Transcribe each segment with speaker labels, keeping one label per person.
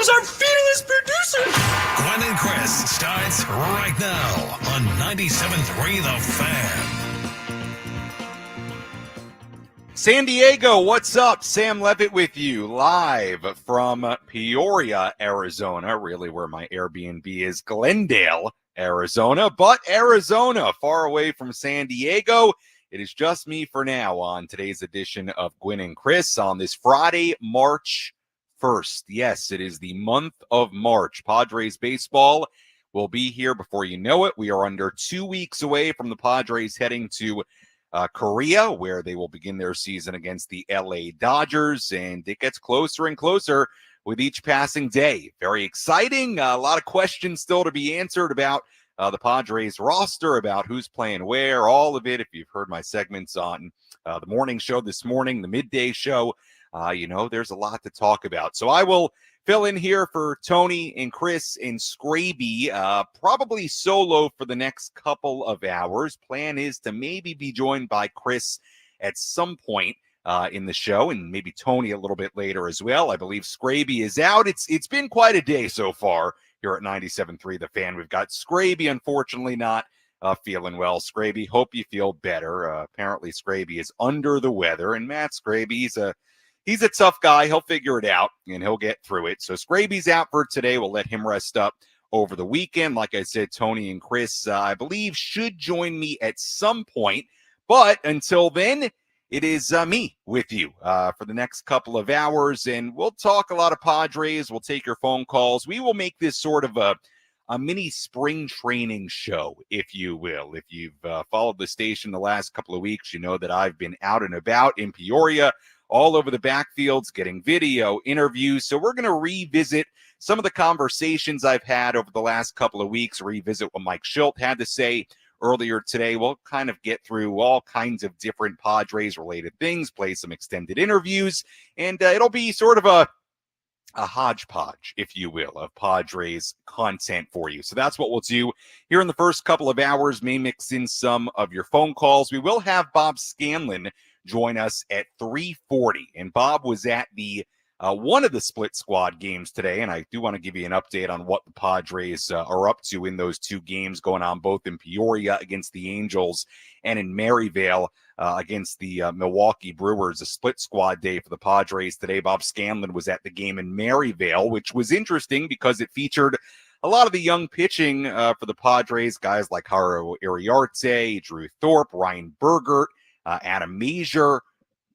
Speaker 1: is our fearless producer.
Speaker 2: Gwynn and Chris starts right now on 97.3 The Fan.
Speaker 3: San Diego, what's up? Sam Levitt with you, live from Peoria, Arizona, really where my Airbnb is, Glendale, Arizona, but Arizona, far away from San Diego. It is just me for now on today's edition of Gwynn and Chris on this Friday, March 1st. Yes, it is the month of March. Padres baseball will be here before you know it. We are under 2 weeks away from the Padres heading to Korea, where they will begin their season against the LA Dodgers, and it gets closer and closer with each passing day. Very exciting. A lot of questions still to be answered about the Padres roster, about who's playing where, all of it. If you've heard my segments on the morning show this morning, the midday show, there's a lot to talk about. So I will fill in here for Tony and Chris and Scraby, probably solo for the next couple of hours. Plan is to maybe be joined by Chris at some point in the show, and maybe Tony a little bit later as well. I believe Scraby is out. It's been quite a day so far here at 97.3 The Fan. We've got Scraby, unfortunately, not feeling well. Scraby, hope you feel better. Apparently, Scraby is under the weather, and Matt Scraby, he's a tough guy. He'll figure it out, and he'll get through it. So Scraby's out for today. We'll let him rest up over the weekend. Like I said, Tony and Chris, I believe, should join me at some point. But until then, it is me with you for the next couple of hours, and we'll talk a lot of Padres. We'll take your phone calls. We will make this sort of a mini spring training show, if you will. If you've followed the station the last couple of weeks, you know that I've been out and about in Peoria, all over the backfields, getting video, interviews. So we're going to revisit some of the conversations I've had over the last couple of weeks, revisit what Mike Shildt had to say earlier today. We'll kind of get through all kinds of different Padres-related things, play some extended interviews, and it'll be sort of a hodgepodge, if you will, of Padres content for you. So that's what we'll do here in the first couple of hours. May mix in some of your phone calls. We will have Bob Scanlan join us at 3:40, and Bob was at the one of the split squad games today, and I do want to give you an update on what the Padres are up to in those two games going on, both in Peoria against the Angels and in Maryvale against the Milwaukee Brewers. A split squad day for the Padres today. Bob Scanlan was at the game in Maryvale, which was interesting because it featured a lot of the young pitching for the Padres, guys like Haro Iriarte, Drew Thorpe, Ryan Bergert, Adam Measure.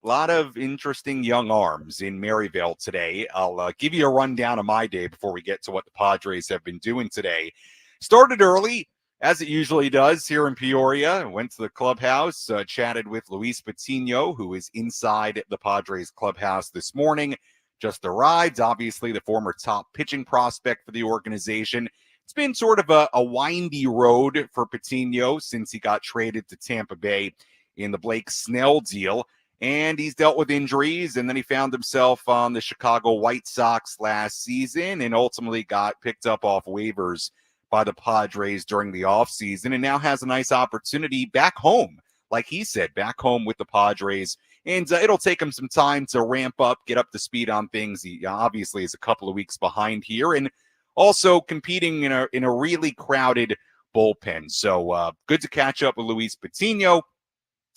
Speaker 3: A lot of interesting young arms in Maryvale today. I'll give you a rundown of my day before we get to what the Padres have been doing today. Started early, as it usually does here in Peoria. Went to the clubhouse, chatted with Luis Patino, who is inside the Padres clubhouse this morning. Just arrived, obviously the former top pitching prospect for the organization. It's been sort of a windy road for Patino since he got traded to Tampa Bay in the Blake Snell deal. And he's dealt with injuries, and then he found himself on the Chicago White Sox last season and ultimately got picked up off waivers by the Padres during the offseason, and now has a nice opportunity back home, like he said, back home with the Padres. And it'll take him some time to ramp up, get up to speed on things. He obviously is a couple of weeks behind here, and also competing in a really crowded bullpen. So good to catch up with Luis Patino.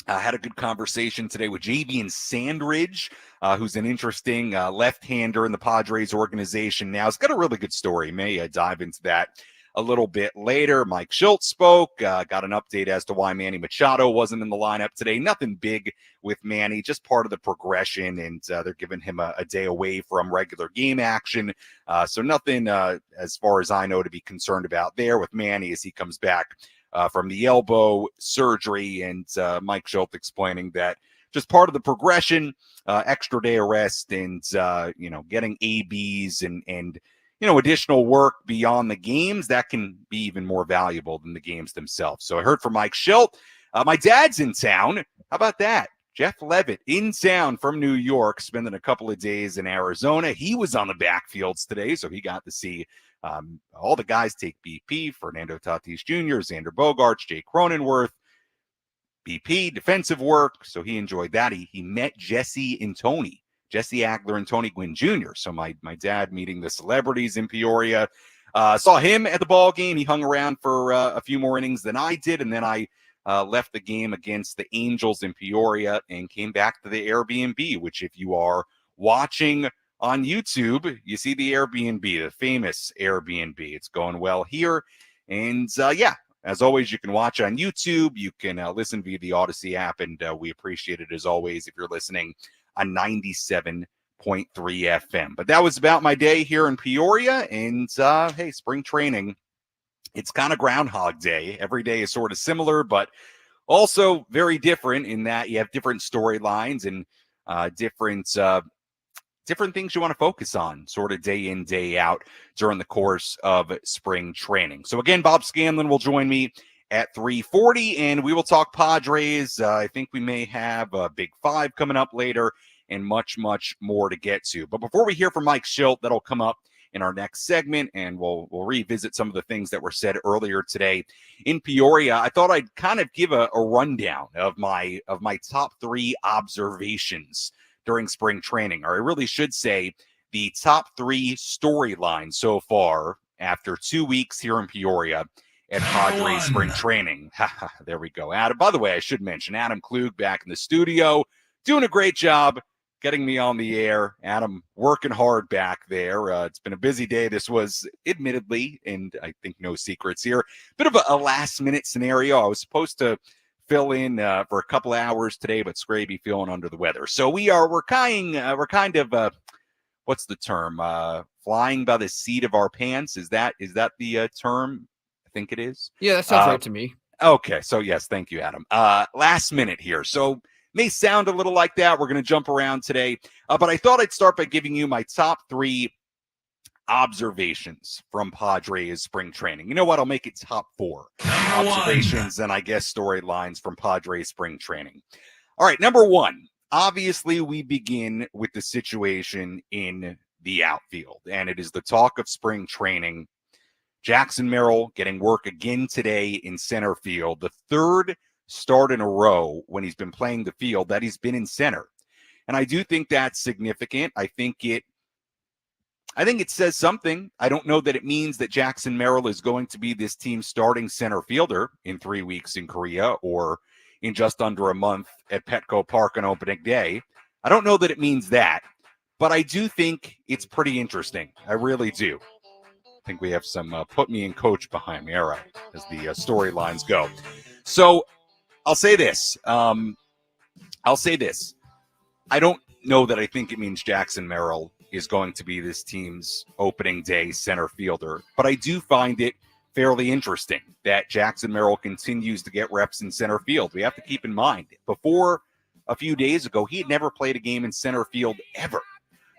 Speaker 3: I had a good conversation today with Javian Sandridge, who's an interesting left-hander in the Padres organization now. He's got a really good story. May dive into that a little bit later. Mike Shildt spoke, got an update as to why Manny Machado wasn't in the lineup today. Nothing big with Manny, just part of the progression, and they're giving him a day away from regular game action. So nothing, as far as I know, to be concerned about there with Manny as he comes back from the elbow surgery, and Mike Shildt explaining that just part of the progression, extra day of rest, and getting ABs and additional work beyond the games that can be even more valuable than the games themselves. So I heard from Mike Shildt. My dad's in town. How about that? Jeff Levitt in town from New York, spending a couple of days in Arizona. He was on the backfields today, so he got to see all the guys take BP, Fernando Tatis Jr., Xander Bogaerts, Jake Cronenworth, BP, defensive work. So he enjoyed that. He met Jesse and Tony Jesse Agler and Tony Gwynn Jr. So my dad meeting the celebrities in Peoria. Saw him at the ball game. He hung around for a few more innings than I did, and then I left the game against the Angels in Peoria and came back to the Airbnb, which if you are watching on YouTube, you see the Airbnb, the famous Airbnb. It's going well here. And as always, you can watch on YouTube. You can listen via the Odyssey app, and we appreciate it as always if you're listening on 97.3 FM. But that was about my day here in Peoria. And hey, spring training, it's kind of Groundhog Day. Every day is sort of similar, but also very different in that you have different storylines and different things you want to focus on sort of day in, day out during the course of spring training. So again, Bob Scanlan will join me at 3:40, and we will talk Padres. I think we may have a Big Five coming up later and much, much more to get to. But before we hear from Mike Shildt, that'll come up in our next segment, and we'll revisit some of the things that were said earlier today in Peoria. I thought I'd kind of give a rundown of my top 3 observations during spring training, or I really should say the top 3 storylines so far after 2 weeks here in Peoria at Padres spring training. There we go. Adam, by the way, I should mention Adam Klug back in the studio, doing a great job getting me on the air. Adam working hard back there. It's been a busy day. This was admittedly, and I think no secrets here, bit of a last-minute scenario. I was supposed to fill in for a couple of hours today, but Scraby feeling under the weather. So we're kind of what's the term? Flying by the seat of our pants. Is that the term? I think it is.
Speaker 4: Yeah, that sounds right to me.
Speaker 3: Okay, so yes, thank you, Adam. Last minute here, so may sound a little like that. We're going to jump around today, but I thought I'd start by giving you my top 3 observations from Padres spring training. You know what? I'll make it top 4 observations and I guess storylines from Padres spring training. All right, number 1. Obviously, we begin with the situation in the outfield, and it is the talk of spring training. Jackson Merrill getting work again today in center field, the 3rd start in a row when he's been playing the field that he's been in center. And I do think that's significant. I think it says something. I don't know that it means that Jackson Merrill is going to be this team's starting center fielder in 3 weeks in Korea or in just under a month at Petco Park on opening day. I don't know that it means that, but I do think it's pretty interesting. I really do. I think we have some put me in coach behind me, all right, as the storylines go. So I'll say this. I don't know that I think it means Jackson Merrill is going to be this team's opening day center fielder, but I do find it fairly interesting that Jackson Merrill continues to get reps in center field. We have to keep in mind, before a few days ago, he had never played a game in center field ever.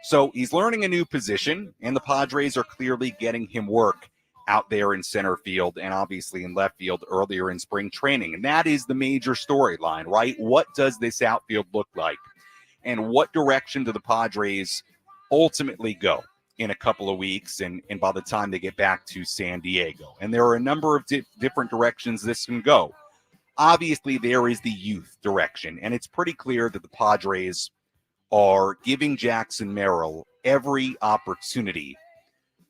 Speaker 3: So he's learning a new position, and the Padres are clearly getting him work out there in center field and obviously in left field earlier in spring training. And that is the major storyline, right? What does this outfield look like? And what direction do the Padres ultimately go in a couple of weeks and by the time they get back to San Diego? And there are a number of different directions this can go. Obviously, there is the youth direction, and it's pretty clear that the Padres are giving Jackson Merrill every opportunity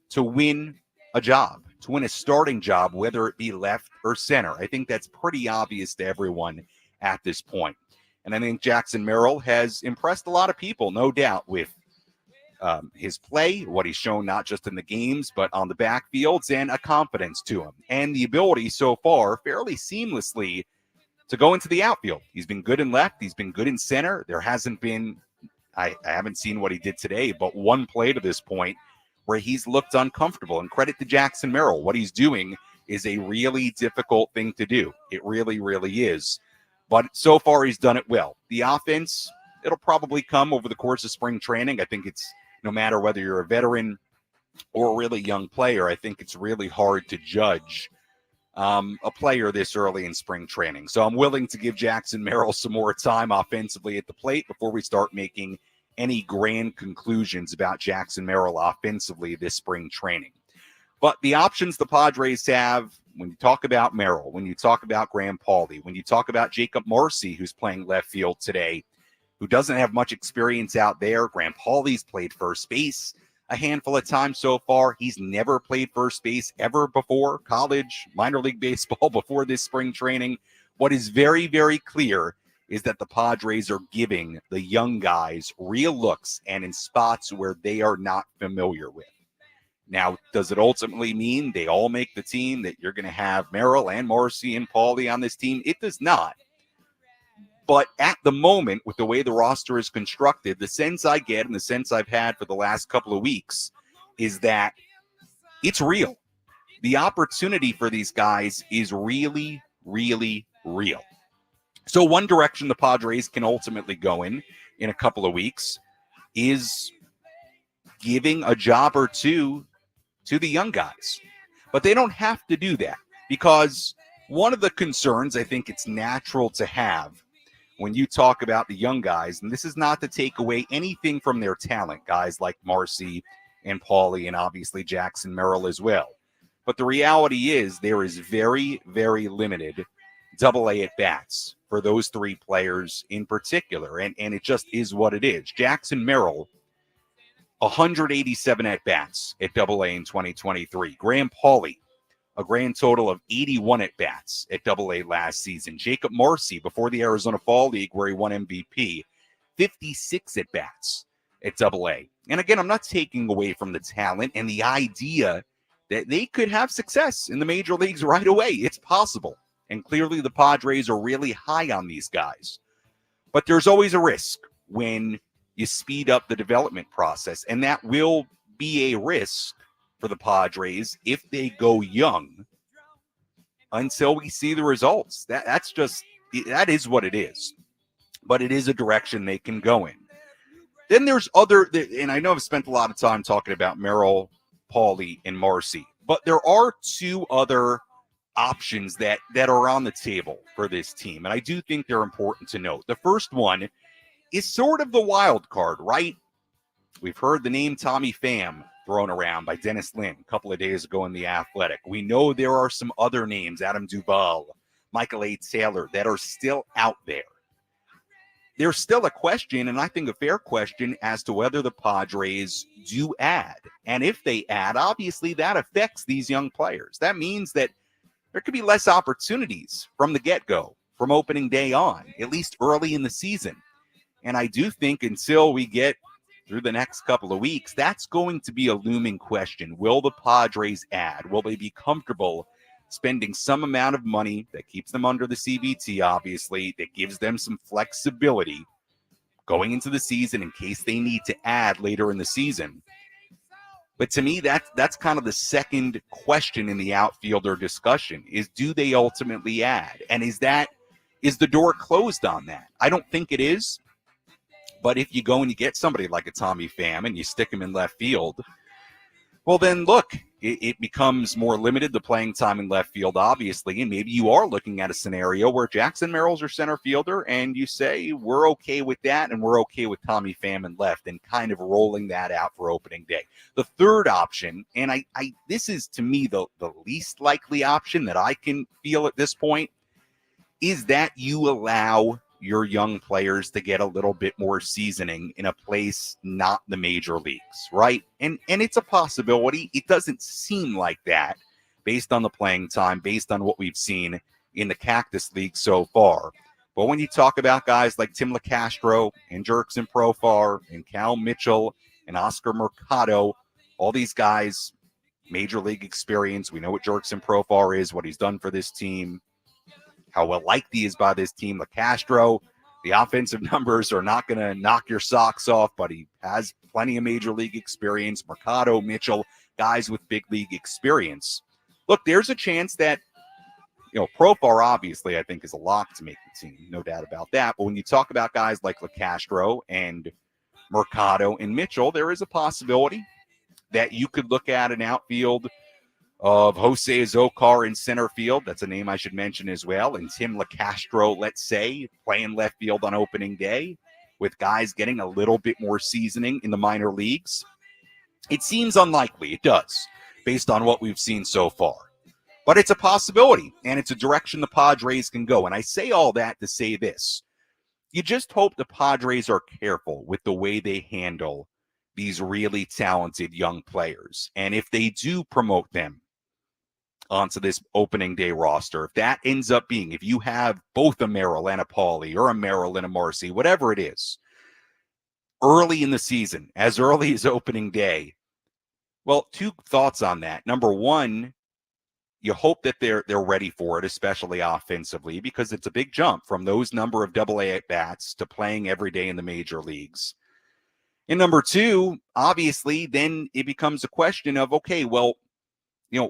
Speaker 3: to win a job, to win a starting job, whether it be left or center. I think that's pretty obvious to everyone at this point. And I think Jackson Merrill has impressed a lot of people, no doubt, with his play, what he's shown not just in the games, but on the backfields, and a confidence to him. And the ability so far, fairly seamlessly, to go into the outfield. He's been good in left. He's been good in center. There hasn't been, I haven't seen what he did today, but one play to this point where he's looked uncomfortable. And credit to Jackson Merrill. What he's doing is a really difficult thing to do. It really, really is. But so far, he's done it well. The offense, it'll probably come over the course of spring training. I think it's, no matter whether you're a veteran or a really young player, I think it's really hard to judge a player this early in spring training. So I'm willing to give Jackson Merrill some more time offensively at the plate before we start making any grand conclusions about Jackson Merrill offensively this spring training. But the options the Padres have, when you talk about Merrill, when you talk about Graham Pauley, when you talk about Jacob Marcy, who's playing left field today, who doesn't have much experience out there. Graham Pauley's played first base a handful of times so far. He's never played first base ever before, college, minor league baseball, before this spring training. What is very, very clear is that the Padres are giving the young guys real looks and in spots where they are not familiar with. Now, does it ultimately mean they all make the team, that you're going to have Merrill and Marcy and Paulie on this team? It does not. But at the moment, with the way the roster is constructed, the sense I get and the sense I've had for the last couple of weeks is that it's real. The opportunity for these guys is really, really real. So one direction the Padres can ultimately go in a couple of weeks is giving a job or two to the young guys. But they don't have to do that, because one of the concerns I think it's natural to have when you talk about the young guys, and this is not to take away anything from their talent, guys like Marcy and Paulie and obviously Jackson Merrill as well. But the reality is there is very, very limited double-A at-bats for those three players in particular, and it just is what it is. Jackson Merrill, 187 at-bats at double-A in 2023. Graham Pauley, a grand total of 81 at-bats at double-A last season. Jacob Marcy, before the Arizona Fall League where he won MVP, 56 at-bats at double-A. And again, I'm not taking away from the talent and the idea that they could have success in the major leagues right away. It's possible. And clearly the Padres are really high on these guys. But there's always a risk when you speed up the development process, and that will be a risk for the Padres if they go young until we see the results. That is what it is. But it is a direction they can go in. Then there's other, and I know I've spent a lot of time talking about Merrill, Paulie, and Marcy, but there are two other options that are on the table for this team, and I do think they're important to note. The first one is sort of the wild card, right? We've heard the name Tommy Pham thrown around by Dennis Lin a couple of days ago in The Athletic. We know there are some other names, Adam Duvall, Michael A. Taylor, that are still out there. There's still a question, and I think a fair question, as to whether the Padres do add. And if they add, obviously that affects these young players. That means that there could be less opportunities from the get-go, from opening day on, at least early in the season. And I do think until we get through the next couple of weeks, that's going to be a looming question. Will the Padres add? Will they be comfortable spending some amount of money that keeps them under the CBT, obviously, that gives them some flexibility going into the season in case they need to add later in the season? But to me, that's kind of the second question in the outfielder discussion, is do they ultimately add? And is the door closed on that? I don't think it is. But if you go and you get somebody like a Tommy Pham and you stick him in left field, well then look, it becomes more limited, the playing time in left field, obviously, and maybe you are looking at a scenario where Jackson Merrill's your center fielder and you say, we're okay with that and we're okay with Tommy Pham in left, and kind of rolling that out for opening day. The third option, and I this is to me the least likely option that I can feel at this point, is that you allow your young players to get a little bit more seasoning in a place not the major leagues, right? And it's a possibility. It doesn't seem like that based on the playing time, based on what we've seen in the Cactus League so far. But when you talk about guys like Tim LeCastro and Jurickson Profar and Cal Mitchell and Oscar Mercado, all these guys, major league experience. We know what Jurickson Profar is, what he's done for this team, how well liked he is by this team. LeCastro, the offensive numbers are not going to knock your socks off, but he has plenty of major league experience. Mercado, Mitchell, guys with big league experience. Look, there's a chance that, Profar obviously I think is a lock to make the team, no doubt about that. But when you talk about guys like LeCastro and Mercado and Mitchell, there is a possibility that you could look at an outfield of Jose Azocar in center field. That's a name I should mention as well. And Tim LeCastro, let's say, playing left field on opening day, with guys getting a little bit more seasoning in the minor leagues. It seems unlikely. It does, based on what we've seen so far. But it's a possibility, and it's a direction the Padres can go. And I say all that to say this. you just hope the Padres are careful with the way they handle these really talented young players. And if they do promote them onto this opening day roster, if that ends up being, if you have both a Merrill and a Paulie or a Merrill and a Marcy, whatever it is, early in the season, as early as opening day, well, two thoughts on that. Number one, you hope that they're ready for it, especially offensively, because it's a big jump from those number of AA at-bats to playing every day in the major leagues. And number two, obviously, then it becomes a question of, okay, well,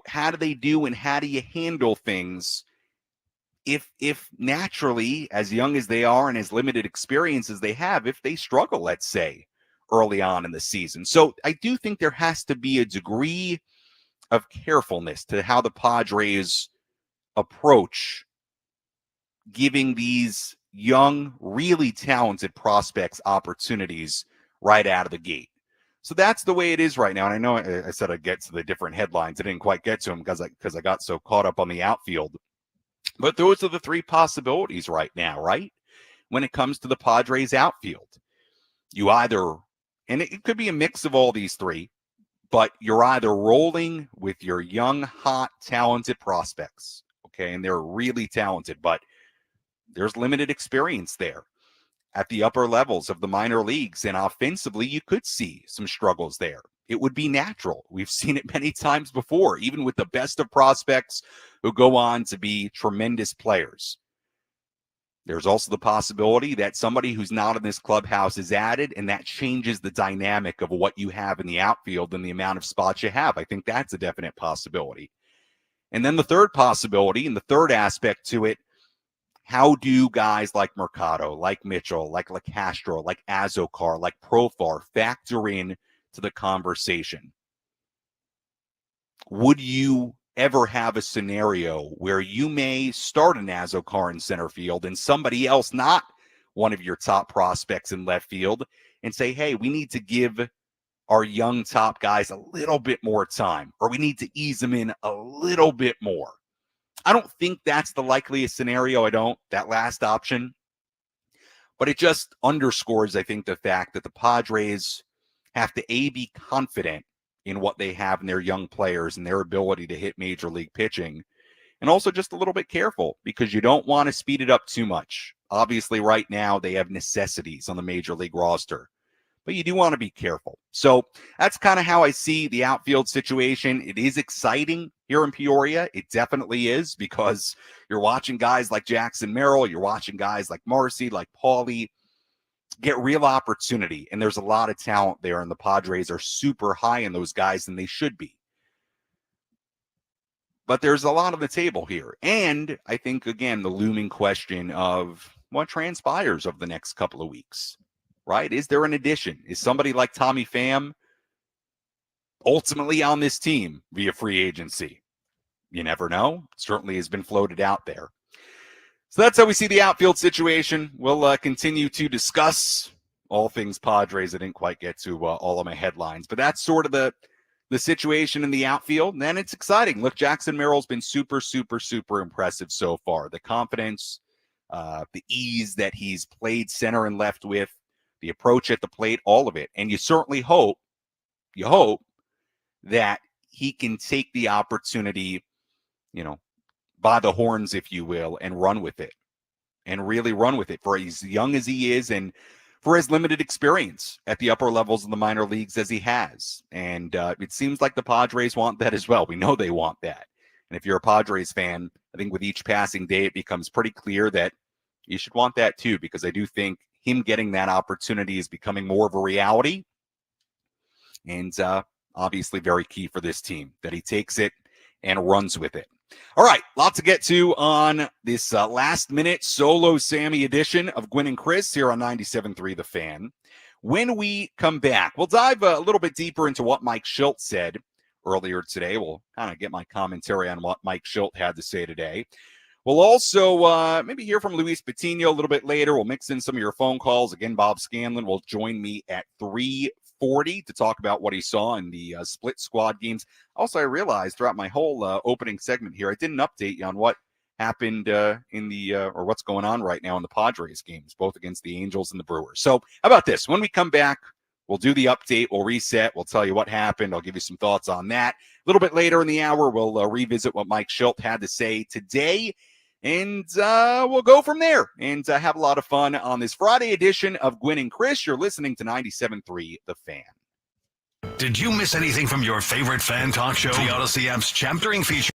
Speaker 3: how do they do and how do you handle things if naturally, as young as they are and as limited experience as they have, if they struggle, let's say, early on in the season. So I do think there has to be a degree of carefulness to how the Padres approach giving these young, really talented prospects opportunities right out of the gate. So that's the way it is right now. And I know I said I'd get to the different headlines. I didn't quite get to them because I got so caught up on the outfield. But those are the three possibilities right now, right? When it comes to the Padres outfield, you either, and it could be a mix of all these three, but you're either rolling with your young, hot, talented prospects, okay? And they're really talented, but there's limited experience there at the upper levels of the minor leagues. And offensively, you could see some struggles there. It would be natural. We've seen it many times before, even with the best of prospects who go on to be tremendous players. There's also the possibility that somebody who's not in this clubhouse is added, and that changes the dynamic of what you have in the outfield and the amount of spots you have. I think that's a definite possibility. And then the third possibility and the third aspect to it, how do guys like Mercado, like Mitchell, like Castro, like Azokar, like Profar factor in to the conversation? Would you ever have a scenario where you may start an Azokar in center field and somebody else, not one of your top prospects in left field, and say, hey, we need to give our young top guys a little bit more time, or we need to ease them in a little bit more? I don't think that's the likeliest scenario. That last option. But it just underscores, I think, the fact that the Padres have to, be confident in what they have in their young players and their ability to hit major league pitching, and also just a little bit careful because you don't want to speed it up too much. Obviously, right now, they have necessities on the major league roster, but you do want to be careful. So that's kind of how I see the outfield situation. It is exciting here in Peoria. It definitely is, because you're watching guys like Jackson Merrill, you're watching guys like Marcy, like Paulie get real opportunity, and there's a lot of talent there, and the Padres are super high in those guys, and they should be. But there's a lot on the table here. And I think, again, the looming question of what transpires over the next couple of weeks, right? Is there an addition? Is somebody like Tommy Pham ultimately on this team via free agency? You never know. Certainly has been floated out there. So that's how we see the outfield situation. We'll continue to discuss all things Padres. I didn't quite get to all of my headlines, but that's sort of the situation in the outfield. And then it's exciting. Look, Jackson Merrill's been super, super, super impressive so far. The confidence, the ease that he's played center and left with, the approach at the plate, all of it. And you certainly hope that he can take the opportunity, by the horns, if you will, and run with it, and really run with it for as young as he is and for as limited experience at the upper levels of the minor leagues as he has. And it seems like the Padres want that as well. We know they want that. And if you're a Padres fan, I think with each passing day, it becomes pretty clear that you should want that too, because I do think him getting that opportunity is becoming more of a reality. And obviously very key for this team that he takes it and runs with it. All right, lot to get to on this last-minute solo Sammy edition of Gwynn and Chris here on 97.3 The Fan. When we come back, we'll dive a little bit deeper into what Mike Shildt said earlier today. We'll kind of get my commentary on what Mike Shildt had to say today. We'll also maybe hear from Luis Patino a little bit later. We'll mix in some of your phone calls. Again, Bob Scanlan will join me at 3:40 to talk about what he saw in the split squad games. Also, I realized throughout my whole opening segment here, I didn't update you on what happened in the or what's going on right now in the Padres games, both against the Angels and the Brewers. So how about this? When we come back, we'll do the update. We'll reset. We'll tell you what happened. I'll give you some thoughts on that. A little bit later in the hour, we'll revisit what Mike Shildt had to say today. And we'll go from there and have a lot of fun on this Friday edition of Gwynn and Chris. You're listening to 97.3 The Fan.
Speaker 2: Did you miss anything from your favorite fan talk show? The Odyssey app's chaptering feature.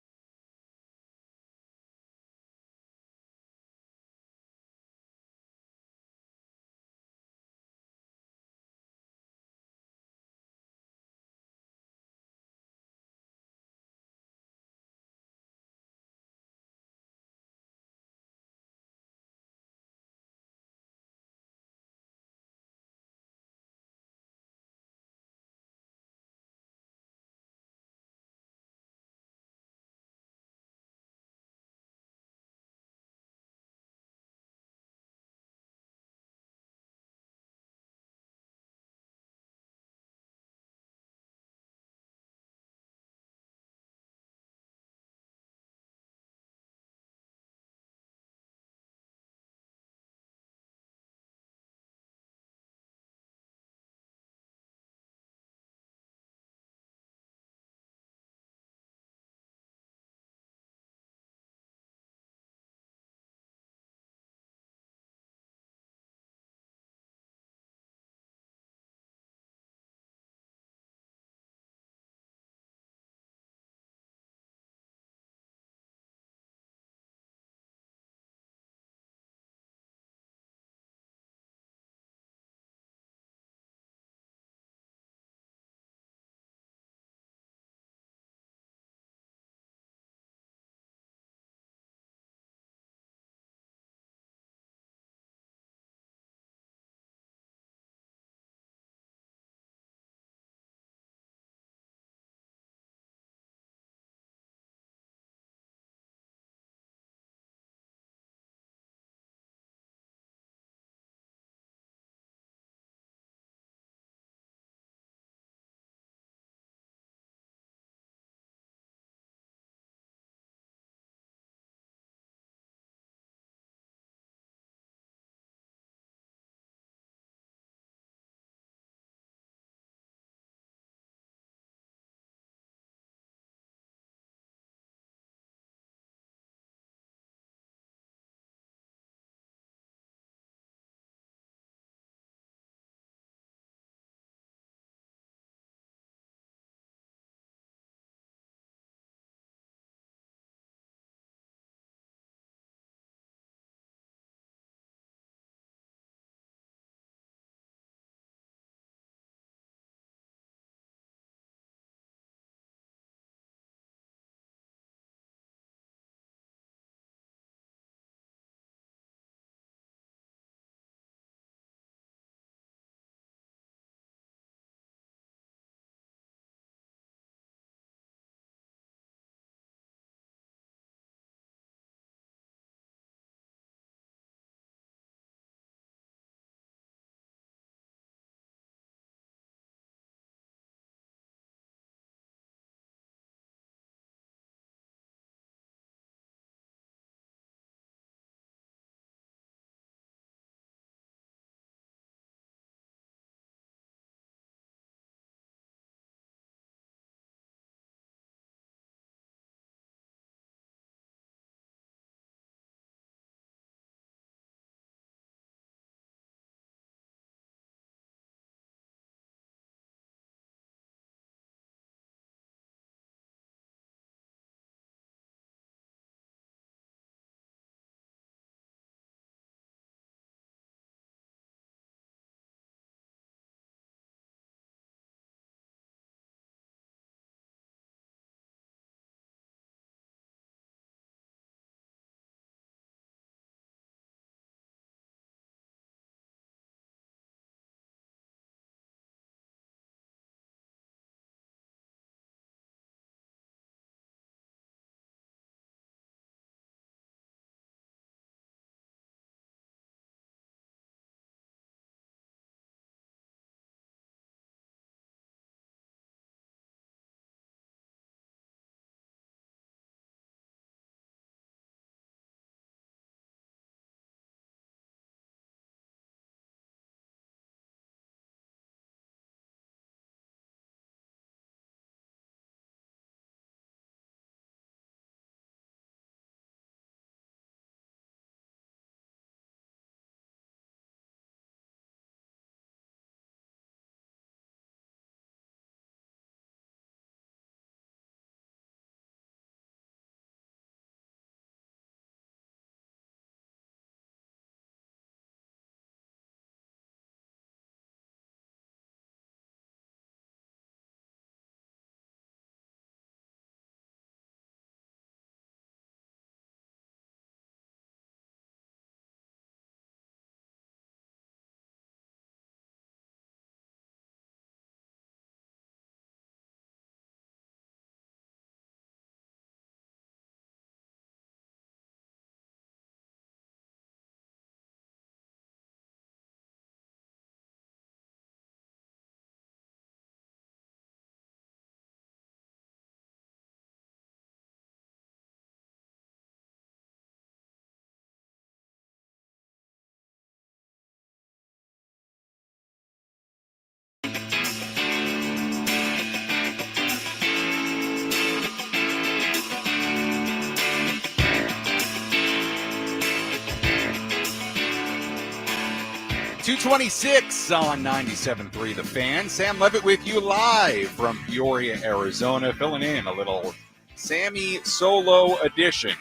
Speaker 3: 226 on 97.3 The Fan. Sam Levitt with you live from Peoria, Arizona, filling in a little Sammy solo edition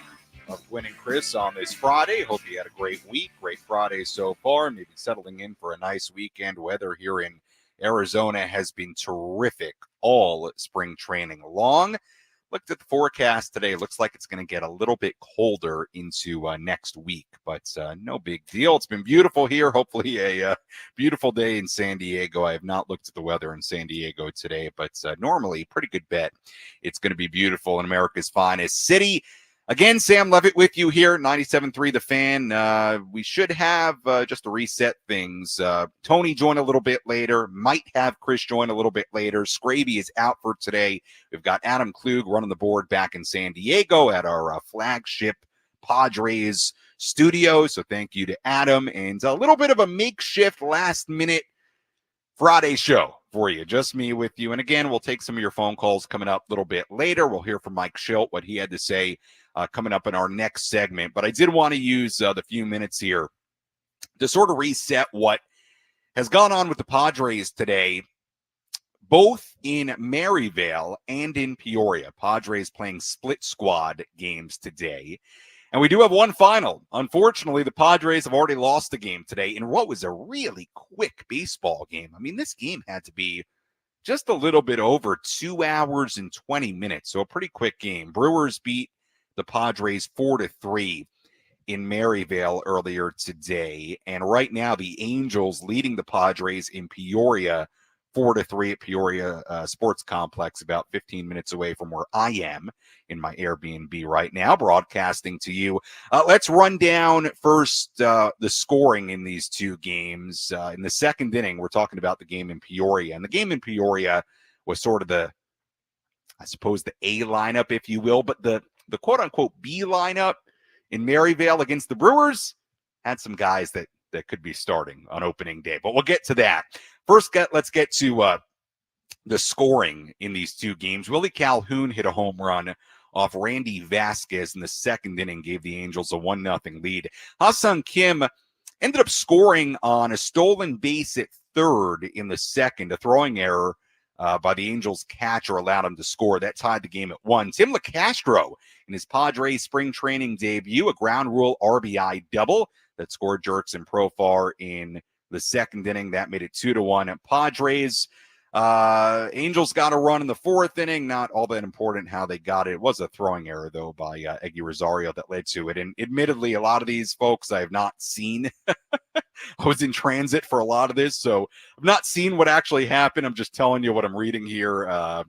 Speaker 3: of Gwynn and Chris on this Friday. Hope you had a great week, great Friday so far, maybe settling in for a nice weekend. Weather here in Arizona has been terrific all spring training long. Looked at the forecast today. Looks like it's going to get a little bit colder into next week, but no big deal. It's been beautiful here. Hopefully a beautiful day in San Diego. I have not looked at the weather in San Diego today, but normally pretty good bet it's going to be beautiful in America's finest city. Again, Sam Levitt with you here, 97.3 The Fan. We should have, just to reset things, Tony join a little bit later, might have Chris join a little bit later. Scraby is out for today. We've got Adam Klug running the board back in San Diego at our flagship Padres studio. So thank you to Adam. And a little bit of a makeshift last-minute Friday show for you, just me with you. And again, we'll take some of your phone calls coming up a little bit later. We'll hear from Mike Shildt, what he had to say coming up in our next segment. But I did want to use the few minutes here to sort of reset what has gone on with the Padres today, both in Maryvale and in Peoria. Padres playing split squad games today. And we do have one final. Unfortunately, the Padres have already lost the game today in what was a really quick baseball game. I mean, this game had to be just a little bit over 2 hours and 20 minutes. So a pretty quick game. Brewers beat the Padres 4-3 in Maryvale earlier today. And right now, the Angels leading the Padres in Peoria 4-3 at Peoria Sports Complex, about 15 minutes away from where I am in my Airbnb right now, broadcasting to you. Let's run down first the scoring in these two games. In the second inning, we're talking about the game in Peoria. And the game in Peoria was sort of the, I suppose, the A lineup, if you will, but the quote-unquote B lineup in Maryvale against the Brewers had some guys that could be starting on opening day. But we'll get to that. First, let's get to the scoring in these two games. Willie Calhoun hit a home run off Randy Vasquez in the second inning, gave the Angels a 1-0 lead. Ha-Seong Kim ended up scoring on a stolen base at third in the second. A throwing error by the Angels catcher allowed him to score. That tied the game at 1. Tim LeCastro in his Padres spring training debut, a ground rule RBI double that scored Jurickson Profar in the second inning. That made it 2-1. Padres, Angels got a run in the fourth inning. Not all that important how they got it. It was a throwing error, though, by Eggy Rosario that led to it. And admittedly, a lot of these folks I have not seen. I was in transit for a lot of this, so I've not seen what actually happened. I'm just telling you what I'm reading here.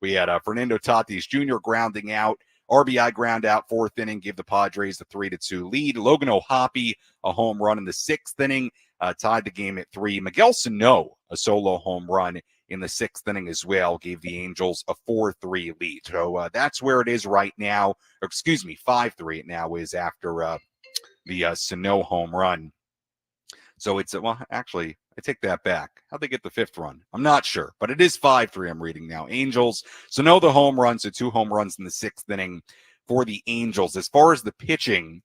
Speaker 3: We had Fernando Tatis Jr. grounding out. RBI ground out, fourth inning, gave the Padres the 3-2 lead. Logan O'Hoppe, a home run in the sixth inning, tied the game at 3. Miguel Sano, a solo home run in the sixth inning as well, gave the Angels a 4-3 lead. So that's where it is right now. Or excuse me, 5-3 it now is after the Sano home run. So it's, well, actually, I take that back. How'd they get the fifth run? I'm not sure, but it is 5-3 I'm reading now. Angels, so no the home runs, so 2 home runs in the sixth inning for the Angels. As far as the pitching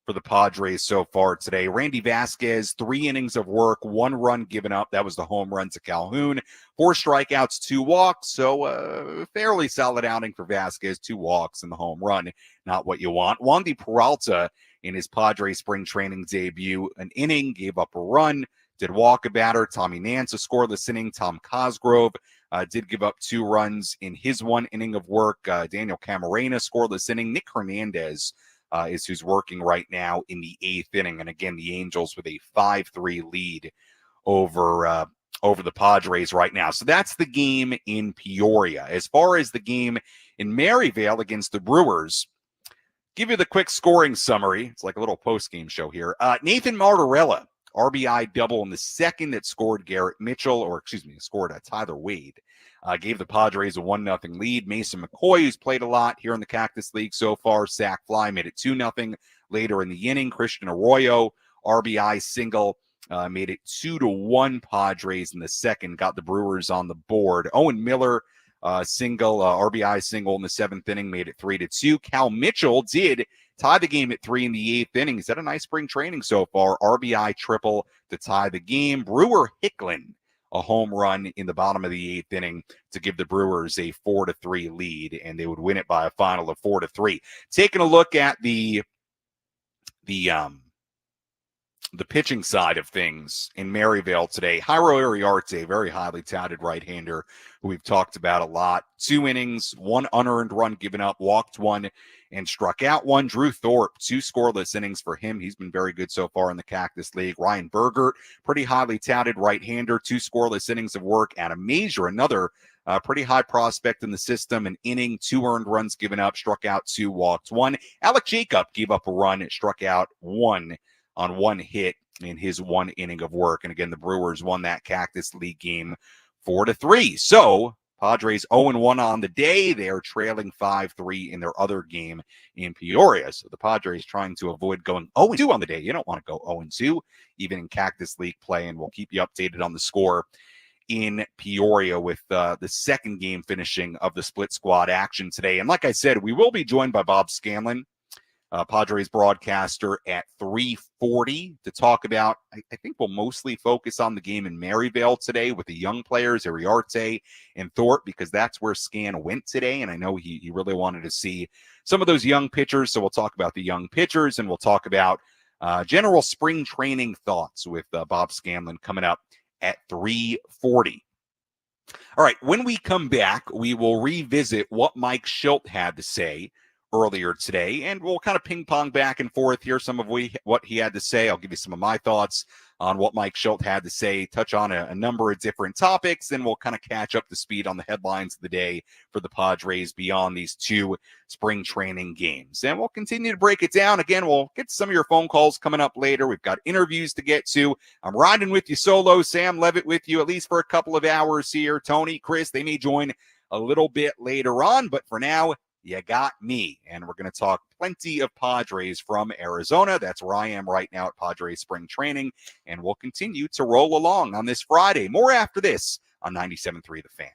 Speaker 3: for the Padres so far today, Randy Vasquez, 3 innings of work, 1 run given up. That was the home run to Calhoun. 4 strikeouts, 2 walks, so fairly solid outing for Vasquez. 2 walks and the home run, not what you want. Wandy Peralta in his Padres spring training debut, an inning, gave up a run, did walk a batter. Tommy Nance, a scoreless inning. Tom Cosgrove did give up 2 runs in his 1 inning of work. Daniel Camarena, scoreless inning. Nick Hernandez is who's working right now in the 8th inning. And again, the Angels with a 5-3 lead over the Padres right now. So that's the game in Peoria. As far as the game in Maryvale against the Brewers, give you the quick scoring summary. It's like a little post-game show here. Nathan Martorella, RBI double in the second that scored Garrett Mitchell, scored Tyler Wade. Gave the Padres a 1-0 lead. Mason McCoy, who's played a lot here in the Cactus League so far, sac fly, made it 2-0 later in the inning. Christian Arroyo, RBI single, made it 2-1 Padres in the second, got the Brewers on the board. Owen Miller, RBI single in the 7th inning, made it 3-2. Cal Mitchell did tied the game at 3 in the 8th inning. He's had a nice spring training so far. RBI triple to tie the game. Brewer Hicklin, a home run in the bottom of the 8th inning to give the Brewers a 4-3 lead, and they would win it by a final of 4-3. Taking a look at the pitching side of things in Maryvale today, Jairo Iriarte, very highly touted right-hander who we've talked about a lot. 2 innings, 1 unearned run given up, walked 1 and struck out 1. Drew Thorpe, 2 scoreless innings for him. He's been very good so far in the Cactus League. Ryan Bergert, pretty highly touted right-hander, 2 scoreless innings of work. Adam Mazur, another pretty high prospect in the system, an inning, 2 earned runs given up, struck out 2, walked 1. Alec Jacob gave up a run, struck out 1 on 1 hit in his 1 inning of work. And again, the Brewers won that Cactus League game 4-3. So Padres 0-1 on the day. They are trailing 5-3 in their other game in Peoria. So the Padres trying to avoid going 0-2 on the day. You don't want to go 0-2, even in Cactus League play. And we'll keep you updated on the score in Peoria with the second game finishing of the split squad action today. And like I said, we will be joined by Bob Scanlan, Padres broadcaster, at 3:40 to talk about, I think we'll mostly focus on the game in Maryvale today with the young players, Iriarte and Thorpe, because that's where Scan went today. And I know he really wanted to see some of those young pitchers. So we'll talk about the young pitchers, and we'll talk about general spring training thoughts with Bob Scanlan coming up at 3:40. All right, when we come back, we will revisit what Mike Shildt had to say earlier today, and we'll kind of ping pong back and forth here some of what he had to say. I'll give you some of my thoughts on what Mike Shildt had to say, touch on a number of different topics, then we'll kind of catch up to speed on the headlines of the day for the Padres beyond these 2 spring training games. And we'll continue to break it down. Again, we'll get to some of your phone calls coming up later. We've got interviews to get to. I'm riding with you solo. Sam Levitt with you at least for a couple of hours here. Tony, Chris, they may join a little bit later on, but for now, you got me, and we're going to talk plenty of Padres from Arizona. That's where I am right now at Padres spring training, and we'll continue to roll along on this Friday. More after this on 97.3 The Fan.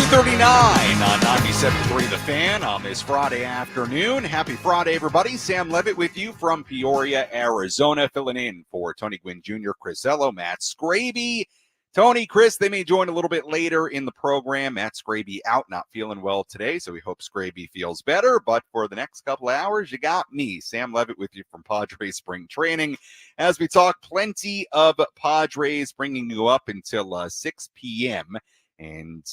Speaker 3: 2:39 on 97.3 The Fan on this Friday afternoon. Happy Friday, everybody. Sam Levitt with you from Peoria, Arizona, filling in for Tony Gwynn Jr., Chris Ello, Matt Scraby. Tony, Chris, they may join a little bit later in the program. Matt Scraby out, not feeling well today, so we hope Scraby feels better. But for the next couple of hours, you got me, Sam Levitt, with you from Padres Spring Training. As we talk plenty of Padres, bringing you up until 6 p.m., and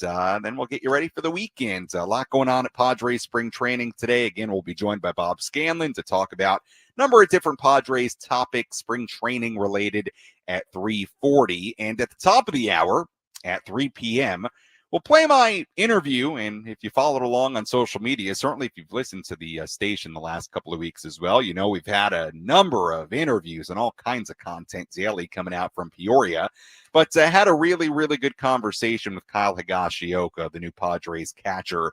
Speaker 3: then we'll get you ready for the weekend. A lot going on at Padres Spring Training today. Again, we'll be joined by Bob Scanlan to talk about a number of different Padres topics, spring training related, at 3:40. And at the top of the hour, at 3 p.m., we'll play my interview. And if you followed along on social media, certainly if you've listened to the station the last couple of weeks as well, you know we've had a number of interviews and all kinds of content daily coming out from Peoria. But had a really, really good conversation with Kyle Higashioka, the new Padres catcher,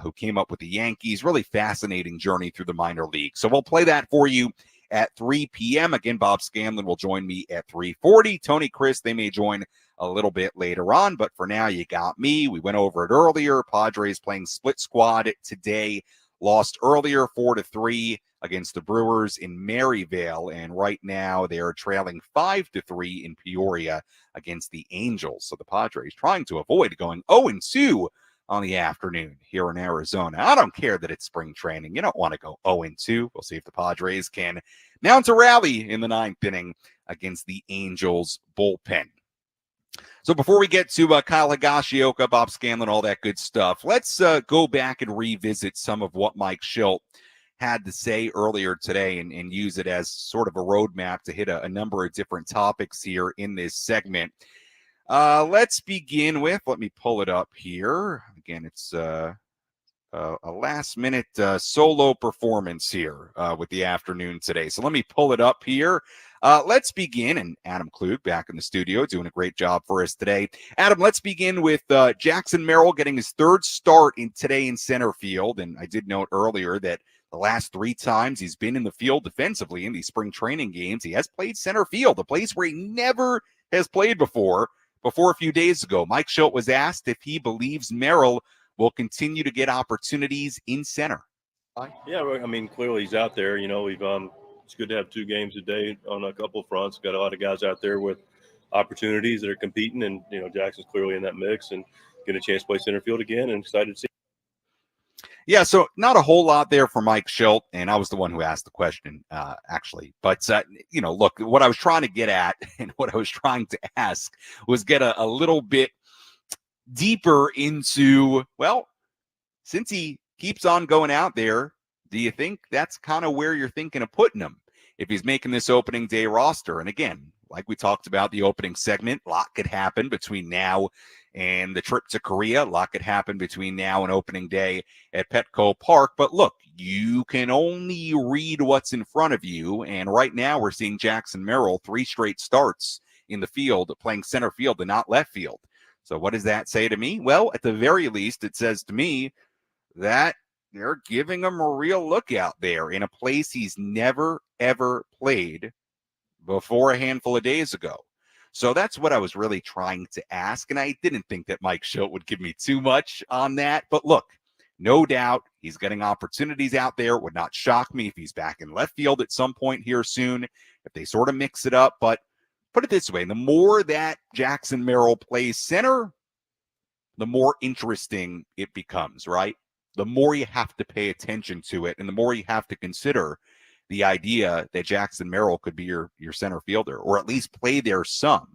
Speaker 3: who came up with the Yankees. Really fascinating journey through the minor league. So we'll play that for you at 3 p.m. Again, Bob Scanlan will join me at 3:40. Tony, Chris, they may join a little bit later on, but for now, you got me. We went over it earlier. Padres playing split squad today. Lost earlier 4-3 against the Brewers in Maryvale, and right now they are trailing 5-3 in Peoria against the Angels. So the Padres trying to avoid going 0-2 on the afternoon here in Arizona. I don't care that it's spring training. You don't want to go 0-2. We'll see if the Padres can mount a rally in the ninth inning against the Angels bullpen. So before we get to Kyle Higashioka, Bob Scanlan, all that good stuff, let's go back and revisit some of what Mike Shildt had to say earlier today and use it as sort of a roadmap to hit a number of different topics here in this segment. Let's begin with, let me pull it up here. Again, it's a last-minute solo performance here with the afternoon today. So let me pull it up here. Let's begin, and Adam Klug back in the studio doing a great job for us today. Adam, let's begin with Jackson Merrill getting his third start today in center field. And I did note earlier that the last 3 times he's been in the field defensively in these spring training games, he has played center field, a place where he never has played before. Before a few days ago, Mike Shildt was asked if he believes Merrill will continue to get opportunities in center.
Speaker 4: Yeah, I mean, clearly he's out there. You know, it's good to have 2 games a day on a couple fronts. Got a lot of guys out there with opportunities that are competing, and you know, Jackson's clearly in that mix and get a chance to play center field again, and excited to see.
Speaker 3: Yeah, so not a whole lot there for Mike Shildt, and I was the one who asked the question, actually. But, you know, look, what I was trying to get at and what I was trying to ask was get a little bit deeper into, well, since he keeps on going out there, do you think that's kind of where you're thinking of putting him if he's making this opening day roster? And again, like we talked about the opening segment, a lot could happen between now and the trip to Korea. A lot could happen between now and opening day at Petco Park. But look, you can only read what's in front of you. And right now we're seeing Jackson Merrill 3 straight starts in the field, playing center field and not left field. So what does that say to me? Well, at the very least, it says to me that they're giving him a real look out there in a place he's never, ever played before a handful of days ago. So that's what I was really trying to ask, and I didn't think that Mike Shildt would give me too much on that. But look, no doubt he's getting opportunities out there. Would not shock me if he's back in left field at some point here soon, if they sort of mix it up. But put it this way, the more that Jackson Merrill plays center, the more interesting it becomes, right? The more you have to pay attention to it, and the more you have to consider the idea that Jackson Merrill could be your center fielder, or at least play there some.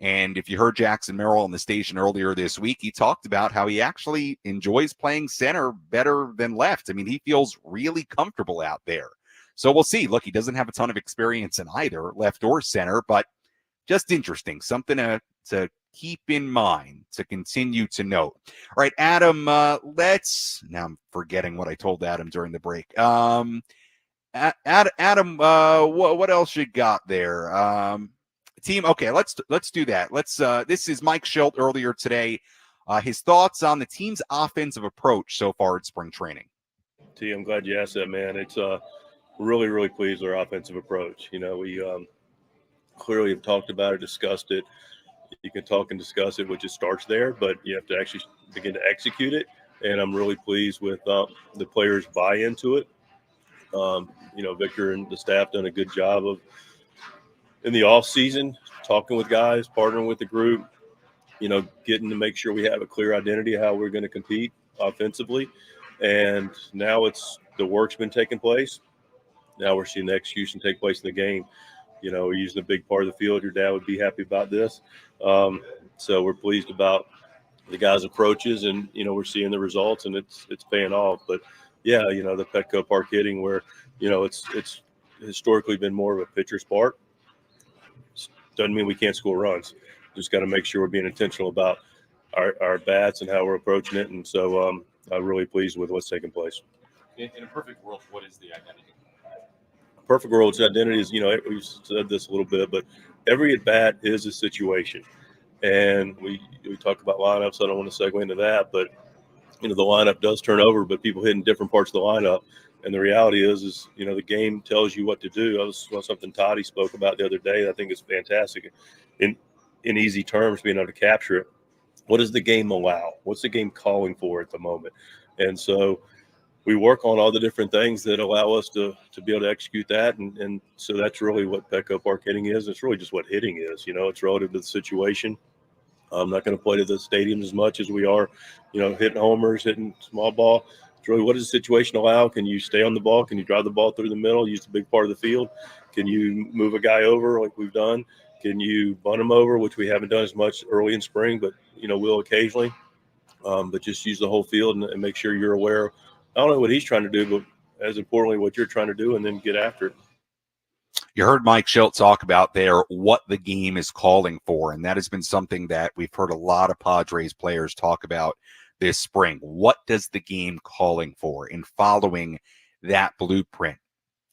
Speaker 3: And if you heard Jackson Merrill on the station earlier this week, he talked about how he actually enjoys playing center better than left. I mean, he feels really comfortable out there. So we'll see. Look, he doesn't have a ton of experience in either left or center, but just interesting, something to keep in mind, to continue to note. All right, Adam, now I'm forgetting what I told Adam during the break. Adam, what else you got there? Team, okay, let's do that. This is Mike Shildt earlier today. His thoughts on the team's offensive approach so far at spring training.
Speaker 4: T, I'm glad you asked that, man. It's really, really pleased with our offensive approach. You know, we clearly have talked about it, discussed it. You can talk and discuss it, which it starts there, but you have to actually begin to execute it. And I'm really pleased with the players' buy into it. Victor and the staff done a good job of in the off season, talking with guys, partnering with the group, getting to make sure we have a clear identity of how we're going to compete offensively. And now the work's been taking place. Now we're seeing the execution take place in the game. We're using a big part of the field. Your dad would be happy about this. So we're pleased about the guys' approaches, and we're seeing the results, and it's paying off. But yeah, the Petco Park hitting, where it's historically been more of a pitcher's park. Doesn't mean we can't score runs. Just got to make sure we're being intentional about our bats and how we're approaching it. And so I'm really pleased with what's taking place.
Speaker 3: In a perfect world, what is the identity?
Speaker 4: Perfect world's identity is, we've said this a little bit, but every at bat is a situation. And we talk about lineups. So I don't want to segue into that, but the lineup does turn over, but people hit in different parts of the lineup. And the reality is the game tells you what to do. That was something Toddy spoke about the other day. I think it's fantastic in easy terms, being able to capture it. What does the game allow? What's the game calling for at the moment? And so we work on all the different things that allow us to be able to execute that. And so that's really what Petco Park hitting is. It's really just what hitting is. It's relative to the situation. I'm not going to play to the stadium as much as we are, hitting homers, hitting small ball. It's really, what does the situation allow? Can you stay on the ball? Can you drive the ball through the middle, use the big part of the field? Can you move a guy over like we've done? Can you bunt him over, which we haven't done as much early in spring, but, we'll occasionally. But just use the whole field and make sure you're aware of not only what he's trying to do, but as importantly, what you're trying to do, and then get after it.
Speaker 3: You heard Mike Shildt talk about there what the game is calling for, and that has been something that we've heard a lot of Padres players talk about this spring. What does the game calling for in following that blueprint?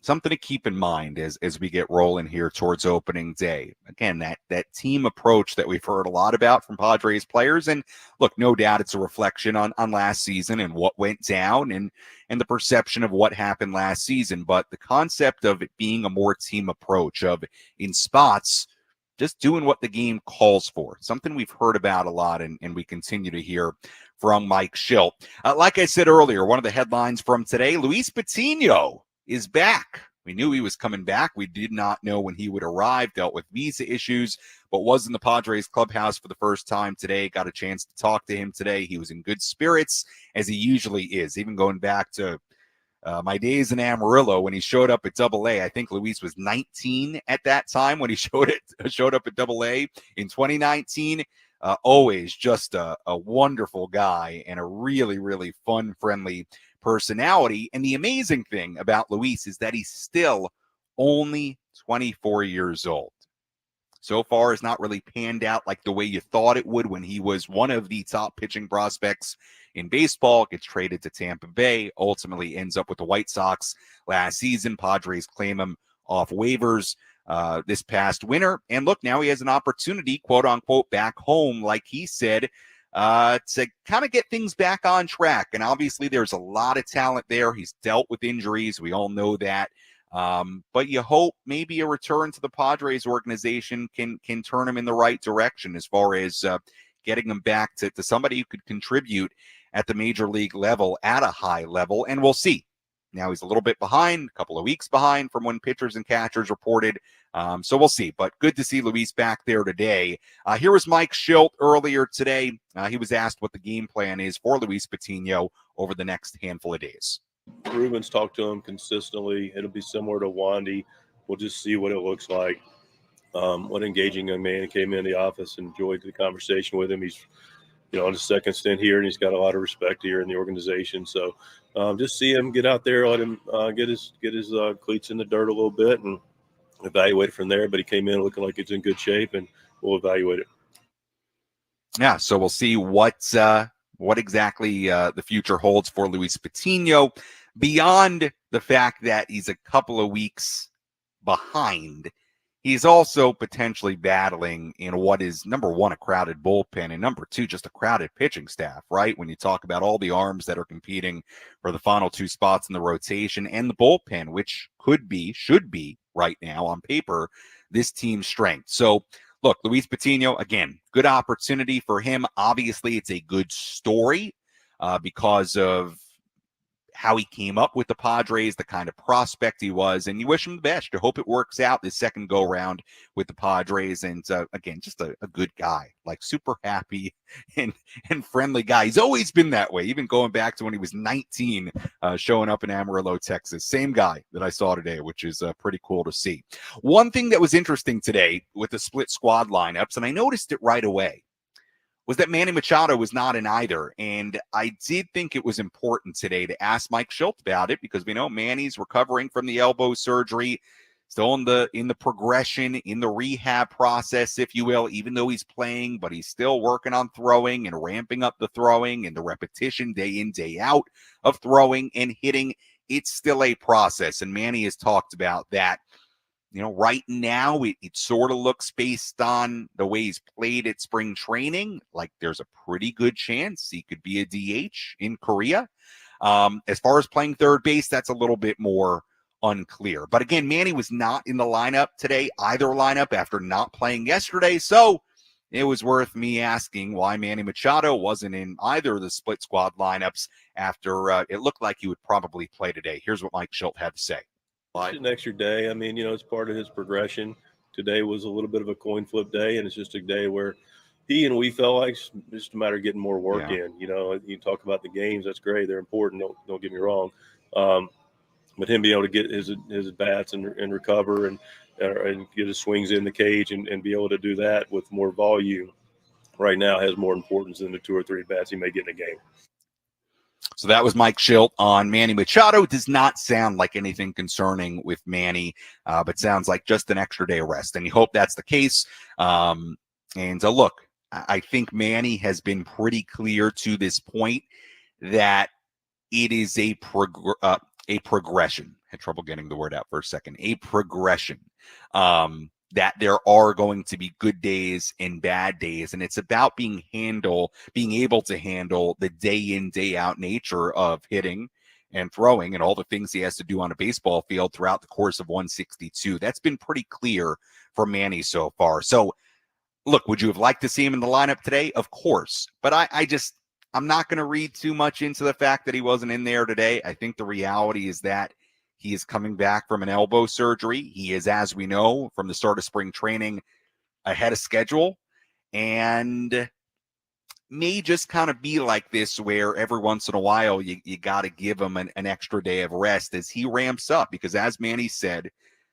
Speaker 3: Something to keep in mind as we get rolling here towards opening day. Again, that team approach that we've heard a lot about from Padres players. And look, no doubt it's a reflection on last season and what went down and the perception of what happened last season. But the concept of it being a more team approach, of in spots, just doing what the game calls for. Something we've heard about a lot and we continue to hear from Mike Shildt. Like I said earlier, one of the headlines from today, Luis Patino is back. We knew he was coming back. We did not know when he would arrive, dealt with visa issues, but was in the Padres clubhouse for the first time today. Got a chance to talk to him today. He was in good spirits, as he usually is, even going back to my days in Amarillo when he showed up at Double-A. I think Luis was 19 at that time when he showed up at Double-A in 2019. Always just a wonderful guy and a really, really fun, friendly personality. And the amazing thing about Luis is that he's still only 24 years old. So far has not really panned out like the way you thought it would when he was one of the top pitching prospects in baseball, gets traded to Tampa Bay, ultimately ends up with the White Sox last season. Padres claim him off waivers this past winter. And look, now he has an opportunity, quote unquote, back home, like he said, to kind of get things back on track. And obviously there's a lot of talent there. He's dealt with injuries. We all know that. But you hope maybe a return to the Padres organization can turn him in the right direction as far as getting him back to somebody who could contribute at the major league level at a high level. And we'll see. Now he's a little bit behind, a couple of weeks behind from when pitchers and catchers reported. So we'll see. But good to see Luis back there today. Here was Mike Shildt earlier today. He was asked what the game plan is for Luis Patino over the next handful of days.
Speaker 4: Ruben's talked to him consistently. It'll be similar to Wandy. We'll just see what it looks like. What engaging young man. Came in the office, enjoyed the conversation with him. He's on his second stint here, and he's got a lot of respect here in the organization. So just see him get out there, let him get his cleats in the dirt a little bit and evaluate it from there. But he came in looking like it's in good shape, and we'll evaluate it.
Speaker 3: Yeah, so we'll see what exactly the future holds for Luis Patino, beyond the fact that he's a couple of weeks behind. He's also potentially battling in what is, number one, a crowded bullpen, and number two, just a crowded pitching staff, right? When you talk about all the arms that are competing for the final two spots in the rotation and the bullpen, which should be right now on paper, this team's strength. So look, Luis Patino, again, good opportunity for him. Obviously, it's a good story because of how he came up with the Padres, the kind of prospect he was, and you wish him the best. You hope it works out this second go-round with the Padres, and again, just a good guy, like super happy and friendly guy. He's always been that way, even going back to when he was 19, showing up in Amarillo, Texas. Same guy that I saw today, which is pretty cool to see. One thing that was interesting today with the split squad lineups, and I noticed it right away, was that Manny Machado was not in either. And I did think it was important today to ask Mike Shildt about it because we know Manny's recovering from the elbow surgery, still in the progression, in the rehab process, if you will, even though he's playing, but he's still working on throwing and ramping up the throwing and the repetition day in, day out of throwing and hitting. It's still a process. And Manny has talked about that. You know, right now, it sort of looks based on the way he's played at spring training, like there's a pretty good chance he could be a DH in Korea. As far as playing third base, that's a little bit more unclear. But again, Manny was not in the lineup today, either lineup, after not playing yesterday. So it was worth me asking why Manny Machado wasn't in either of the split squad lineups after it looked like he would probably play today. Here's what Mike Shildt had to say.
Speaker 4: It's an extra day. I mean, it's part of his progression. Today was a little bit of a coin flip day, and it's just a day where he and we felt like it's just a matter of getting more work in. You talk about the games. That's great. They're important. Don't get me wrong. But him being able to get his bats and recover and get his swings in the cage and be able to do that with more volume right now has more importance than the 2 or 3 bats he may get in a game.
Speaker 3: So that was Mike Shildt on Manny Machado. It does not sound like anything concerning with Manny, but sounds like just an extra day of rest. And you hope that's the case. Look, I think Manny has been pretty clear to this point that it is a progression. Had trouble getting the word out for a second. A progression. That there are going to be good days and bad days. And it's about being able to handle the day in, day out nature of hitting and throwing and all the things he has to do on a baseball field throughout the course of 162. That's been pretty clear for Manny so far. So look, would you have liked to see him in the lineup today? Of course. But I'm not going to read too much into the fact that he wasn't in there today. I think the reality is that he is coming back from an elbow surgery. He is, as we know, from the start of spring training, ahead of schedule, and may just kind of be like this where every once in a while you got to give him an extra day of rest as he ramps up. Because as Manny said,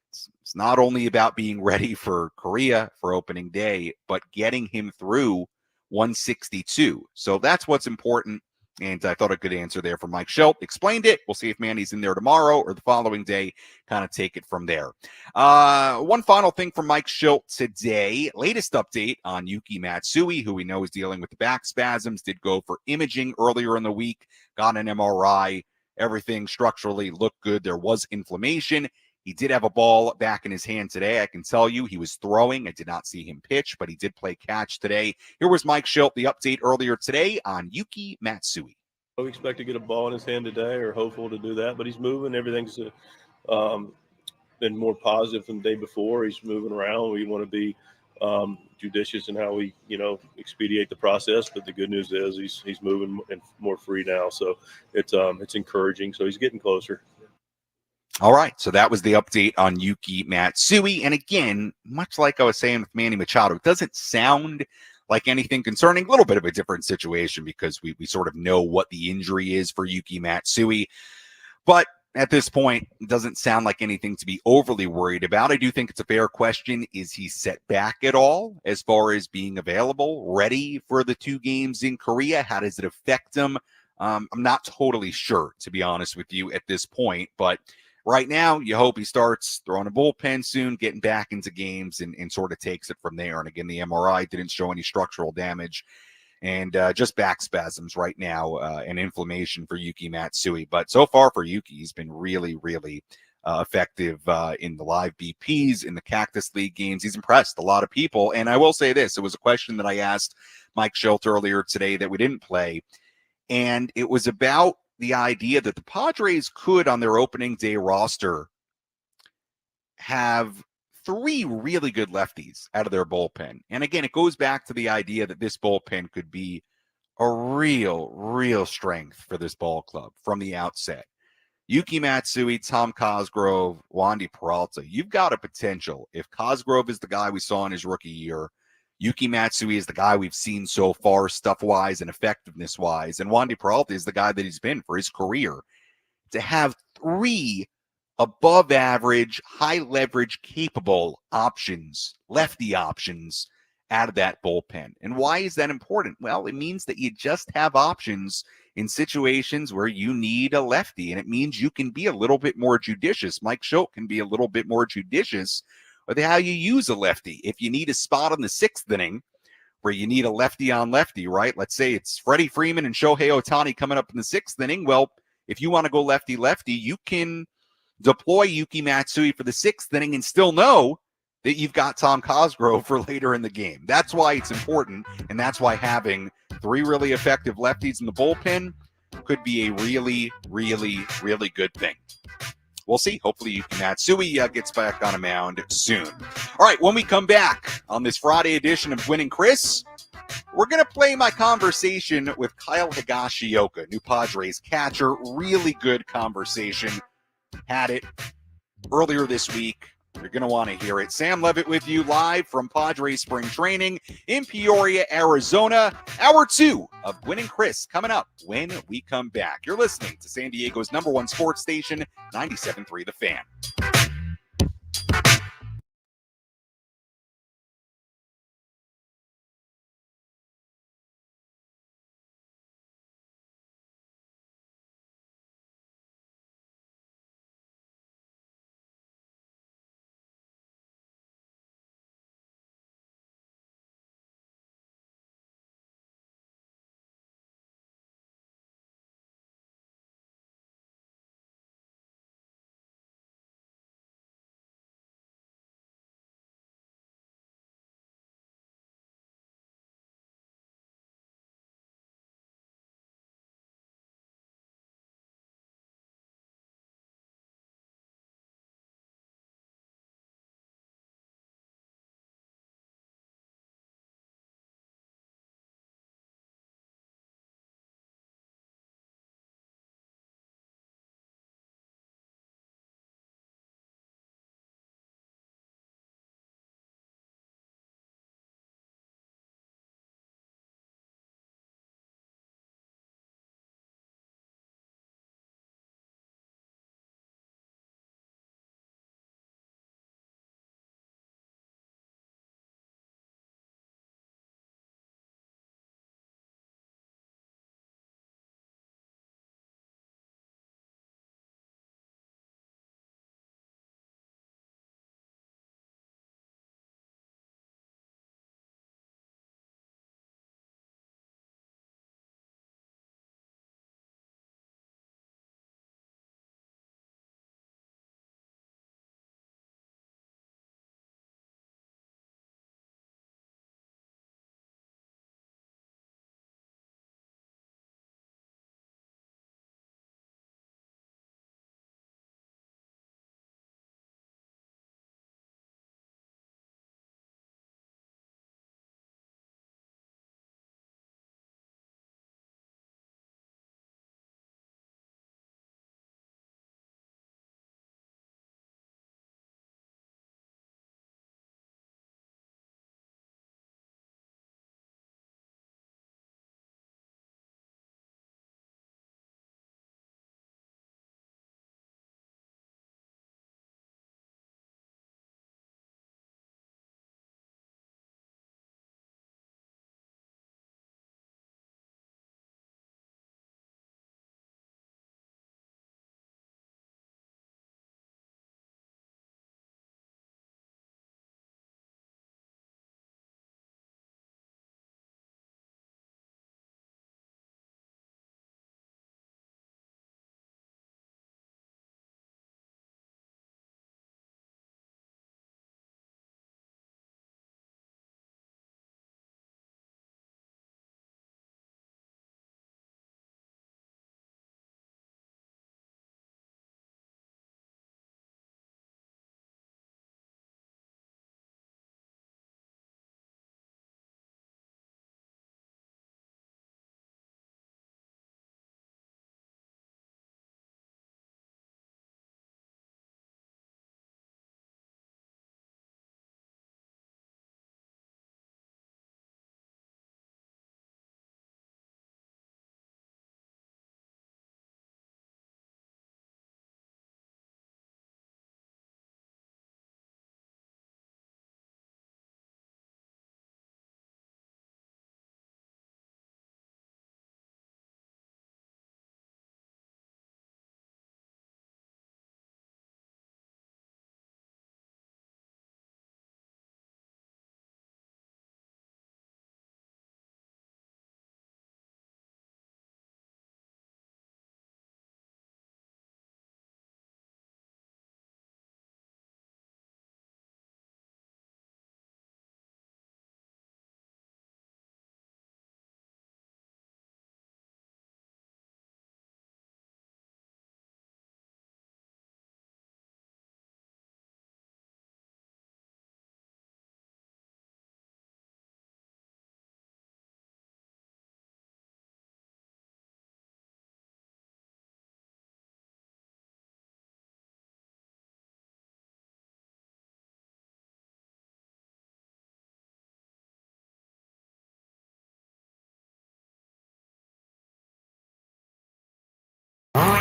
Speaker 3: it's not only about being ready for Korea for opening day, but getting him through 162. So that's what's important. And I thought a good answer there from Mike Shildt. Explained it. We'll see if Manny's in there tomorrow or the following day. Kind of take it from there. One final thing from Mike Shildt today. Latest update on Yuki Matsui, who we know is dealing with the back spasms. Did go for imaging earlier in the week. Got an MRI. Everything structurally looked good. There was inflammation. He did have a ball back in his hand today. I can tell you he was throwing. I did not see him pitch, but he did play catch today. Here was Mike Shildt, the update earlier today on Yuki Matsui.
Speaker 4: We expect to get a ball in his hand today, or hopeful to do that, but he's moving. Everything's been more positive than the day before. He's moving around. We want to be judicious in how we, expedite the process. But the good news is he's moving and more free now. So it's encouraging. So he's getting closer.
Speaker 3: All right, so that was the update on Yuki Matsui. And again, much like I was saying with Manny Machado, it doesn't sound like anything concerning. A little bit of a different situation because we sort of know what the injury is for Yuki Matsui. But at this point, it doesn't sound like anything to be overly worried about. I do think it's a fair question. Is he set back at all as far as being available, ready for the 2 games in Korea? How does it affect him? I'm not totally sure, to be honest with you, at this point. But right now, you hope he starts throwing a bullpen soon, getting back into games, and sort of takes it from there. And again, the MRI didn't show any structural damage and just back spasms right now and inflammation for Yuki Matsui. But so far for Yuki, he's been really, really effective in the live BPs, in the Cactus League games. He's impressed a lot of people. And I will say this, it was a question that I asked Mike Shildt earlier today that we didn't play. And it was about the idea that the Padres could, on their opening day roster, have three really good lefties out of their bullpen. And again, it goes back to the idea that this bullpen could be a real strength for this ball club from the outset. Yuki Matsui, Tom Cosgrove, Wandy Peralta. You've got a potential. If Cosgrove is the guy we saw in his rookie year, Yuki Matsui is the guy we've seen so far stuff-wise and effectiveness-wise, and Wandy Peralta is the guy that he's been for his career. To have three above-average, high-leverage, capable options, lefty options, out of that bullpen. And why is that important? Well, it means that you just have options in situations where you need a lefty, and it means you can be a little bit more judicious. Mike Shildt can be a little bit more judicious with how you use a lefty. If you need a spot in the sixth inning where you need a lefty on lefty, right? Let's say it's Freddie Freeman and Shohei Ohtani coming up in the sixth inning. Well, if you want to go lefty-lefty, you can deploy Yuki Matsui for the sixth inning and still know that you've got Tom Cosgrove for later in the game. That's why it's important, and that's why having three really effective lefties in the bullpen could be a really good thing. We'll see. Hopefully Yuki Matsui gets back on a mound soon. All right, when we come back on this Friday edition of Gwynn and Chris, we're going to play my conversation with Kyle Higashioka, new Padres catcher. Really good conversation. Had it earlier this week. You're going to want to hear it. Sam Levitt with you live from Padres spring training in Peoria, Arizona. Hour 2 of Gwynn and Chris coming up when we come back. You're listening to San Diego's #1 sports station, 97.3 The Fan.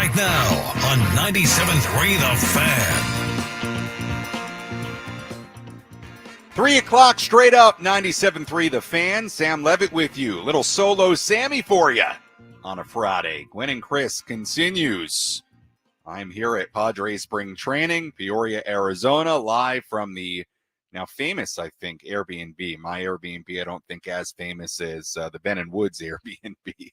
Speaker 2: right now on 97.3 The Fan.
Speaker 3: 3 o'clock straight up, 97.3 The Fan. Sam Levitt with you. Little solo Sammy for you on a Friday. Gwynn and Chris continues. I'm here at Padres Spring Training, Peoria, Arizona, live from the now famous, I think, Airbnb. My Airbnb, I don't think as famous as the Ben and Woods Airbnb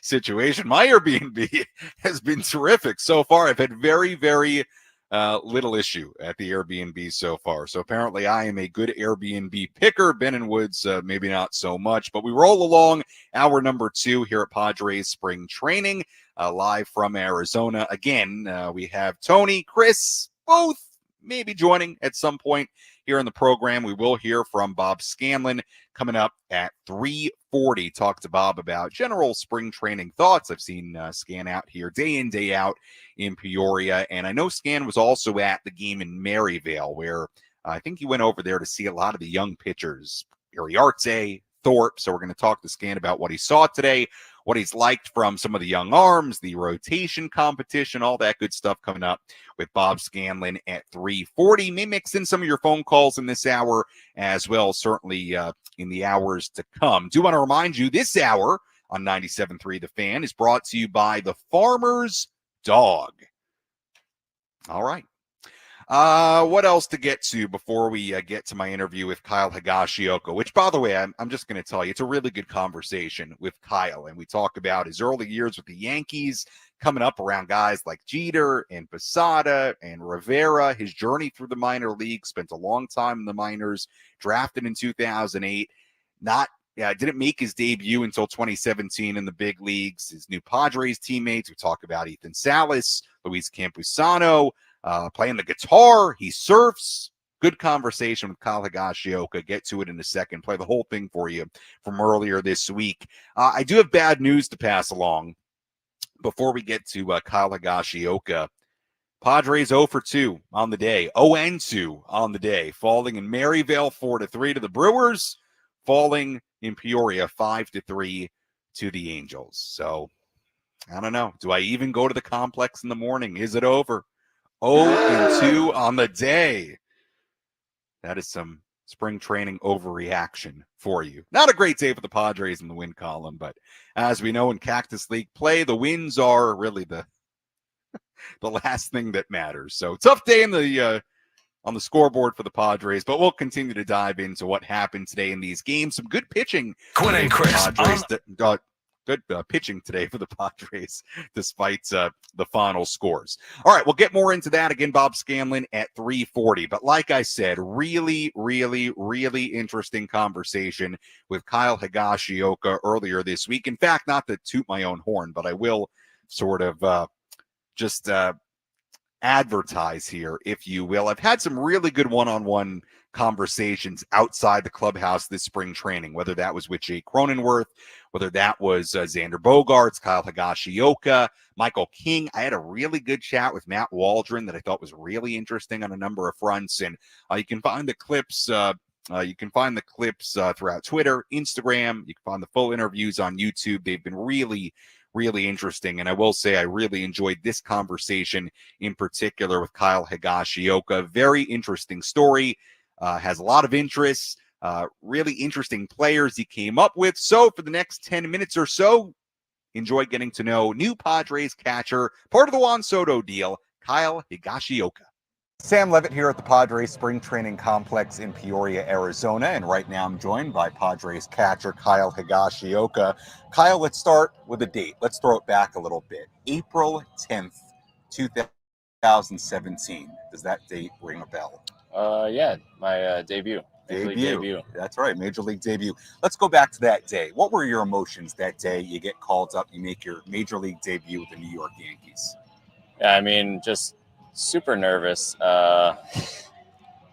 Speaker 3: situation. My Airbnb has been terrific so far. I've had very, very little issue at the Airbnb so far. So apparently I am a good Airbnb picker. Ben and Woods, maybe not so much, but we roll along hour number 2 here at Padres Spring Training, live from Arizona. Again, we have Tony, Chris, both maybe joining at some point here in the program. We will hear from Bob Scanlan coming up at 3:40. Talk to Bob about general spring training thoughts. I've seen Scan out here day in, day out in Peoria. And I know Scan was also at the game in Maryvale, where I think he went over there to see a lot of the young pitchers, Iriarte, Thorpe. So we're going to talk to Scan about what he saw today, what he's liked from some of the young arms, the rotation competition, all that good stuff coming up with Bob Scanlan at 3:40. May mix in some of your phone calls in this hour as well, certainly in the hours to come. Do want to remind you, this hour on 97.3 The Fan is brought to you by the Farmer's Dog. All right. What else to get to before we get to my interview with Kyle Higashioka, which, by the way, I'm just going to tell you, it's a really good conversation with Kyle. And we talk about his early years with the Yankees, coming up around guys like Jeter and Posada and Rivera, his journey through the minor league, spent a long time in the minors, drafted in 2008, didn't make his debut until 2017 in the big leagues. His new Padres teammates, we talk about Ethan Salas, Luis Campusano, playing the guitar, he surfs. Good conversation with Kyle Higashioka. Get to it in a second. Play the whole thing for you from earlier this week. I do have bad news to pass along before we get to Kyle Higashioka. Padres 0 for 2 on the day. 0-2 on the day. Falling in Maryvale 4-3 to the Brewers. Falling in Peoria 5-3 to the Angels. So, I don't know. Do I even go to the complex in the morning? Is it over? 0-2 on the day. That is some spring training overreaction for you. Not a great day for the Padres in the win column, but as we know in Cactus League play, the wins are really the last thing that matters. So tough day in the on the scoreboard for the Padres, but we'll continue to dive into what happened today in these games. Some good pitching.
Speaker 2: Gwynn and Chris.
Speaker 3: Good pitching today for the Padres, despite the final scores. All right, we'll get more into that. Again, Bob Scanlan at 3:40. But like I said, really, really, really interesting conversation with Kyle Higashioka earlier this week. In fact, not to toot my own horn, but I will sort of just advertise here, if you will. I've had some really good one-on-one conversations outside the clubhouse this spring training, whether that was with Jay Cronenworth, whether that was Xander Bogaerts, Kyle Higashioka, Michael King. I had a really good chat with Matt Waldron that I thought was really interesting on a number of fronts, and you can find the clips throughout Twitter, Instagram. You can find the full interviews on YouTube. They've been really, really interesting. And I will say I really enjoyed this conversation in particular with Kyle Higashioka. Very interesting story. Has a lot of interests, really interesting players he came up with. So for the next 10 minutes or so, enjoy getting to know new Padres catcher, part of the Juan Soto deal, Kyle Higashioka. Sam Levitt here at the Padres Spring Training Complex in Peoria, Arizona. And right now I'm joined by Padres catcher Kyle Higashioka. Kyle, let's start with a date. Let's throw it back a little bit. April 10th, 2017. Does that date ring a bell?
Speaker 5: Yeah, my debut. Major League debut.
Speaker 3: That's right, Major League debut. Let's go back to that day. What were your emotions that day? You get called up, you make your Major League debut with the New York Yankees.
Speaker 5: Yeah, I mean, just super nervous.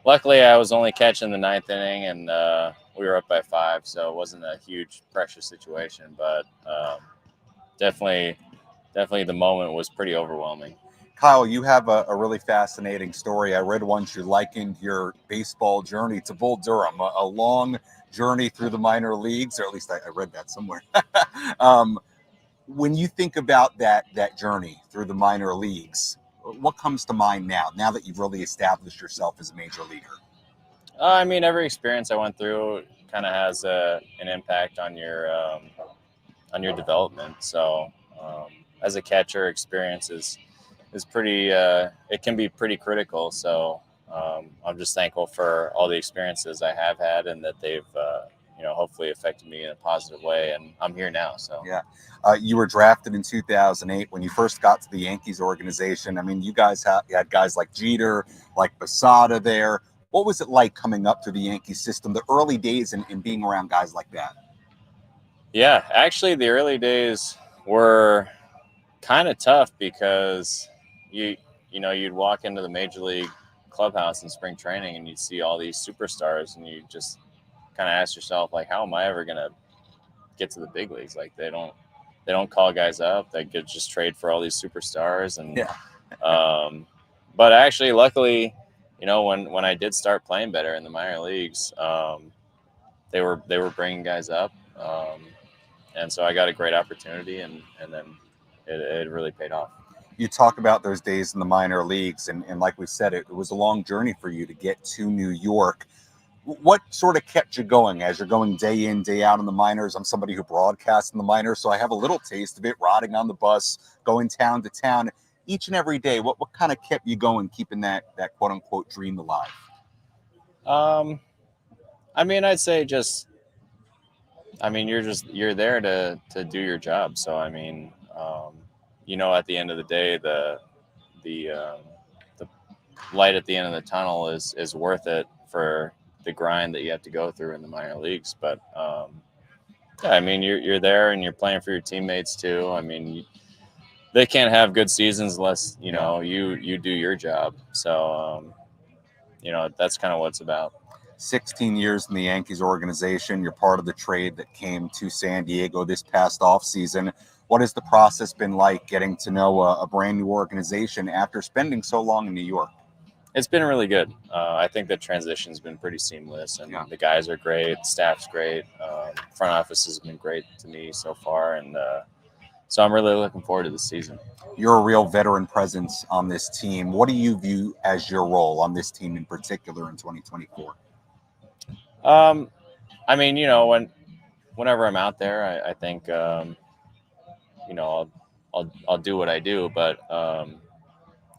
Speaker 5: Luckily, I was only catching the ninth inning, and we were up by 5, so it wasn't a huge pressure situation. But definitely the moment was pretty overwhelming.
Speaker 3: Kyle, you have a really fascinating story. I read once you likened your baseball journey to Bull Durham, a long journey through the minor leagues, or at least I read that somewhere.
Speaker 6: when you think about that journey through the minor leagues, what comes to mind now that you've really established yourself as a major leaguer?
Speaker 5: I mean, every experience I went through kind of has an impact on your development. So as a catcher, experience is pretty. It can be pretty critical. So I'm just thankful for all the experiences I have had, and that they've hopefully affected me in a positive way. And I'm here now. So
Speaker 6: yeah, you were drafted in 2008 when you first got to the Yankees organization. I mean, you guys had guys like Jeter, like Posada there. What was it like coming up through the Yankee system, the early days, and being around guys like that?
Speaker 5: Yeah, actually, the early days were kind of tough because you'd walk into the major league clubhouse in spring training and you'd see all these superstars, and you just kind of ask yourself, like, how am I ever gonna get to the big leagues? Like, they don't call guys up. They could just trade for all these superstars, and but actually, luckily, when I did start playing better in the minor leagues, they were bringing guys up, and so I got a great opportunity, and then it really paid off.
Speaker 6: You talk about those days in the minor leagues, and like we said, it was a long journey for you to get to New York. What sort of kept you going as you're going day in, day out in the minors? I'm somebody who broadcasts in the minors, so I have a little taste of it, riding on the bus, going town to town each and every day. What kind of kept you going, keeping that quote unquote dream alive?
Speaker 5: I mean, I'd say you're there to do your job. So I mean, at the end of the day, the light at the end of the tunnel is worth it for the grind that you have to go through in the minor leagues. But yeah, I mean, you're there and you're playing for your teammates too. I mean, they can't have good seasons unless you do your job. So that's kind of what it's about.
Speaker 6: 16 years in the Yankees organization. You're part of the trade that came to San Diego this past offseason. What has the process been like getting to know a brand new organization after spending so long in New York?
Speaker 5: It's been really good. I think the transition's been pretty seamless, and the guys are great, staff's great, front office has been great to me so far, and so I'm really looking forward to the season.
Speaker 6: You're a real veteran presence on this team. What do you view as your role on this team in particular in 2024?
Speaker 5: I mean, whenever I'm out there, I think, I'll do what I do, but,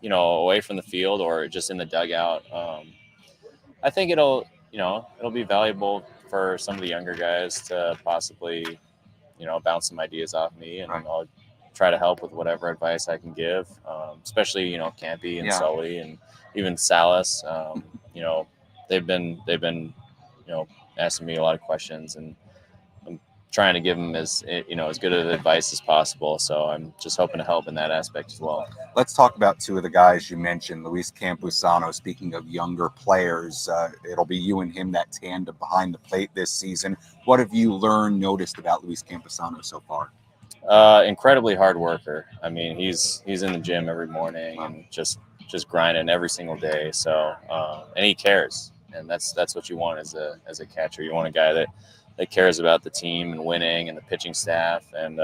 Speaker 5: away from the field or just in the dugout, I think it'll be valuable for some of the younger guys to possibly, bounce some ideas off me, and I'll try to help with whatever advice I can give, especially, Campy and Sully and even Salas. They've been, asking me a lot of questions, and I'm trying to give them as good of advice as possible. So I'm just hoping to help in that aspect as well.
Speaker 6: Let's talk about two of the guys you mentioned, Luis Campusano. Speaking of younger players, it'll be you and him, that tandem behind the plate this season. What have you noticed about Luis Campusano so far?
Speaker 5: Incredibly hard worker. I mean, he's in the gym every morning and just grinding every single day. So and he cares, and that's what you want as a catcher. You want a guy that cares about the team and winning and the pitching staff, and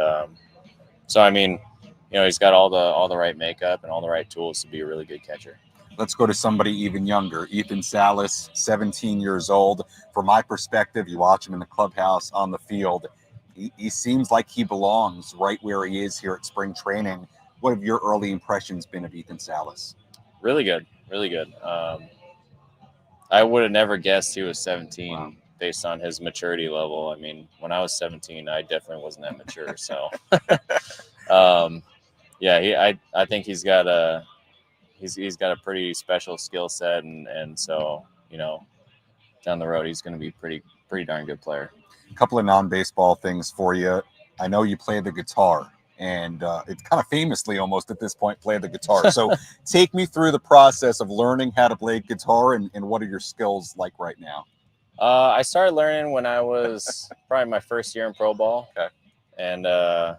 Speaker 5: so I mean, he's got all the right makeup and all the right tools to be a really good catcher.
Speaker 6: Let's go to somebody even younger. Ethan Salas, 17 years old. From my perspective, you watch him in the clubhouse, on the field. He seems like he belongs right where he is here at spring training. What have your early impressions been of Ethan Salas?
Speaker 5: Really good, really good. I would have never guessed he was 17 based on his maturity level. I mean, when I was 17, I definitely wasn't that mature. So, yeah, I think he's got a pretty special skill set, and so down the road he's going to be pretty darn good player.
Speaker 6: A couple of non-baseball things for you. I know you play the guitar, and it's kind of famously almost at this point play the guitar. So take me through the process of learning how to play guitar, and what are your skills like right now?
Speaker 5: I started learning when I was probably my first year in pro ball.
Speaker 6: Okay.
Speaker 5: And I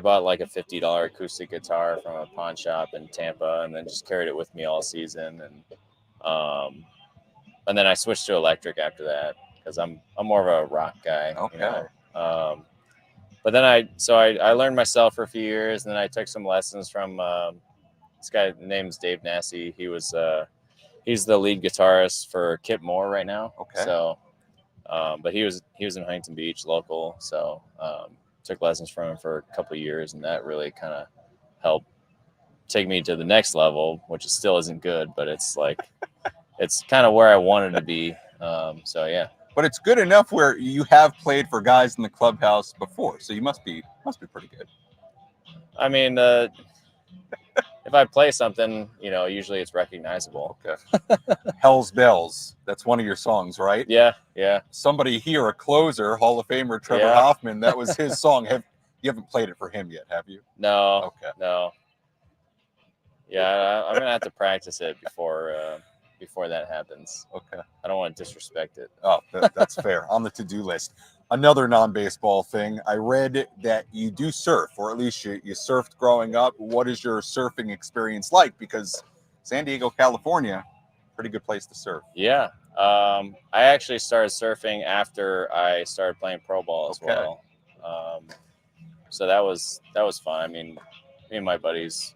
Speaker 5: bought like a $50 acoustic guitar from a pawn shop in Tampa, and then just carried it with me all season. And then I switched to electric after that because I'm more of a rock guy.
Speaker 6: Okay.
Speaker 5: but then I learned myself for a few years, and then I took some lessons from this guy named Dave Nassie. He's the lead guitarist for Kip Moore right now.
Speaker 6: Okay.
Speaker 5: So, but he was in Huntington Beach, local. So took lessons from him for a couple of years, and that really kind of helped take me to the next level, which still isn't good, but it's like it's kind of where I wanted to be. So yeah.
Speaker 6: But it's good enough where you have played for guys in the clubhouse before, so you must be pretty good.
Speaker 5: I mean, if I play something, usually it's recognizable.
Speaker 6: Okay. Hell's Bells. That's one of your songs, right?
Speaker 5: Yeah, yeah.
Speaker 6: Somebody here, a closer, Hall of Famer Trevor
Speaker 5: Yeah.
Speaker 6: Hoffman. That was his song. You haven't played it for him yet, have you?
Speaker 5: No.
Speaker 6: Okay.
Speaker 5: No. Yeah, I'm gonna have to practice it before that happens.
Speaker 6: Okay.
Speaker 5: I don't want to disrespect it.
Speaker 6: Oh, that's fair. On the to-do list. Another non-baseball thing. I read that you do surf, or at least you surfed growing up. What is your surfing experience like? Because San Diego, California, pretty good place to surf.
Speaker 5: Yeah. I actually started surfing after I started playing pro ball as well. So that was fun. I mean, me and my buddies,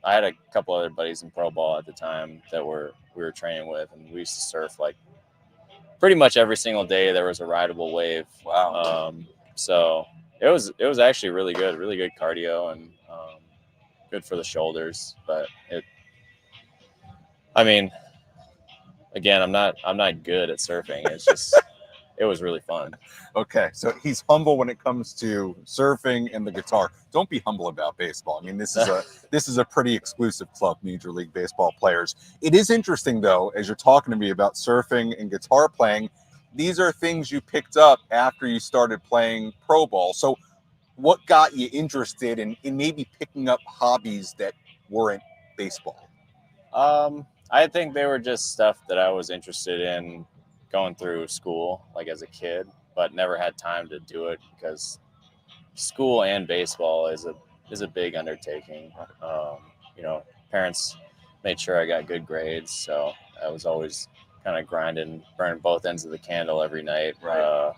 Speaker 5: I had a couple other buddies in pro ball at the time that we were training with, and we used to surf like pretty much every single day. There was a rideable wave.
Speaker 6: Wow.
Speaker 5: So it was actually really good cardio, and good for the shoulders. But I mean, again, I'm not good at surfing. It's just it was really fun.
Speaker 6: Okay, so he's humble when it comes to surfing and the guitar. Don't be humble about baseball. I mean, this is a pretty exclusive club, Major League Baseball players. It is interesting, though, as you're talking to me about surfing and guitar playing, these are things you picked up after you started playing pro ball. So what got you interested in maybe picking up hobbies that weren't baseball?
Speaker 5: I think they were just stuff that I was interested in going through school, like as a kid, but never had time to do it because school and baseball is a big undertaking. Parents made sure I got good grades, so I was always kind of grinding, burning both ends of the candle every night,
Speaker 6: Right.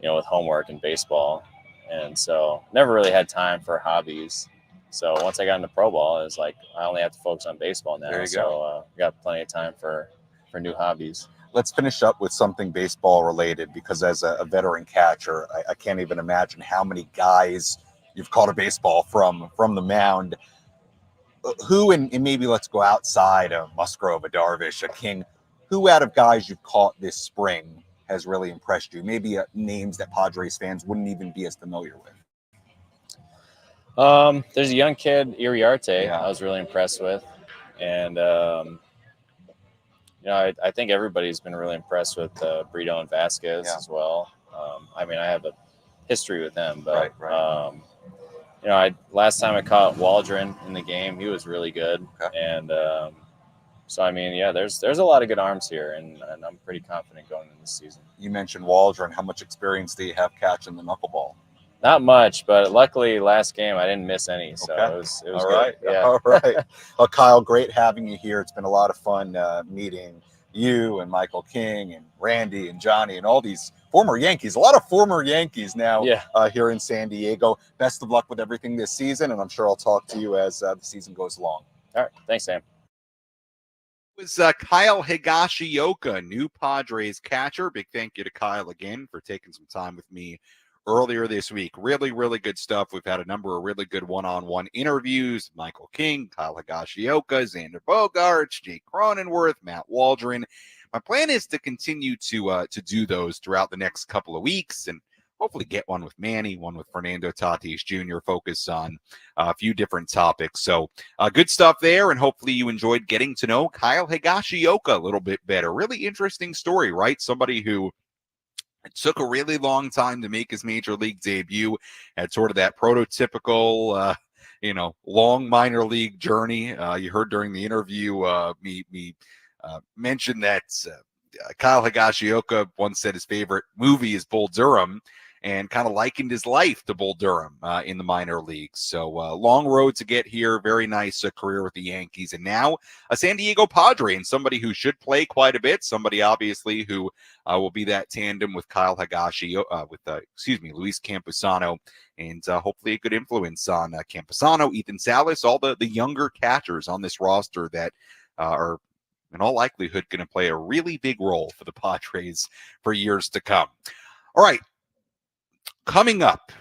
Speaker 5: With homework and baseball. And so never really had time for hobbies. So once I got into pro ball, it was like I only have to focus on baseball now.
Speaker 6: There you
Speaker 5: so got plenty of time for new hobbies.
Speaker 6: Let's finish up with something baseball related, because as a veteran catcher, I can't even imagine how many guys you've caught a baseball from the mound. Who, and maybe let's go outside of Musgrove, a Darvish, a King, who out of guys you've caught this spring has really impressed you? Maybe names that Padres fans wouldn't even be as familiar with.
Speaker 5: There's a young kid, Iriarte,
Speaker 6: Yeah.
Speaker 5: I was really impressed with. And, I think everybody's been really impressed with Brito and Vasquez as well. I mean, I have a history with them, but
Speaker 6: Right.
Speaker 5: Last time I caught Waldron in the game, he was really good.
Speaker 6: Okay.
Speaker 5: And so, I mean, yeah, there's a lot of good arms here, and I'm pretty confident going into this season.
Speaker 6: You mentioned Waldron. How much experience do you have catching the knuckleball?
Speaker 5: Not much, but luckily last game I didn't miss any, so
Speaker 6: Okay.
Speaker 5: it was
Speaker 6: All
Speaker 5: good.
Speaker 6: right.
Speaker 5: Yeah.
Speaker 6: All right. Well, Kyle, great having you here. It's been a lot of fun meeting you and Michael King and Randy and Johnny and all these former Yankees. A lot of former Yankees now here in San Diego. Best of luck with everything this season, and I'm sure I'll talk to you as the season goes along.
Speaker 5: All right. Thanks, Sam.
Speaker 3: It was Kyle Higashioka, new Padres catcher. Big thank you to Kyle again for taking some time with me earlier this week. Really, really good stuff. We've had a number of really good one-on-one interviews. Michael King, Kyle Higashioka, Xander Bogaerts, Jake Cronenworth, Matt Waldron. My plan is to continue to do those throughout the next couple of weeks, and hopefully get one with Manny, one with Fernando Tatis Jr., focus on a few different topics. So good stuff there, and hopefully you enjoyed getting to know Kyle Higashioka a little bit better. Really interesting story, right? Somebody who it took a really long time to make his major league debut, had sort of that prototypical, long minor league journey. You heard during the interview me mention that Kyle Higashioka once said his favorite movie is Bull Durham. and kind of likened his life to Bull Durham in the minor leagues. So long road to get here. Very nice career with the Yankees. And now a San Diego Padre, and somebody who should play quite a bit. Somebody, obviously, who will be that tandem with Kyle Higashioka, Luis Campusano, and hopefully a good influence on Campusano, Ethan Salas, all the younger catchers on this roster that are in all likelihood going to play a really big role for the Padres for years to come. All right, coming up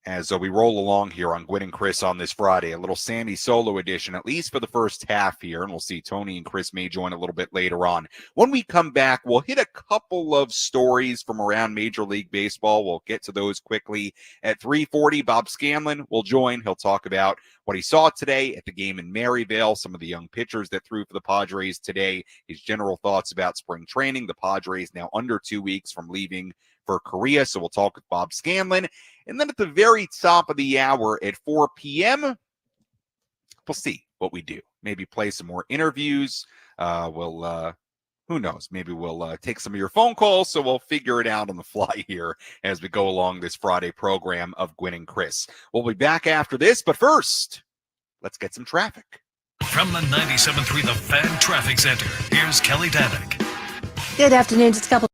Speaker 3: as we roll along here on Gwynn and Chris on this Friday, a little Sandy solo edition, at least for the first half here, and we'll see Tony and Chris may join a little bit later on. When we come back, we'll hit a couple of stories from around Major League Baseball. We'll get to those quickly. At 3:40, Bob Scanlan will join. He'll talk about what he saw today at the game in Maryvale, some of the young pitchers that threw for the Padres today, his general thoughts about spring training. The Padres now under 2 weeks from leaving for Korea, so we'll talk with Bob Scanlan. And then at the very top of the hour at 4 p.m., we'll see what we do. Maybe play some more interviews. Who knows? Maybe we'll take some of your phone calls, so we'll figure it out on the fly here as we go along this Friday program of Gwynn and Chris. We'll be back after this, but first, let's get some traffic.
Speaker 2: From the 97.3 The Fan Traffic Center, here's Kelly Danick.
Speaker 7: Good afternoon. Just a couple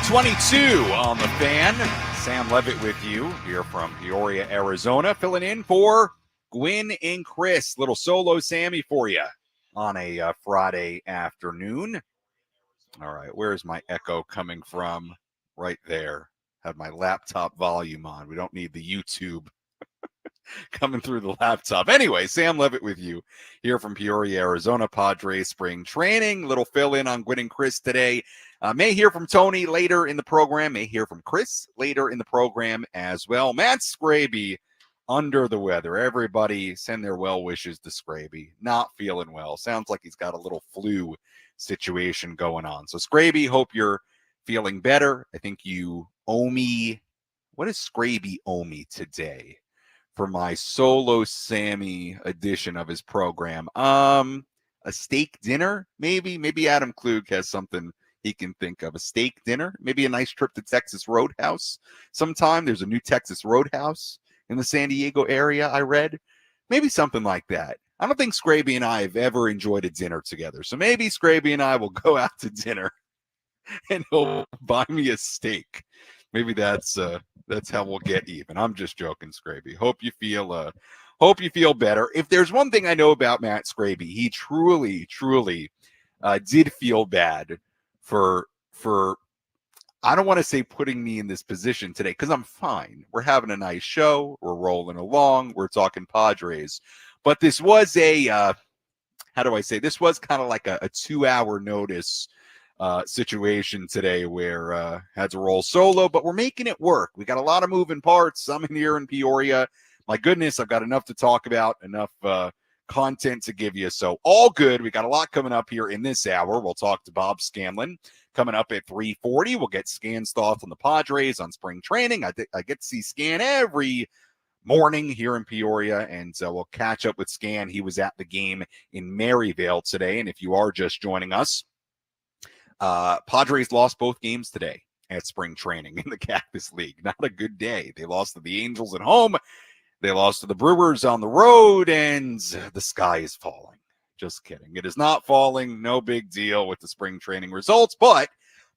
Speaker 3: 6:22 on the Fan. Sam Levitt with you here from Peoria, Arizona, filling in for Gwynn and Chris. Little solo Sammy for you on a Friday afternoon. All right, where's my echo coming from? Right there. Have my laptop volume on. We don't need the YouTube coming through the laptop. Anyway, Sam Levitt with you here from Peoria, Arizona. Padres spring training. Little fill in on Gwynn and Chris today. May hear from Tony later in the program. May hear from Chris later in the program as well. Matt Scraby under the weather. Everybody send their well wishes to Scraby. Not feeling well. Sounds like he's got a little flu situation going on. So Scraby, hope you're feeling better. I think you owe me. What does Scraby owe me today for my solo Sammy edition of his program? A steak dinner, maybe. Maybe Adam Klug has something he can think of. A steak dinner, maybe a nice trip to Texas Roadhouse sometime. There's a new Texas Roadhouse in the San Diego area, I read. Maybe something like that. I don't think Scraby and I have ever enjoyed a dinner together. So maybe Scraby and I will go out to dinner and he'll buy me a steak. Maybe that's how we'll get even. I'm just joking, Scraby. Hope you feel better. If there's one thing I know about Matt Scraby, he truly did feel bad for I don't want to say putting me in this position today, because I'm fine. We're having a nice show. We're rolling along. We're talking Padres. But this was this was kind of like a 2-hour notice situation today where had to roll solo, but we're making it work. We got a lot of moving parts. I'm here in Peoria. My goodness, I've got enough to talk about, enough content to give you. So all good. We got a lot coming up here in this hour. We'll talk to Bob Scanlan coming up at 3:40. We'll get Scan's thoughts on the Padres on spring training. I get to see Scan every morning here in Peoria, and so we'll catch up with Scan. He was at the game in Maryvale today, and if you are just joining us, Padres lost both games today at spring training in the Cactus League. Not a good day. They lost to the Angels at home. They lost to the Brewers on the road, and the sky is falling. Just kidding. It is not falling. No big deal with the spring training results, but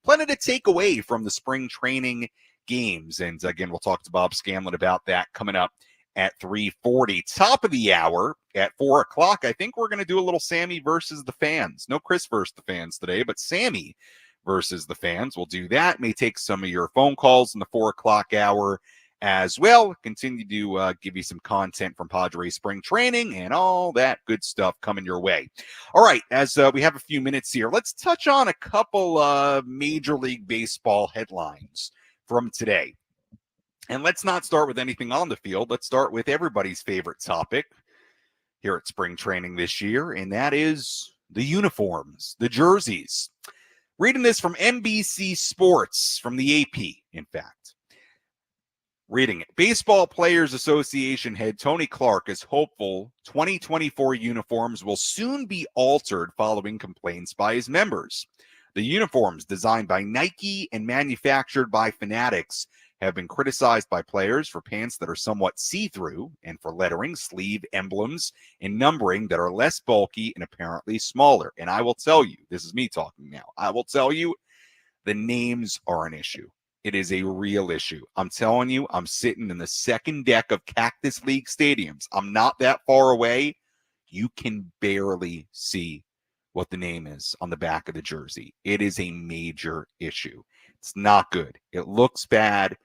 Speaker 3: plenty to take away from the spring training games. And again, we'll talk to Bob Scanlan about that coming up at 3:40. Top of the hour at 4 o'clock, I think we're going to do a little Sammy versus the fans. No Chris versus the fans today, but Sammy versus the fans. We'll do that. May take some of your phone calls in the 4 o'clock hour as well. Continue to give you some content from Padres spring training and all that good stuff coming your way. All right, as we have a few minutes here, let's touch on a couple of Major League Baseball headlines from today. And let's not start with anything on the field. Let's start with everybody's favorite topic here at spring training this year, and that is the uniforms, the jerseys. Reading this from NBC Sports, from the AP, in fact. Reading it. Baseball Players Association head Tony Clark is hopeful 2024 uniforms will soon be altered following complaints by his members. The uniforms, designed by Nike and manufactured by Fanatics, have been criticized by players for pants that are somewhat see-through and for lettering, sleeve emblems, and numbering that are less bulky and apparently smaller. And I will tell you, this is me talking now, I will tell you, the names are an issue. It is a real issue. I'm telling you, I'm sitting in the second deck of Cactus League stadiums. I'm not that far away. You can barely see what the name is on the back of the jersey. It is a major issue. It's not good. It looks bad.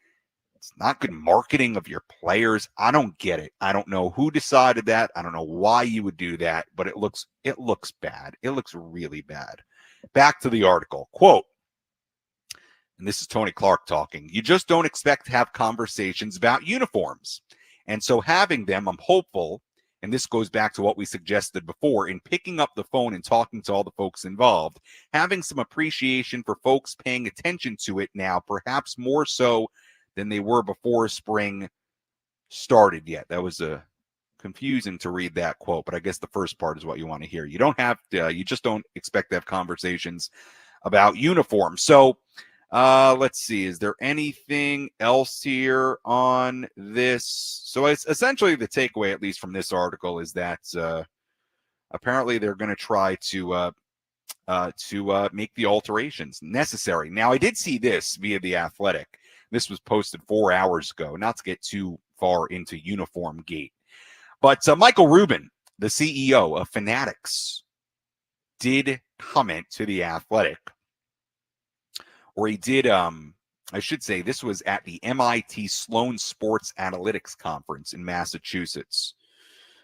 Speaker 3: It's not good marketing of your players. I don't get it. I don't know who decided that. I don't know why you would do that, but it looks bad. It looks really bad. Back to the article. Quote, and this is Tony Clark talking, "You just don't expect to have conversations about uniforms. And so having them, I'm hopeful," and this goes back to what we suggested before, in picking up the phone and talking to all the folks involved, having some appreciation for folks paying attention to it now, perhaps more so than they were before spring started yet. That was confusing to read that quote, but I guess the first part is what you want to hear. You just don't expect to have conversations about uniforms. So let's see. Is there anything else here on this? So it's essentially the takeaway, at least from this article, is that apparently they're going to try to to make the alterations necessary. Now, I did see this via The Athletic. This was posted 4 hours ago, not to get too far into uniform gate. But Michael Rubin, the CEO of Fanatics, did comment to The Athletic, or he did, I should say, this was at the MIT Sloan Sports Analytics Conference in Massachusetts.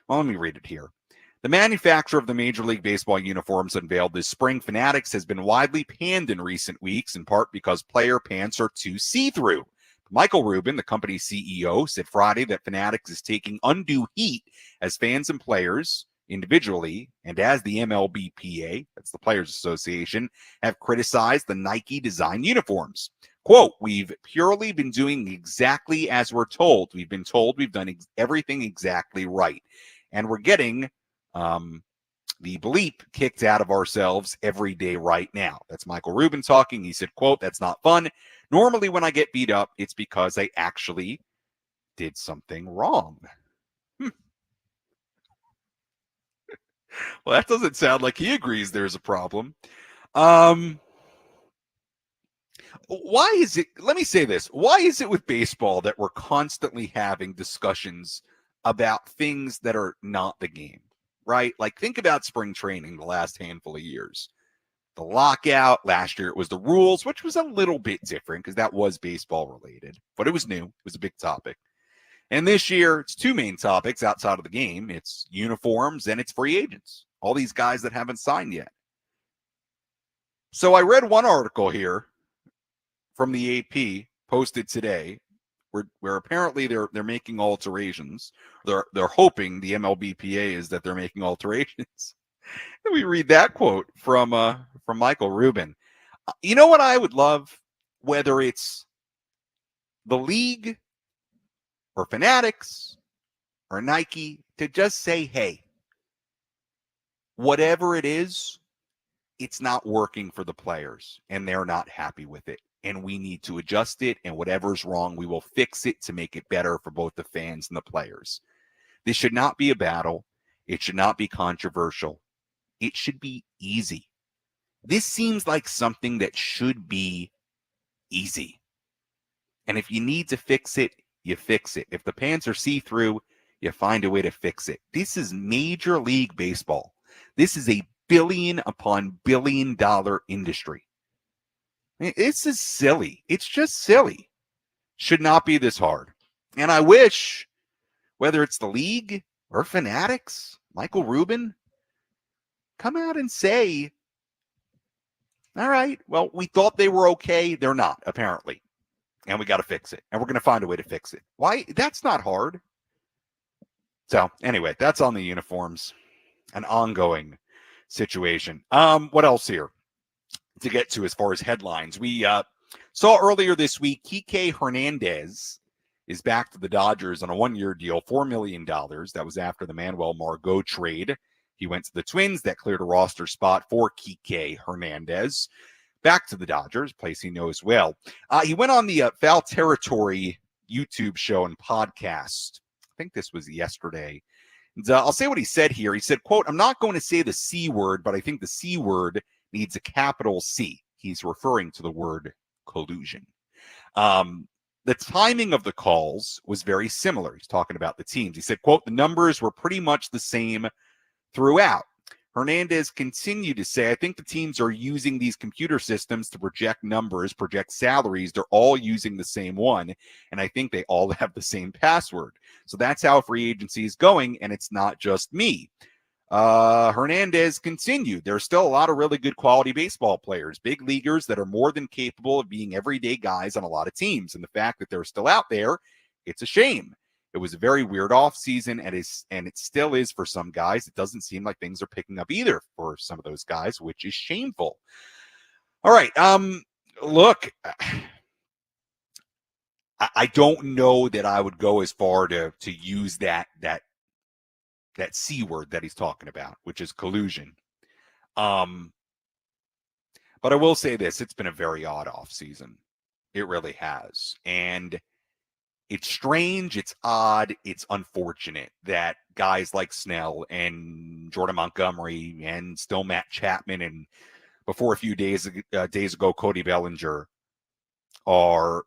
Speaker 3: Well, let me read it here. The manufacturer of the Major League Baseball uniforms unveiled this spring. Fanatics has been widely panned in recent weeks, in part because player pants are too see-through. Michael Rubin, the company's CEO, said Friday that Fanatics is taking undue heat as fans and players individually, and as the MLBPA, that's the Players Association, have criticized the Nike design uniforms. Quote, "We've purely been doing exactly as we're told. We've been told we've done everything exactly right. And we're getting the bleep kicked out of ourselves every day right now." That's Michael Rubin talking. He said, quote, "That's not fun. Normally when I get beat up, it's because I actually did something wrong." Well, that doesn't sound like he agrees there's a problem. Why is it, let me say this, why is it with baseball that we're constantly having discussions about things that are not the game, right? Like, think about spring training the last handful of years. The lockout, last year it was the rules, which was a little bit different because that was baseball related, but it was new. It was a big topic. And this year, it's two main topics outside of the game. It's uniforms and it's free agents. All these guys that haven't signed yet. So I read one article here from the AP posted today where apparently they're making alterations. They're hoping, the MLBPA is that they're making alterations. And we read that quote from Michael Rubin. You know what I would love? Whether it's the league or Fanatics or Nike, to just say, hey, whatever it is, it's not working for the players and they're not happy with it. And we need to adjust it, and whatever's wrong, we will fix it to make it better for both the fans and the players. This should not be a battle. It should not be controversial. It should be easy. This seems like something that should be easy. And if you need to fix it, you fix it. If the pants are see-through, you find a way to fix it. This is Major League Baseball. This is a billion upon billion dollar industry. This is silly. It's just silly. Should not be this hard. And I wish, whether it's the league or Fanatics, Michael Rubin, come out and say, all right, well, we thought they were okay. They're not, apparently. And we got to fix it. And we're going to find a way to fix it. Why? That's not hard. So anyway, that's on the uniforms. An ongoing situation. What else here to get to as far as headlines? We saw earlier this week, Kike Hernandez is back to the Dodgers on a one-year deal, $4 million. That was after the Manuel Margot trade. He went to the Twins. That cleared a roster spot for Kike Hernandez. Back to the Dodgers, place he knows well. He went on the Foul Territory YouTube show and podcast. I think this was yesterday. And, I'll say what he said here. He said, quote, "I'm not going to say the C word, but I think the C word needs a capital C." He's referring to the word collusion. The timing of the calls was very similar. He's talking about the teams. He said, quote, "The numbers were pretty much the same throughout." Hernandez continued to say, "I think the teams are using these computer systems to project numbers, project salaries. They're all using the same one. And I think they all have the same password. So that's how free agency is going. And it's not just me." Hernandez continued, "There's still a lot of really good quality baseball players, big leaguers that are more than capable of being everyday guys on a lot of teams. And the fact that they're still out there, it's a shame. It was a very weird offseason, and it still is for some guys. It doesn't seem like things are picking up either for some of those guys, which is shameful." All right. Look, I don't know that I would go as far to use that C word that he's talking about, which is collusion. But I will say this, it's been a very odd offseason. It really has. And it's strange, it's odd, it's unfortunate that guys like Snell and Jordan Montgomery and still Matt Chapman and before a few days ago, Cody Bellinger are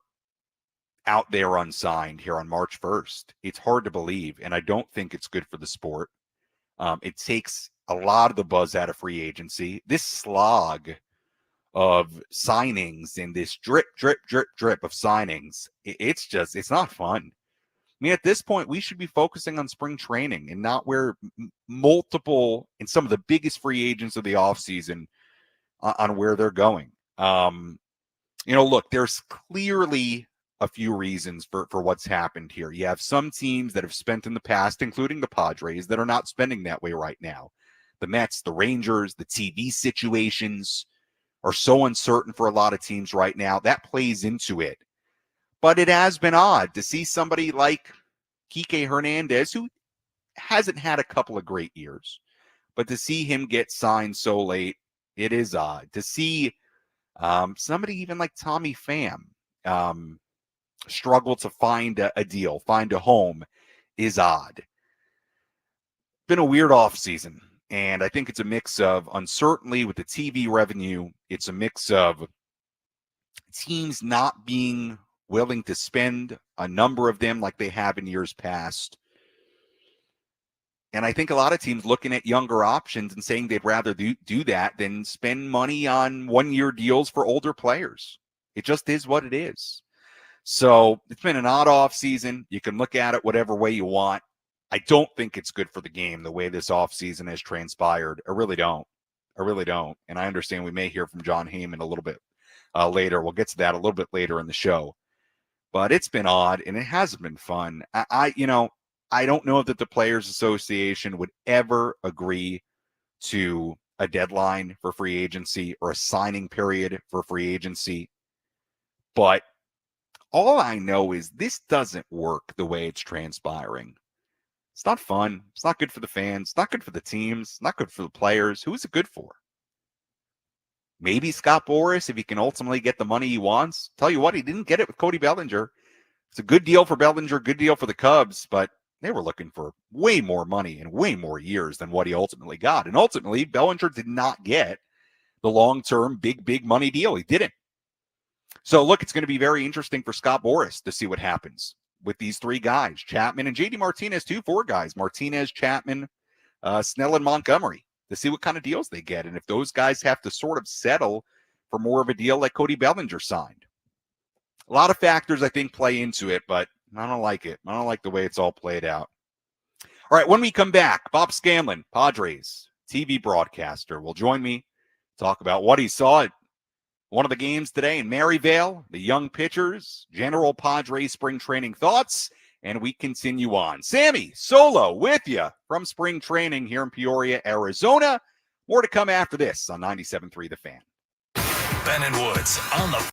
Speaker 3: out there unsigned here on March 1st. It's hard to believe, and I don't think it's good for the sport. It takes a lot of the buzz out of free agency. This slog of signings and this drip of signings, it's not fun. I mean, at this point, we should be focusing on spring training and not where multiple and some of the biggest free agents of the offseason on where they're going. Look, there's clearly a few reasons for what's happened here. You have some teams that have spent in the past, including the Padres, that are not spending that way right now. The Mets, the Rangers, the TV situations are so uncertain for a lot of teams right now. That plays into it. But it has been odd to see somebody like Kike Hernandez, who hasn't had a couple of great years, but to see him get signed so late, it is odd. To see somebody even like Tommy Pham struggle to find a deal, find a home, is odd. Been a weird offseason, and I think it's a mix of uncertainty with the TV revenue. It's a mix of teams not being willing to spend a number of them like they have in years past. And I think a lot of teams looking at younger options and saying they'd rather do that than spend money on one-year deals for older players. It just is what it is. So it's been an odd offseason. You can look at it whatever way you want. I don't think it's good for the game the way this offseason has transpired. I really don't. And I understand we may hear from John Heyman a little bit later. We'll get to that a little bit later in the show. But it's been odd, and it hasn't been fun. I don't know that the Players Association would ever agree to a deadline for free agency or a signing period for free agency. But all I know is this doesn't work the way it's transpiring. It's not fun. It's not good for the fans. It's not good for the teams. It's not good for the players. Who is it good for? Maybe Scott Boras, if he can ultimately get the money he wants. Tell you what, he didn't get it with Cody Bellinger. It's a good deal for Bellinger, good deal for the Cubs, but they were looking for way more money and way more years than what he ultimately got. And ultimately, Bellinger did not get the long-term, big money deal. He didn't. So, look, it's going to be very interesting for Scott Boras to see what happens with these three guys, Chapman and JD Martinez, too, four guys, Martinez, Chapman, Snell, and Montgomery, to see what kind of deals they get. And if those guys have to sort of settle for more of a deal like Cody Bellinger signed. A lot of factors, I think, play into it, but I don't like it. I don't like the way it's all played out. All right, when we come back, Bob Scanlan, Padres TV broadcaster, will join me, talk about what he saw at one of the games today in Maryvale, the young pitchers, general Padres spring training thoughts, and we continue on. Sammy Solo with you from spring training here in Peoria, Arizona. More to come after this on 97.3 The Fan.
Speaker 2: Ben and Woods on the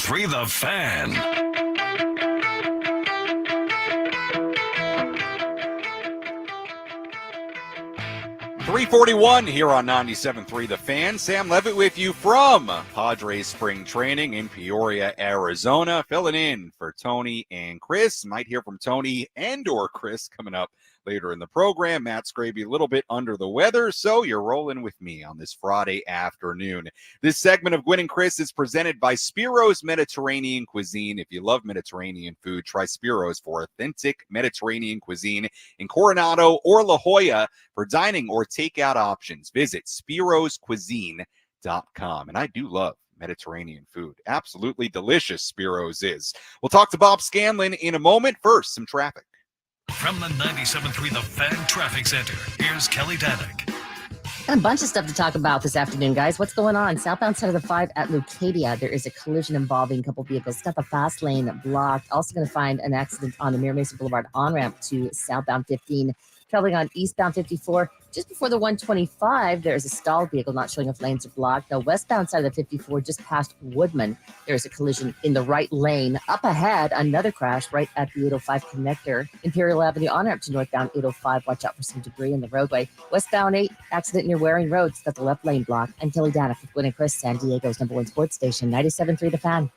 Speaker 2: 97.3 The Fan.
Speaker 3: 3:41 here on 97.3 The Fan. Sam Levitt with you from Padres spring training in Peoria, Arizona, filling in for Tony and Chris. Might hear from Tony and or Chris coming up later in the program. Matt Scraby a little bit under the weather, so you're rolling with me on this Friday afternoon. This segment of Gwynn and Chris is presented by Spiro's Mediterranean Cuisine. If you love Mediterranean food, try Spiro's for authentic Mediterranean cuisine in Coronado or La Jolla. For dining or takeout options, visit spiroscuisine.com. And I do love Mediterranean food. Absolutely delicious, Spiro's is. We'll talk to Bob Scanlan in a moment. First, some traffic.
Speaker 2: From the 97.3 The Fan Traffic Center, here's Kelly Danick.
Speaker 7: Got a bunch of stuff to talk about this afternoon, guys. What's going on? Southbound side of the 5 at Leucadia, there is a collision involving a couple vehicles. Got the fast lane blocked. Also going to find an accident on the Mira Mesa Boulevard on-ramp to southbound 15. Traveling on eastbound 54, just before the 125, there is a stalled vehicle not showing if lanes are blocked. Now, westbound side of the 54, just past Woodman, there is a collision in the right lane. Up ahead, another crash right at the 805 connector. Imperial Avenue on-ramp to northbound 805. Watch out for some debris in the roadway. Westbound 8, accident near Waring Road. It's got the left lane blocked. I'm Kelly Danick with Gwynn and Chris, San Diego's #1 sports station, 97.3 The Fan.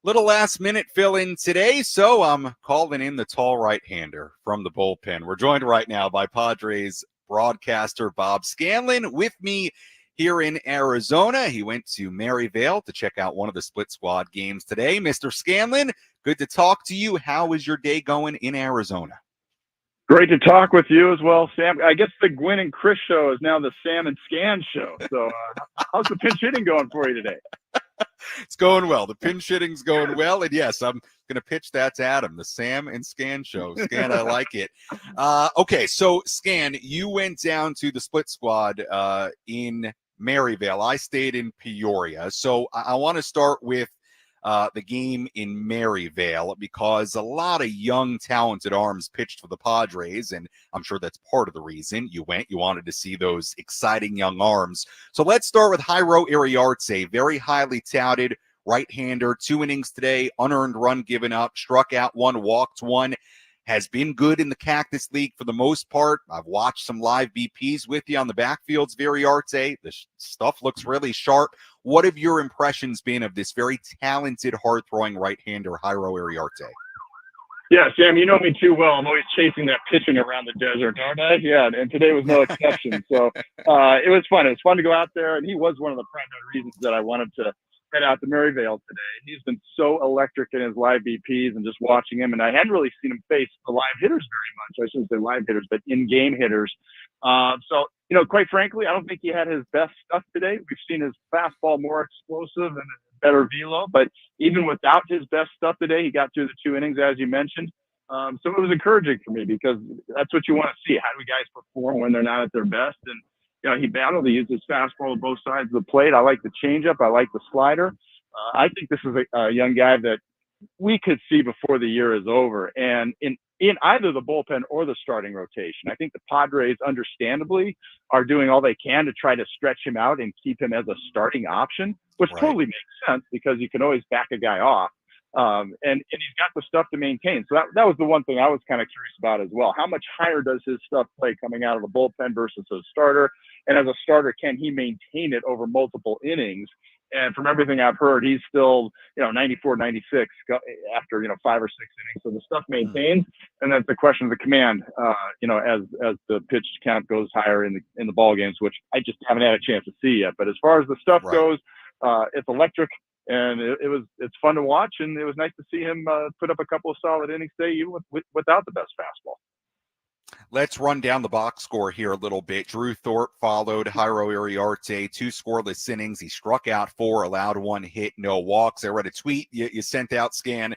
Speaker 3: Little last minute fill in today, so I'm calling in the tall right-hander from the bullpen. We're joined right now by Padres broadcaster Bob Scanlan with me here in Arizona. He went to Maryvale to check out one of the split squad games today. Mr. Scanlan, good to talk to you. How is your day going in Arizona?
Speaker 8: Great to talk with you as well, Sam. I guess the Gwynn and Chris show is now the Sam and Scan show. So how's the pinch hitting going for you today?
Speaker 3: It's going well. The pinch hitting's going well. And yes, I'm going to pitch that to Adam, the Sam and Scan show. Scan, I like it. Okay, so Scan, you went down to the split squad in Maryvale. I stayed in Peoria. So I want to start with the game in Maryvale because a lot of young, talented arms pitched for the Padres, and I'm sure that's part of the reason you went. You wanted to see those exciting young arms. So let's start with Jairo Iriarte, very highly touted right-hander, 2 innings today, unearned run given up, struck out 1, walked 1. Has been good in the Cactus League for the most part. I've watched some live BPs with you on the backfields, Iriarte. The stuff looks really sharp. What have your impressions been of this very talented, hard-throwing right-hander, Jairo Iriarte?
Speaker 8: Yeah, Sam, you know me too well. I'm always chasing that pitching around the desert, aren't I? Yeah, and today was no exception. So it was fun. It was fun to go out there, and he was one of the primary reasons that I wanted to head out to Maryvale today. He's been so electric in his live BPs and just watching him, and I hadn't really seen him face the live hitters very much. I shouldn't say live hitters, but in-game hitters. So, you know, quite frankly, I don't think he had his best stuff today. We've seen his fastball more explosive and better velo, but even without his best stuff today, he got through the 2 innings, as you mentioned. So it was encouraging for me because that's what you want to see. How do guys perform when they're not at their best? And you know, he battled. He used his fastball on both sides of the plate. I like the changeup. I like the slider. I think this is a young guy that we could see before the year is over. And in either the bullpen or the starting rotation, I think the Padres, understandably, are doing all they can to try to stretch him out and keep him as a starting option, which totally makes sense because you can always back a guy off. And he's got the stuff to maintain. So that was the one thing I was kind of curious about as well. How much higher does his stuff play coming out of the bullpen versus a starter? And as a starter, can he maintain it over multiple innings? And from everything I've heard, he's still, 94, 96 after, 5 or 6 innings. So the stuff maintains. And that's the question of the command, as the pitch count goes higher in the ball games, which I just haven't had a chance to see yet. But as far as the stuff goes, it's electric. And it's fun to watch, and it was nice to see him put up a couple of solid innings today, even without the best fastball.
Speaker 3: Let's run down the box score here a little bit. Drew Thorpe followed Jairo Iriarte, 2 scoreless innings. He struck out 4, allowed 1 hit, no walks. I read a tweet you sent out, Scan.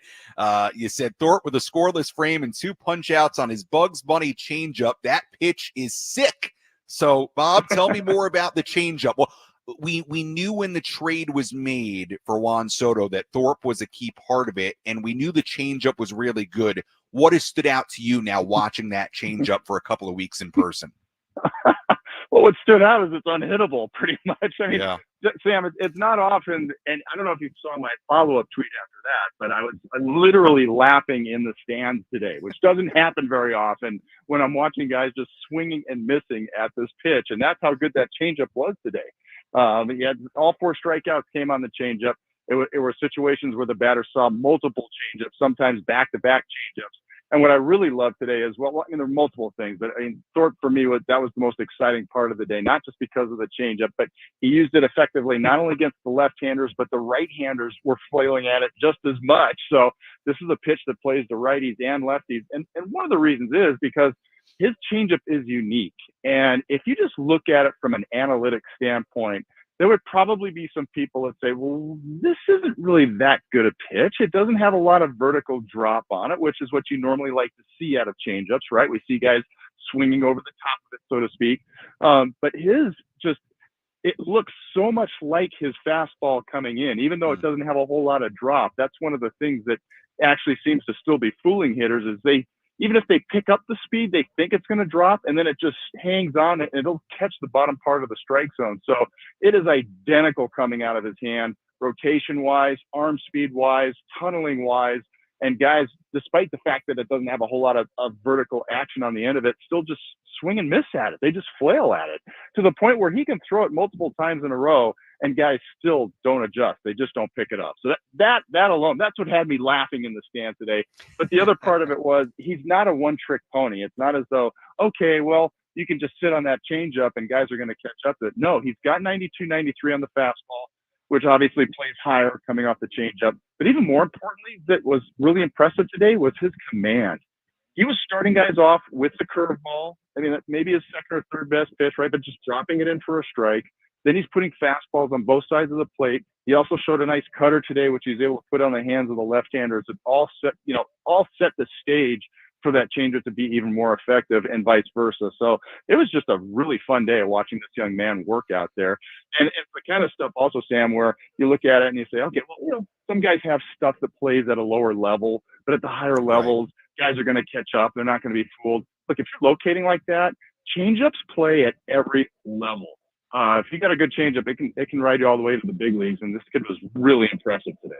Speaker 3: You said Thorpe with a scoreless frame and 2 punch-outs on his Bugs Bunny changeup. That pitch is sick. So, Bob, tell me more about the changeup. Well, we knew when the trade was made for Juan Soto that Thorpe was a key part of it, and we knew the changeup was really good. What has stood out to you now watching that changeup for a couple of weeks in person?
Speaker 8: Well, what stood out is it's unhittable pretty much. I mean, Sam, it's not often, and I don't know if you saw my follow-up tweet after that, but I was literally laughing in the stands today, which doesn't happen very often when I'm watching guys just swinging and missing at this pitch, and that's how good that changeup was today. He had all 4 strikeouts came on the changeup. It were situations where the batter saw multiple changeups, sometimes back-to-back changeups. And what I really loved today is, well, I mean, there are multiple things, but I mean, Thorpe for me was the most exciting part of the day, not just because of the changeup, but he used it effectively, not only against the left-handers, but the right-handers were flailing at it just as much. So this is a pitch that plays the righties and lefties. And one of the reasons is because his changeup is unique. And if you just look at it from an analytic standpoint, there would probably be some people that say, well, this isn't really that good a pitch. It doesn't have a lot of vertical drop on it, which is what you normally like to see out of changeups, right? We see guys swinging over the top of it, so to speak. But his it looks so much like his fastball coming in, even though it doesn't have a whole lot of drop. That's one of the things that actually seems to still be fooling hitters is even if they pick up the speed, they think it's going to drop, and then it just hangs on and it'll catch the bottom part of the strike zone. So it is identical coming out of his hand, rotation-wise, arm speed-wise, tunneling-wise. And guys, despite the fact that it doesn't have a whole lot of vertical action on the end of it, still just swing and miss at it. They just flail at it to the point where he can throw it multiple times in a row and guys still don't adjust. They just don't pick it up. So that alone, that's what had me laughing in the stand today. But the other part of it was he's not a one-trick pony. It's not as though, okay, well, you can just sit on that changeup and guys are going to catch up to it. No, he's got 92, 93 on the fastball, which obviously plays higher coming off the changeup. But even more importantly, that was really impressive today was his command. He was starting guys off with the curveball. I mean, maybe his second or third best pitch, right? But just dropping it in for a strike. Then he's putting fastballs on both sides of the plate. He also showed a nice cutter today, which he's able to put on the hands of the left-handers. It all set the stage for that changer to be even more effective and vice versa. So it was just a really fun day of watching this young man work out there. And it's the kind of stuff also, Sam, where you look at it and you say, okay, well, some guys have stuff that plays at a lower level, but at the higher levels, guys are going to catch up. They're not going to be fooled. Look, if you're locating like that, changeups play at every level. If you got a good changeup, it can ride you all the way to the big leagues. And this kid was really impressive today.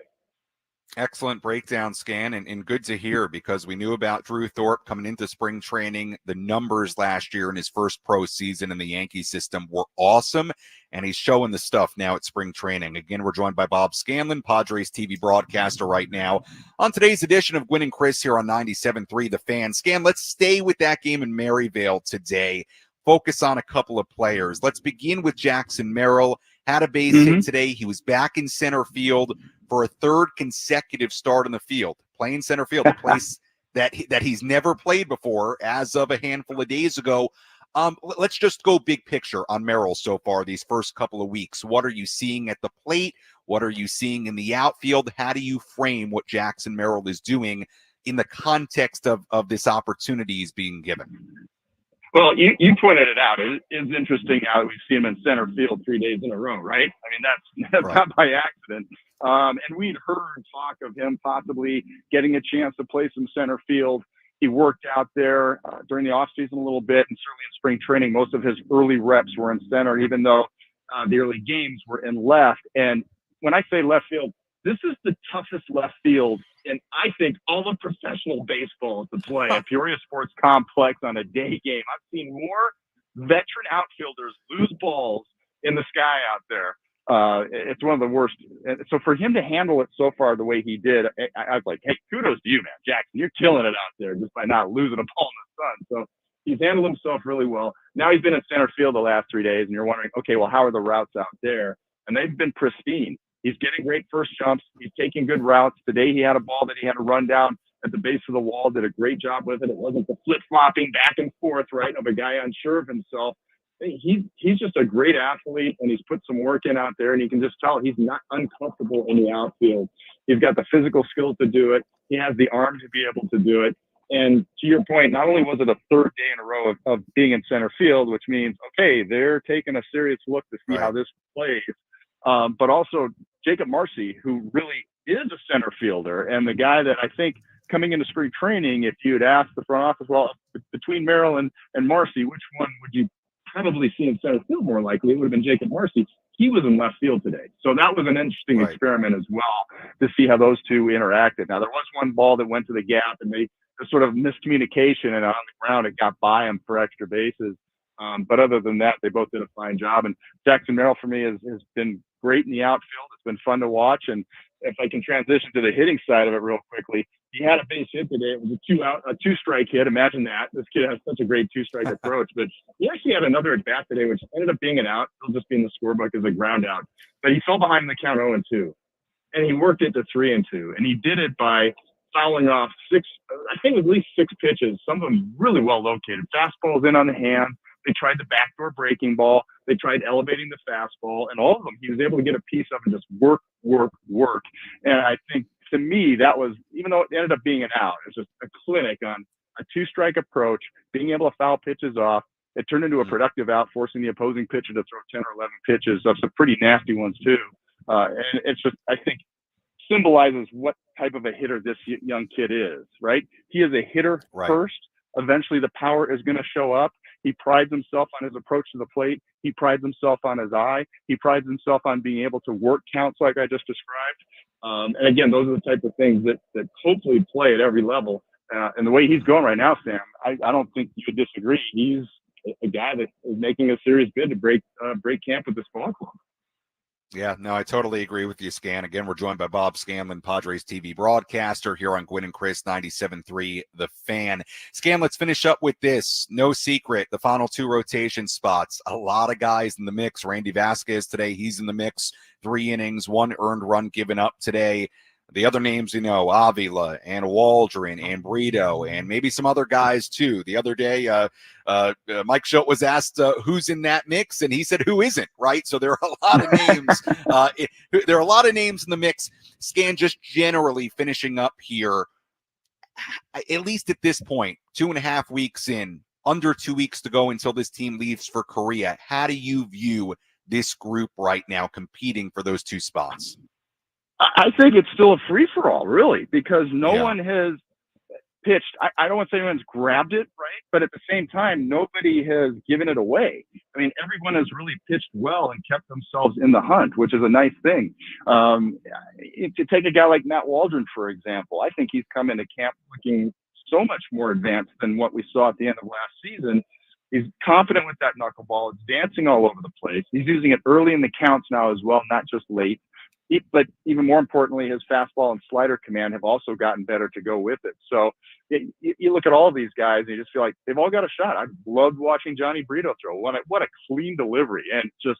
Speaker 3: Excellent breakdown, Scan, and good to hear because we knew about Drew Thorpe coming into spring training. The numbers last year in his first pro season in the Yankee system were awesome, and he's showing the stuff now at spring training. Again, we're joined by Bob Scanlan, Padres TV broadcaster right now, on today's edition of Gwynn Chris here on 97.3 The Fan. Scan, let's stay with that game in Maryvale today. Focus on a couple of players. Let's begin with Jackson Merrill. Had a base hit today. He was back in center field for a third consecutive start in the field, playing center field, a place that he's never played before as of a handful of days ago. Let's just go big picture on Merrill so far these first couple of weeks. What are you seeing at the plate? What are you seeing in the outfield? How do you frame what Jackson Merrill is doing in the context of this opportunity he's being given?
Speaker 8: Well, you pointed it out. It is interesting how we see him in center field 3 days in a row, right? I mean, that's
Speaker 3: Right.
Speaker 8: not by accident. And we'd heard talk of him possibly getting a chance to play some center field. He worked out there during the offseason a little bit, and certainly in spring training, most of his early reps were in center, even though the early games were in left. And when I say left field, this is the toughest left field in, I think, all of professional baseball to play at Peoria Sports Complex on a day game. I've seen more veteran outfielders lose balls in the sky out there. It's one of the worst. So for him to handle it so far the way he did, I was like, hey, kudos to you, man. Jackson, you're killing it out there just by not losing a ball in the sun. So he's handled himself really well. Now he's been in center field the last 3 days, and you're wondering, okay, well, how are the routes out there? And they've been pristine. He's getting great first jumps. He's taking good routes. Today he had a ball that he had to run down at the base of the wall, did a great job with it. It wasn't the flip-flopping back and forth, right, of a guy unsure of himself. He's just a great athlete, and he's put some work in out there, and you can just tell he's not uncomfortable in the outfield. He's got the physical skills to do it. He has the arm to be able to do it. And to your point, not only was it a third day in a row of being in center field, which means, okay, they're taking a serious look to see how this plays, but also Jacob Marcy, who really is a center fielder, and the guy that I think coming into spring training, if you had asked the front office, well, between Merrill and Marcy, which one would you probably see in center field more likely? It would have been Jacob Marcy. he was in left field today. So that was an interesting experiment as well to see how those two interacted. Now, there was one ball that went to the gap, and they sort of miscommunication, and on the ground, it got by him for extra bases. But other than that, they both did a fine job. And Jackson Merrill, for me, has been great in the outfield. It's been fun to watch. And if I can transition to the hitting side of it real quickly, he had a base hit today. It was a two-strike hit. Imagine that. This kid has such a great two-strike approach. But he actually had another at-bat today, which ended up being an out. It'll just be in the scorebook as a ground out. But he fell behind the count 0-2. And he worked it to 3-2. And he did it by fouling off at least six pitches, some of them really well located. Fastballs in on the hand. They tried the backdoor breaking ball. They tried elevating the fastball. And all of them, he was able to get a piece of and just work. And I think, to me, that was, even though it ended up being an out, it was just a clinic on a two-strike approach, being able to foul pitches off. It turned into a productive out, forcing the opposing pitcher to throw 10 or 11 pitches, of some pretty nasty ones too. And it's just, I think, symbolizes what type of a hitter this young kid is, right? He is a hitter first. Eventually the power is going to show up. He prides himself on his approach to the plate. He prides himself on his eye. He prides himself on being able to work counts like I just described. And again, those are the type of things that hopefully play at every level. And the way he's going right now, Sam, I don't think you would disagree. He's a guy that is making a serious bid to break camp with this ball club.
Speaker 3: Yeah, no, I totally agree with you, Scan. Again, we're joined by Bob Scanlan, Padres TV broadcaster here on Gwynn and Chris 97.3 The Fan. Scan, let's finish up with this. No secret, the final two rotation spots. A lot of guys in the mix. Randy Vasquez today, he's in the mix. 3 innings, 1 earned run given up today. The other names, Avila and Waldron and Brito and maybe some other guys too. The other day, Mike Shildt was asked who's in that mix, and he said who isn't, right? So there are a lot of names. There are a lot of names in the mix. Scan, just generally finishing up here, at least at this point, 2.5 weeks in, under 2 weeks to go until this team leaves for Korea. How do you view this group right now competing for those 2 spots?
Speaker 8: I think it's still a free-for-all, really, because no one has pitched. I don't want to say anyone's grabbed it, right? But at the same time, nobody has given it away. I mean, everyone has really pitched well and kept themselves in the hunt, which is a nice thing. To take a guy like Matt Waldron, for example, I think he's come into camp looking so much more advanced than what we saw at the end of last season. He's confident with that knuckleball. It's dancing all over the place. He's using it early in the counts now as well, not just late. But even more importantly, his fastball and slider command have also gotten better to go with it. So you look at all of these guys and you just feel like they've all got a shot. I loved watching Johnny Brito throw. What a clean delivery, and just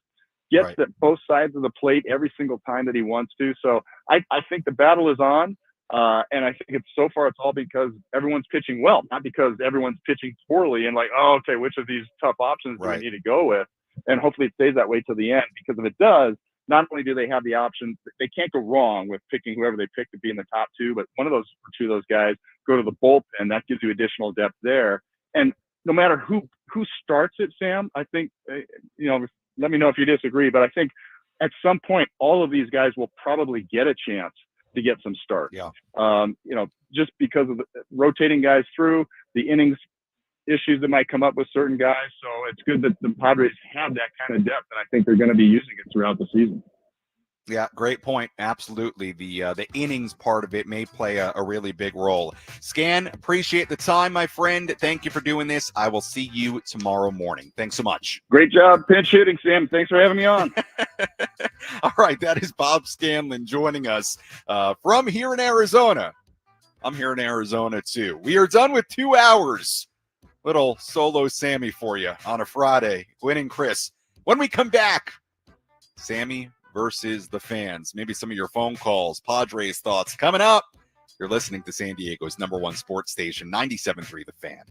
Speaker 8: gets at both sides of the plate every single time that he wants to. So I think the battle is on. And I think so far it's all because everyone's pitching well, not because everyone's pitching poorly and like, oh, okay, which of these tough options do we need to go with? And hopefully it stays that way till the end, because if it does, not only do they have the option, they can't go wrong with picking whoever they pick to be in the top 2, but one of those or 2 of those guys go to the bullpen. That gives you additional depth there. And no matter who starts it, Sam, I think, let me know if you disagree, but I think at some point, all of these guys will probably get a chance to get some starts. Just because of the rotating guys through the innings issues that might come up with certain guys. So it's good that the Padres have that kind of depth, and I think they're going to be using it throughout the season.
Speaker 3: Yeah, great point. Absolutely. The innings part of it may play a really big role. Scan, appreciate the time, my friend. Thank you for doing this. I will see you tomorrow morning. Thanks so much.
Speaker 8: Great job pinch hitting, Sam. Thanks for having me on.
Speaker 3: All right, that is Bob Scanlan joining us from here in Arizona. I'm here in Arizona too. We are done with 2 hours. Little solo Sammy for you on a Friday. Gwynn and Chris. When we come back, Sammy versus the fans. Maybe some of your phone calls, Padres thoughts coming up. You're listening to San Diego's #1 sports station, 97.3 The Fan.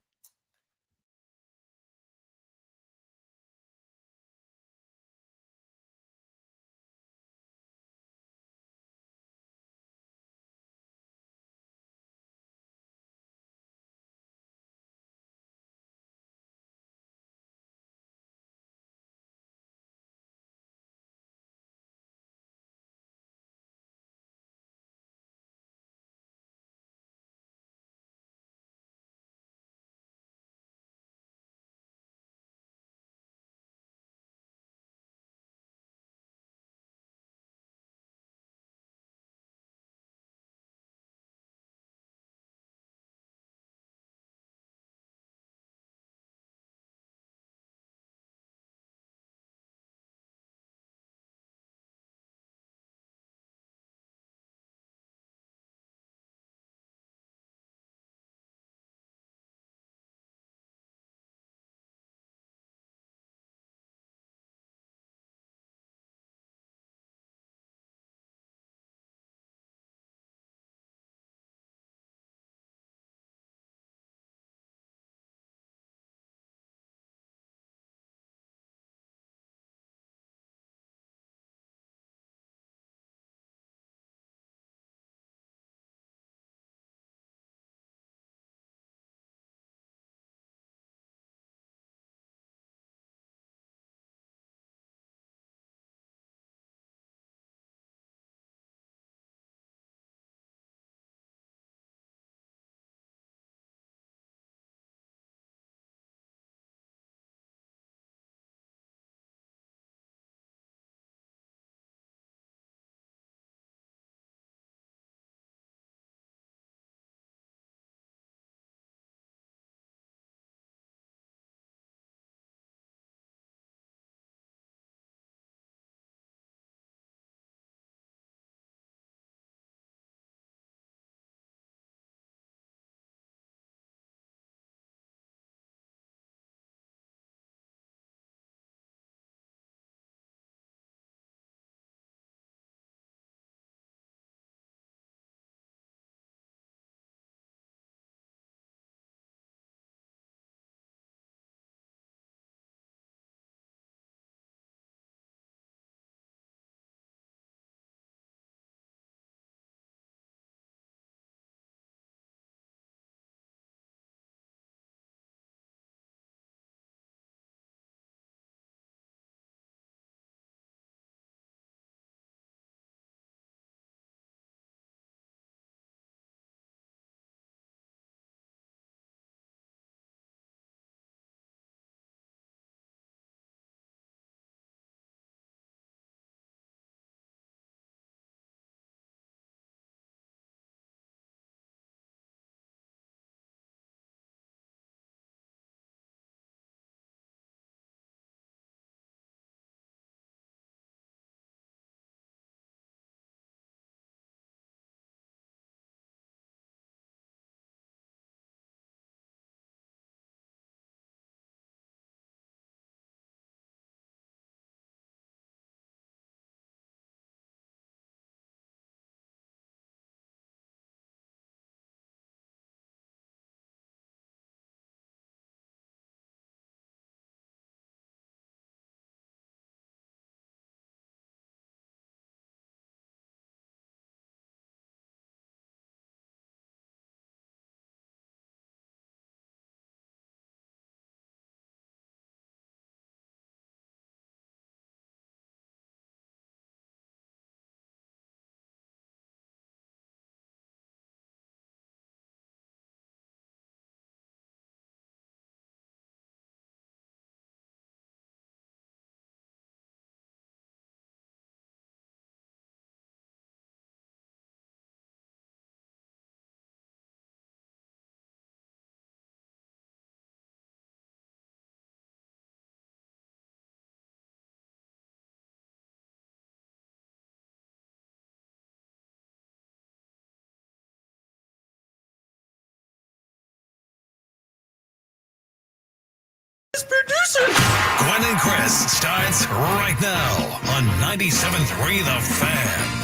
Speaker 1: Let's produce it.
Speaker 2: Gwynn Chris starts right now on 97.3 The Fan.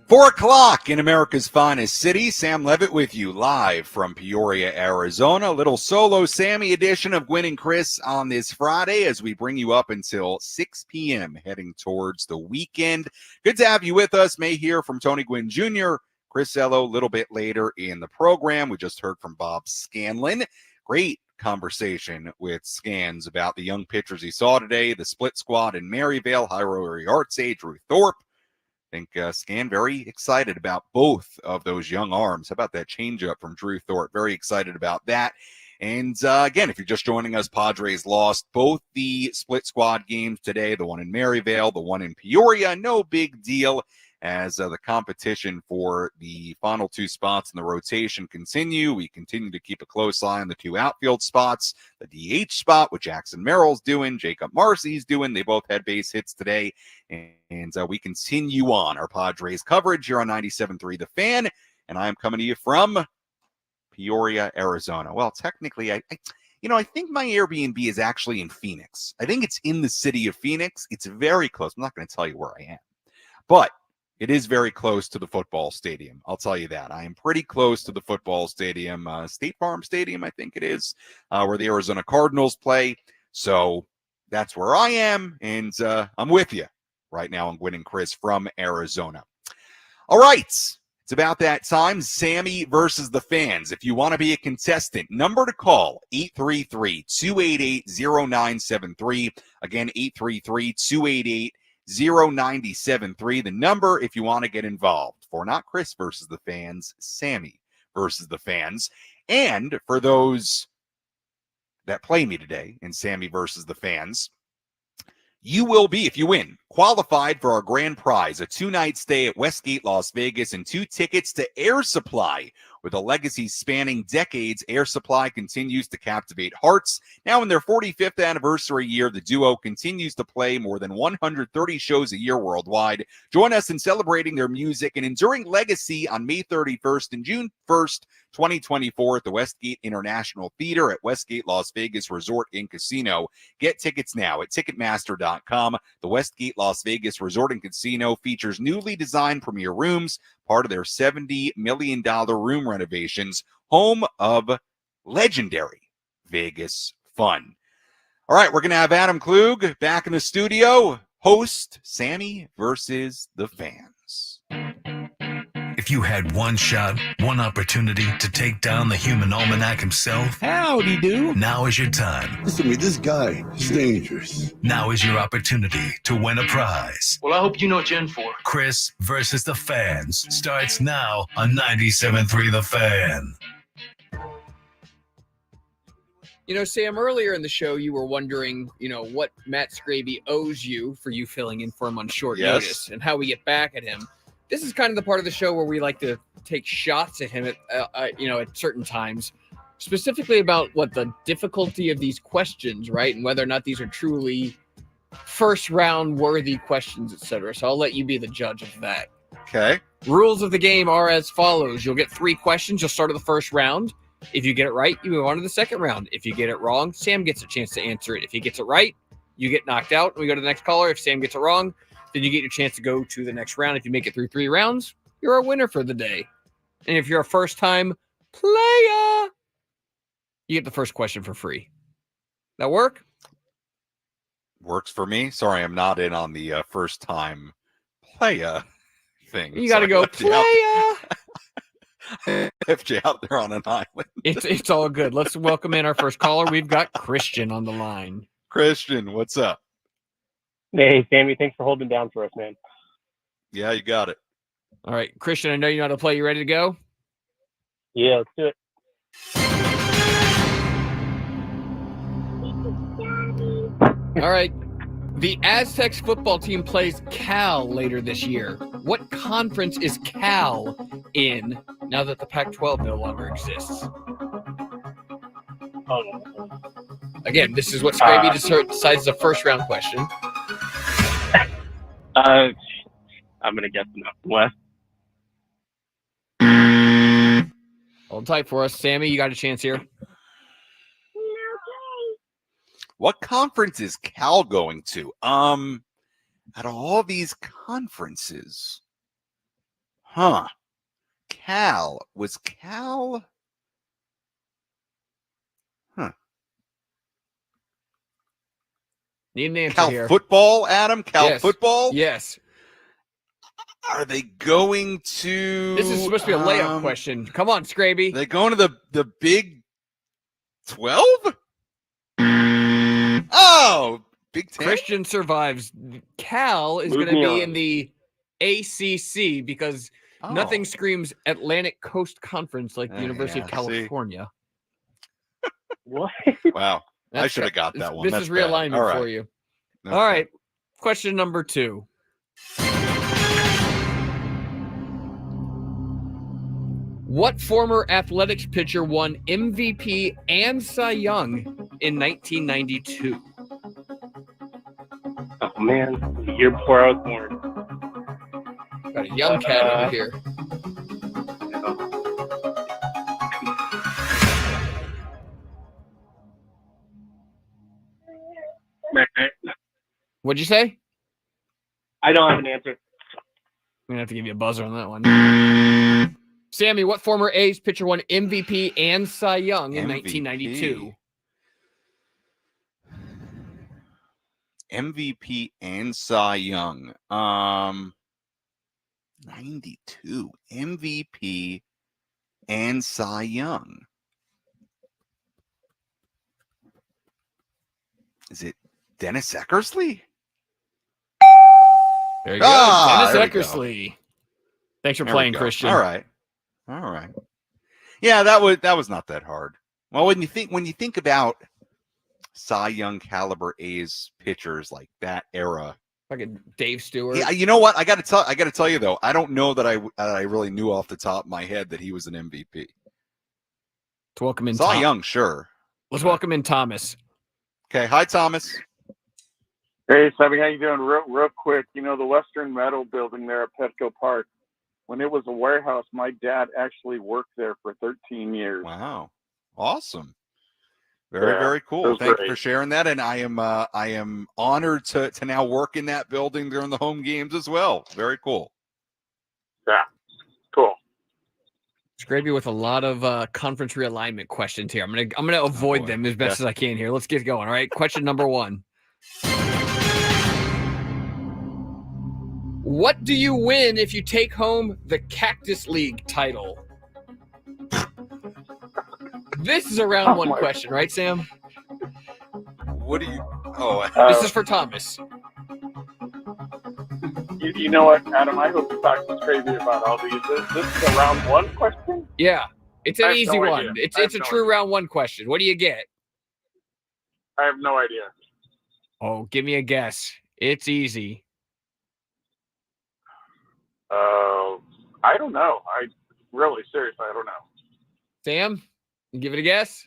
Speaker 3: 4 o'clock in America's finest city. Sam Levitt with you live from Peoria, Arizona. A little solo Sammy edition of Gwynn and Chris on this Friday as we bring you up until 6 p.m. heading towards the weekend. Good to have you with us. May hear from Tony Gwynn Jr., Chris Ello a little bit later in the program. We just heard from Bob Scanlan. Great conversation with Scans about the young pitchers he saw today, the split squad in Maryvale, high roller yards, Drew Thorpe. I think Scan very excited about both of those young arms. How about that changeup from Drew Thorpe? Very excited about that. And again, if you're just joining us, Padres lost both the split squad games today, the one in Maryvale, the one in Peoria. No big deal as the competition for the final 2 spots in the rotation continue. We continue to keep a close eye on the 2 outfield spots, the DH spot, what Jackson Merrill's doing, Jacob Marcy's doing. They both had base hits today. And we continue on our Padres coverage here on 97.3 The Fan. And I am coming to you from Peoria, Arizona. Well, technically, I think my Airbnb is actually in Phoenix. I think it's in the city of Phoenix. It's very close. I'm not going to tell you where I am. But it is very close to the football stadium. I'll tell you that. I am pretty close to the football stadium, State Farm Stadium, I think it is, where the Arizona Cardinals play. So that's where I am, and I'm with you right now on Gwynn and Chris from Arizona. All right. It's about that time. Sammy versus the fans. If you want to be a contestant, number to call, 833-288-0973. Again, 833-288-0973. The number if you want to get involved for not Chris versus the fans, Sammy versus the fans. And for those that play me today in Sammy versus the fans, you will be, if you win, qualified for our grand prize, a 2-night stay at Westgate, Las Vegas, and 2 tickets to Air Supply. With a legacy spanning decades, Air Supply continues to captivate hearts. Now in their 45th anniversary year, the duo continues to play more than 130 shows a year worldwide. Join us in celebrating their music and enduring legacy on May 31st and June 1st, 2024 at the Westgate International Theater at Westgate Las Vegas Resort and Casino. Get tickets now at Ticketmaster.com. The Westgate Las Vegas Resort and Casino features newly designed premier rooms, part of their $70 million room renovations, home of legendary Vegas fun. All right, we're going to have Adam Klug back in the studio, host Sammy versus the fans.
Speaker 2: If you had one shot, one opportunity to take down the human almanac himself,
Speaker 1: Howdy do.
Speaker 2: now is your time.
Speaker 9: Listen to me, this guy is dangerous.
Speaker 2: Now is your opportunity to win a prize.
Speaker 1: Well, I hope you know what you're in for.
Speaker 2: Chris versus the fans starts now on 97.3 The Fan.
Speaker 10: You know, Sam, earlier in the show, you were wondering, what Matt Scraby owes you for you filling in for him on short notice and how we get back at him. This is kind of the part of the show where we like to take shots at him at certain times, specifically about what the difficulty of these questions, right? And whether or not these are truly first round worthy questions, etc. So I'll let you be the judge of that.
Speaker 3: Okay.
Speaker 10: Rules of the game are as follows. You'll get 3 questions. You'll start at the first round. If you get it right, you move on to the second round. If you get it wrong, Sam gets a chance to answer it. If he gets it right, you get knocked out and we go to the next caller. If Sam gets it wrong, then you get your chance to go to the next round. If you make it through 3 rounds, you're a winner for the day. And if you're a first-time player, you get the first question for free. That work?
Speaker 3: Works for me. Sorry, I'm not in on the first-time player thing.
Speaker 10: You got to go player.
Speaker 3: I left you out there on an island.
Speaker 10: It's all good. Let's welcome in our first caller. We've got Christian on the line.
Speaker 3: Christian, what's up?
Speaker 11: Hey, Sammy, thanks for holding down for us, man.
Speaker 3: Yeah, you got it.
Speaker 10: All right, Christian, I know you know how to play. You ready to go?
Speaker 11: Yeah, let's do it.
Speaker 10: All right. The Aztecs football team plays Cal later this year. What conference is Cal in now that the Pac-12 no longer exists?
Speaker 11: Oh, no.
Speaker 10: Again, this is what Scraby decides the first round question.
Speaker 11: I'm going to guess no. West.
Speaker 10: Hold tight for us. Sammy, you got a chance here.
Speaker 3: What conference is Cal going to? Out of all these conferences, was Cal?
Speaker 10: Need an answer
Speaker 3: Cal
Speaker 10: here.
Speaker 3: football, Adam? Cal
Speaker 10: Yes.
Speaker 3: football?
Speaker 10: Yes.
Speaker 3: Are they going to?
Speaker 10: This is supposed to be a layup question. Come on, Scraby.
Speaker 3: They're going to the Big 12? Oh, Big 10?
Speaker 10: Christian survives. Cal is going to be in the ACC because nothing screams Atlantic Coast Conference like the University of California.
Speaker 11: What?
Speaker 3: Wow. I should have got that one.
Speaker 10: This
Speaker 3: That's
Speaker 10: is realignment
Speaker 3: bad.
Speaker 10: for you.
Speaker 3: Okay.
Speaker 10: All right. Question number 2. What former athletics pitcher won MVP and Cy Young in 1992?
Speaker 11: Oh man, the year before I was born.
Speaker 10: Got a young cat over here. What'd you say?
Speaker 11: I don't have an answer.
Speaker 10: I'm gonna have to give you a buzzer on that one. Sammy, what former A's pitcher won MVP and Cy Young in 1992?
Speaker 3: MVP and Cy Young. 92. MVP and Cy Young. Is it Dennis Eckersley?
Speaker 10: There you go. Dennis
Speaker 3: there we
Speaker 10: Eckersley. Thanks for
Speaker 3: There
Speaker 10: playing,
Speaker 3: we go.
Speaker 10: Christian.
Speaker 3: All right. Yeah, that was not that hard. Well, when you think about Cy Young caliber A's pitchers like that era,
Speaker 10: Fucking Dave Stewart.
Speaker 3: yeah, you know what? I got to tell you though, I don't know that I really knew off the top of my head that he was an MVP.
Speaker 10: Let's welcome in
Speaker 3: Cy Young, sure.
Speaker 10: Let's welcome in Thomas.
Speaker 3: Okay, hi Thomas.
Speaker 12: Hey, Sammy, how you doing? Real quick, the Western Metal building there at Petco Park, when it was a warehouse, my dad actually worked there for 13 years.
Speaker 3: Wow. Awesome. Very cool. Thank you for sharing that. And I am honored to now work in that building during the home games as well. Very cool.
Speaker 12: Yeah. Cool.
Speaker 10: Scraby with a lot of conference realignment questions here. I'm gonna avoid them as best as I can here. Let's get going. All right. Question number 1. What do you win if you take home the Cactus League title? This is a round 1 question, right, Sam?
Speaker 3: What do you? Oh,
Speaker 10: this is for Thomas.
Speaker 12: You know what, Adam? I hope you talk to Scraby about all these. This is a round 1 question?
Speaker 10: Yeah, it's an easy one.
Speaker 12: idea.
Speaker 10: It's a true round 1 question. What do you get?
Speaker 12: I have no idea.
Speaker 10: Oh, give me a guess. It's easy.
Speaker 12: I don't know. Seriously, I don't know.
Speaker 10: Sam, you give it a guess?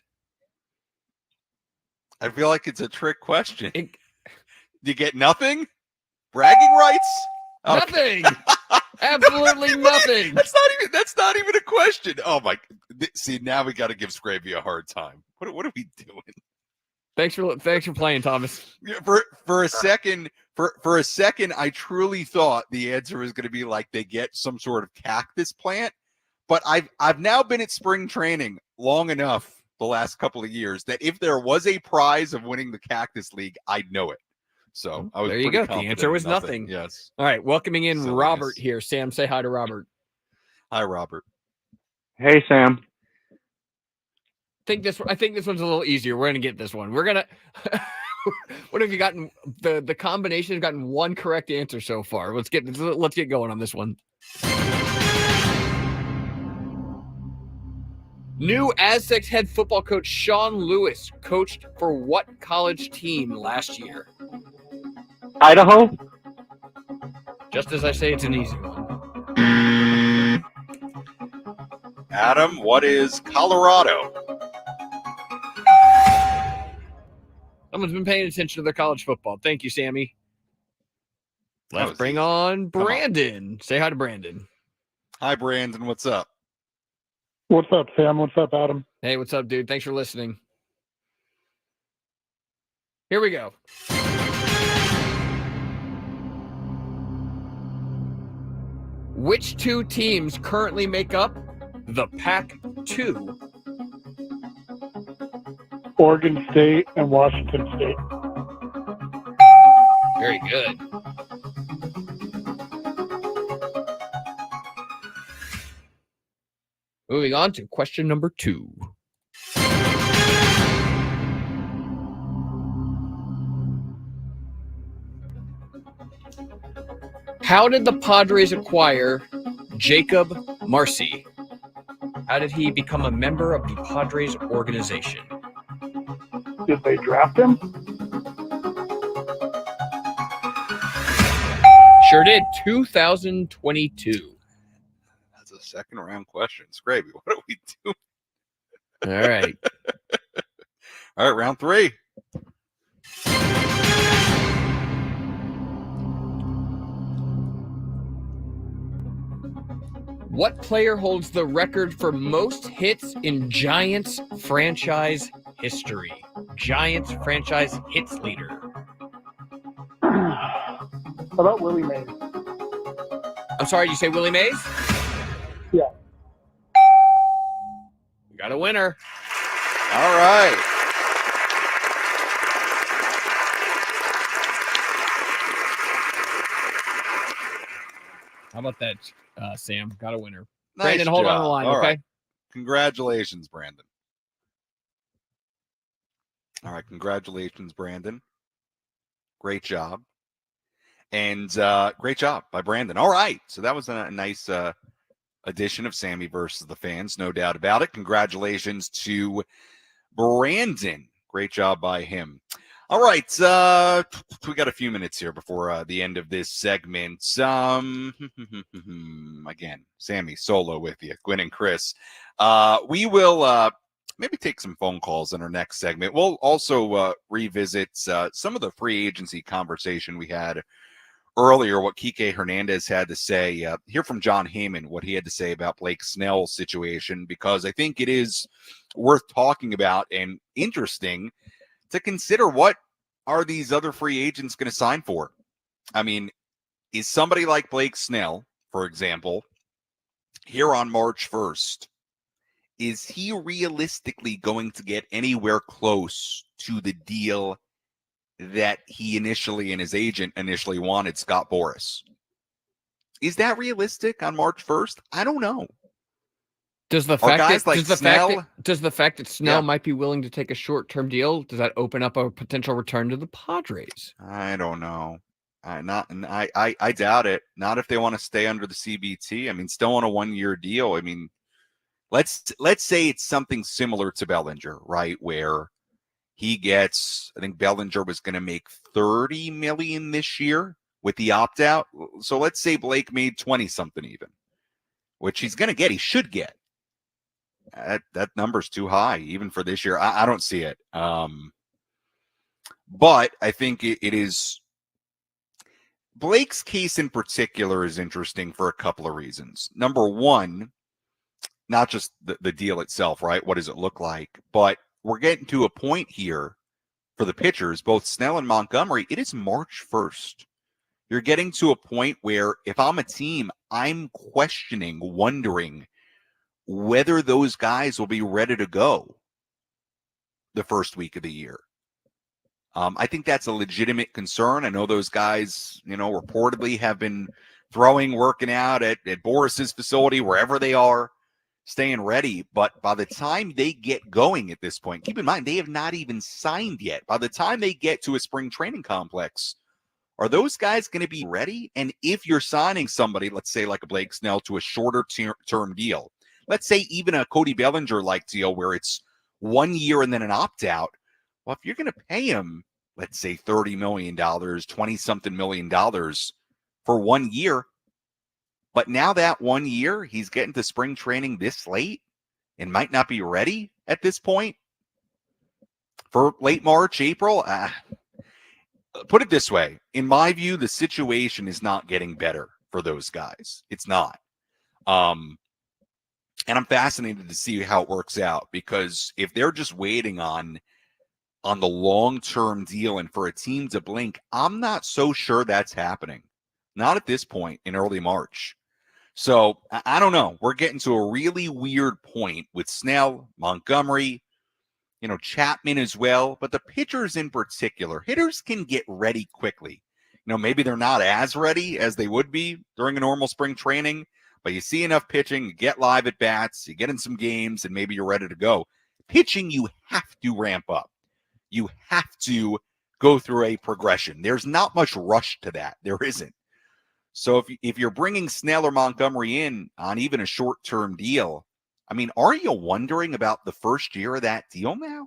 Speaker 3: I feel like it's a trick question. You get nothing? Bragging rights?
Speaker 10: Nothing. Absolutely nothing.
Speaker 3: That's not even a question. Oh my! See, now we got to give Scraby a hard time. What are we doing?
Speaker 10: Thanks for playing, Thomas.
Speaker 3: Yeah, for a second, I truly thought the answer was going to be like they get some sort of cactus plant. But I've now been at spring training long enough the last couple of years that if there was a prize of winning the Cactus League, I'd know it. So I was
Speaker 10: there you go. The answer was nothing.
Speaker 3: Yes.
Speaker 10: All right, welcoming in
Speaker 3: So
Speaker 10: Robert
Speaker 3: nice.
Speaker 10: here. Sam, say hi to Robert.
Speaker 3: Hi, Robert.
Speaker 12: Hey, Sam.
Speaker 10: I think this one's a little easier. We're gonna get this one. We're gonna. What have you gotten? The combination has gotten 1 correct answer so far. Let's get going on this one. New Aztecs head football coach Sean Lewis coached for what college team last year?
Speaker 12: Idaho?
Speaker 10: Just as I say, it's an easy one.
Speaker 3: Adam, what is Colorado?
Speaker 10: Someone's been paying attention to their college football. Thank you, Sammy. Let's bring
Speaker 3: easy.
Speaker 10: on Brandon. Say hi to Brandon.
Speaker 3: Hi, Brandon. What's up?
Speaker 13: What's up, Sam? What's up, Adam?
Speaker 10: Hey, what's up, dude? Thanks for listening. Here we go. Which two teams currently make up the Pac-2?
Speaker 13: Oregon State and Washington State.
Speaker 10: Very good. Moving on to question number 2. How did the Padres acquire Jacob Marcy? How did he become a member of the Padres organization?
Speaker 13: Did they draft him?
Speaker 10: Sure did. 2022.
Speaker 3: That's a second round question. Scrappy, what do we do?
Speaker 10: All right.
Speaker 3: All right, round 3.
Speaker 10: What player holds the record for most hits in Giants franchise history? Giants franchise hits leader.
Speaker 13: How about Willie Mays?
Speaker 10: I'm sorry, did you say Willie Mays?
Speaker 13: Yeah.
Speaker 10: We got a winner.
Speaker 3: All right.
Speaker 10: How about that, Sam? Got a winner.
Speaker 3: Nice
Speaker 10: Brandon, hold on
Speaker 3: job.
Speaker 10: the line,
Speaker 3: All
Speaker 10: okay?
Speaker 3: right. Congratulations, Brandon. All right, congratulations, Brandon. Great job. And great job by Brandon. All right, so that was a nice edition of Sammy versus the Fans, no doubt about it. Congratulations to Brandon. Great job by him. All right, we got a few minutes here before the end of this segment. Again, Sammy solo with you, Gwynn and Chris. We will maybe take some phone calls in our next segment. We'll also revisit some of the free agency conversation we had earlier, what Kike Hernandez had to say, hear from John Heyman, what he had to say about Blake Snell's situation, because I think it is worth talking about and interesting to consider what are these other free agents going to sign for. I mean, is somebody like Blake Snell, for example, here on March 1st, is he realistically going to get anywhere close to the deal that he initially and his agent initially wanted, Scott Boras? Is that realistic on March 1st? I don't know.
Speaker 10: Does the fact
Speaker 3: Snell,
Speaker 10: that Snell might be willing to take a short-term deal, does that open up a potential return to the Padres?
Speaker 3: I don't know. I doubt it. Not if they want to stay under the CBT. I mean, still on a 1-year deal. I mean, let's say it's something similar to Bellinger, right? Where he gets, I think Bellinger was going to make $30 million this year with the opt-out. So let's say Blake made 20-something even, which he's going to get. He should get. That number's too high, even for this year. I don't see it. But I think it is. Blake's case in particular is interesting for a couple of reasons. Number one, not just the deal itself, right? What does it look like? But we're getting to a point here for the pitchers, both Snell and Montgomery. It is March 1st. You're getting to a point where if I'm a team, I'm questioning, wondering whether those guys will be ready to go the first week of the year. I think that's a legitimate concern. I know those guys, reportedly have been throwing, working out at Boris's facility, wherever they are, staying ready. But by the time they get going at this point, keep in mind, they have not even signed yet. By the time they get to a spring training complex, are those guys going to be ready? And if you're signing somebody, let's say like a Blake Snell, to a shorter term deal, let's say even a Cody Bellinger-like deal where it's 1 year and then an opt-out, well, if you're going to pay him, let's say $30 million, 20-something million dollars for 1 year, but now that 1 year, he's getting to spring training this late and might not be ready at this point for late March, April. Put it this way. In my view, the situation is not getting better for those guys. It's not. And I'm fascinated to see how it works out, because if they're just waiting on the long-term deal and for a team to blink, I'm not so sure that's happening. Not at this point in early March. So I don't know. We're getting to a really weird point with Snell, Montgomery, Chapman as well. But the pitchers in particular, hitters can get ready quickly. Maybe they're not as ready as they would be during a normal spring training, but you see enough pitching, you get live at bats, you get in some games, and maybe you're ready to go. Pitching, you have to ramp up. You have to go through a progression. There's not much rush to that. There isn't. So if you're bringing Snell or Montgomery in on even a short-term deal, I mean, are you wondering about the first year of that deal now?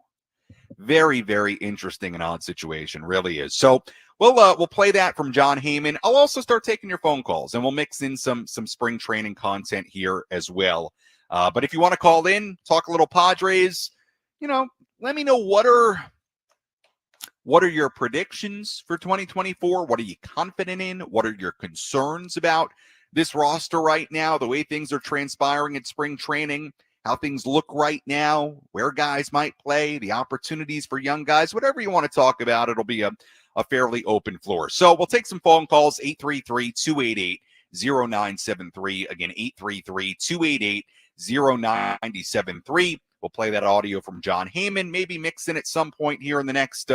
Speaker 3: Very, very interesting and odd situation, really is. So we'll play that from Jon Heyman. I'll also start taking your phone calls, and we'll mix in some spring training content here as well. But if you want to call in, talk a little Padres, let me know what are your predictions for 2024? What are you confident in? What are your concerns about this roster right now, the way things are transpiring in spring training, how things look right now, where guys might play, the opportunities for young guys, whatever you want to talk about. It'll be a fairly open floor. So we'll take some phone calls, 833-288-0973. Again, 833-288-0973. We'll play that audio from Jon Heyman, maybe mix in at some point here in the next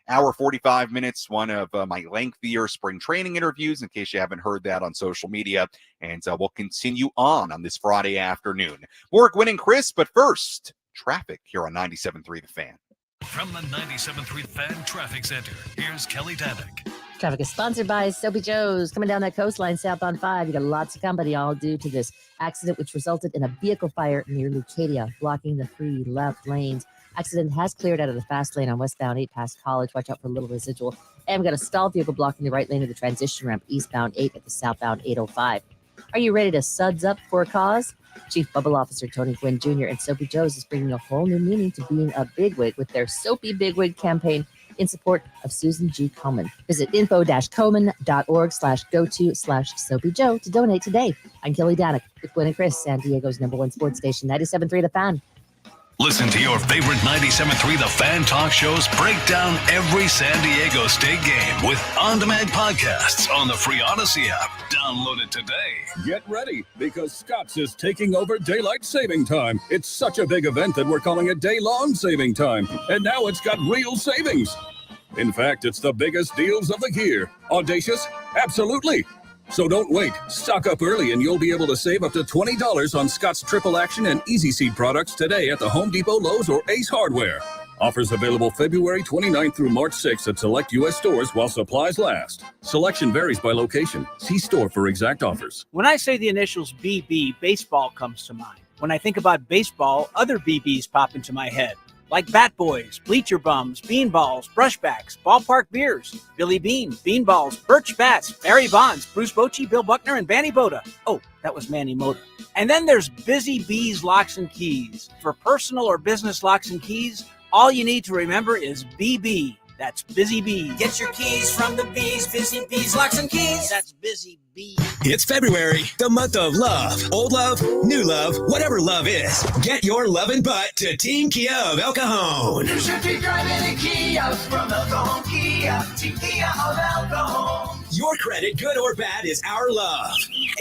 Speaker 3: hour, 45 minutes, one of my lengthier spring training interviews, in case you haven't heard that on social media. And we'll continue on this Friday afternoon. More Gwynn and Chris, but first, traffic here on 97.3 The Fan.
Speaker 2: From the 97.3 Fan Traffic Center, here's Kelly Danick.
Speaker 7: Traffic is sponsored by Soapy Joe's. Coming down that coastline southbound 5, you got lots of company, all due to this accident which resulted in a vehicle fire near Leucadia, blocking the 3 left lanes. Accident has cleared out of the fast lane on westbound 8 past College. Watch out for a little residual. And we got a stalled vehicle blocking the right lane of the transition ramp eastbound 8 at the southbound 805. Are you ready to suds up for a cause? Chief Bubble Officer Tony Gwynn Jr. and Soapy Joe's is bringing a whole new meaning to being a bigwig with their Soapy Bigwig campaign in support of Susan G. Komen. Visit info-komen.org/go-to/Soapy Joe to donate today. I'm Kelly Danick with Gwynn and Chris, San Diego's #1 sports station, 97.3 The Fan.
Speaker 2: Listen to your favorite 97.3 The Fan talk shows break down every San Diego State game with on-demand podcasts on the free Odyssey app. Download it today.
Speaker 14: Get ready, because Scott's is taking over Daylight Saving Time. It's such a big event that we're calling it Day-Long Saving Time. And now it's got real savings. In fact, it's the biggest deals of the year. Audacious? Absolutely. So don't wait. Stock up early and you'll be able to save up to $20 on Scott's Triple Action and Easy Seed products today at the Home Depot, Lowe's, or Ace Hardware. Offers available February 29th through March 6th at select U.S. stores while supplies last. Selection varies by location. See store for exact offers.
Speaker 15: When I say the initials BB, baseball comes to mind. When I think about baseball, other BBs pop into my head, like Bat Boys, Bleacher Bums, Beanballs, Brushbacks, Ballpark Beers, Billy Bean, Beanballs, Birch Bats, Barry Bonds, Bruce Bochy, Bill Buckner, and Banny Boda. Oh, that was Manny Moda. And then there's Busy Bees Locks and Keys. For personal or business locks and keys, all you need to remember is BB. That's Busy Bees. Get your keys from the bees, Busy Bees Locks and Keys. That's Busy Bees.
Speaker 16: It's February, the month of love. Old love, new love, whatever love is. Get your lovin' butt to Team Kia of El Cajon.
Speaker 17: You should be driving a Kia from El Cajon Kia. Team Kia of El Cajon.
Speaker 16: Your credit, good or bad, is our love.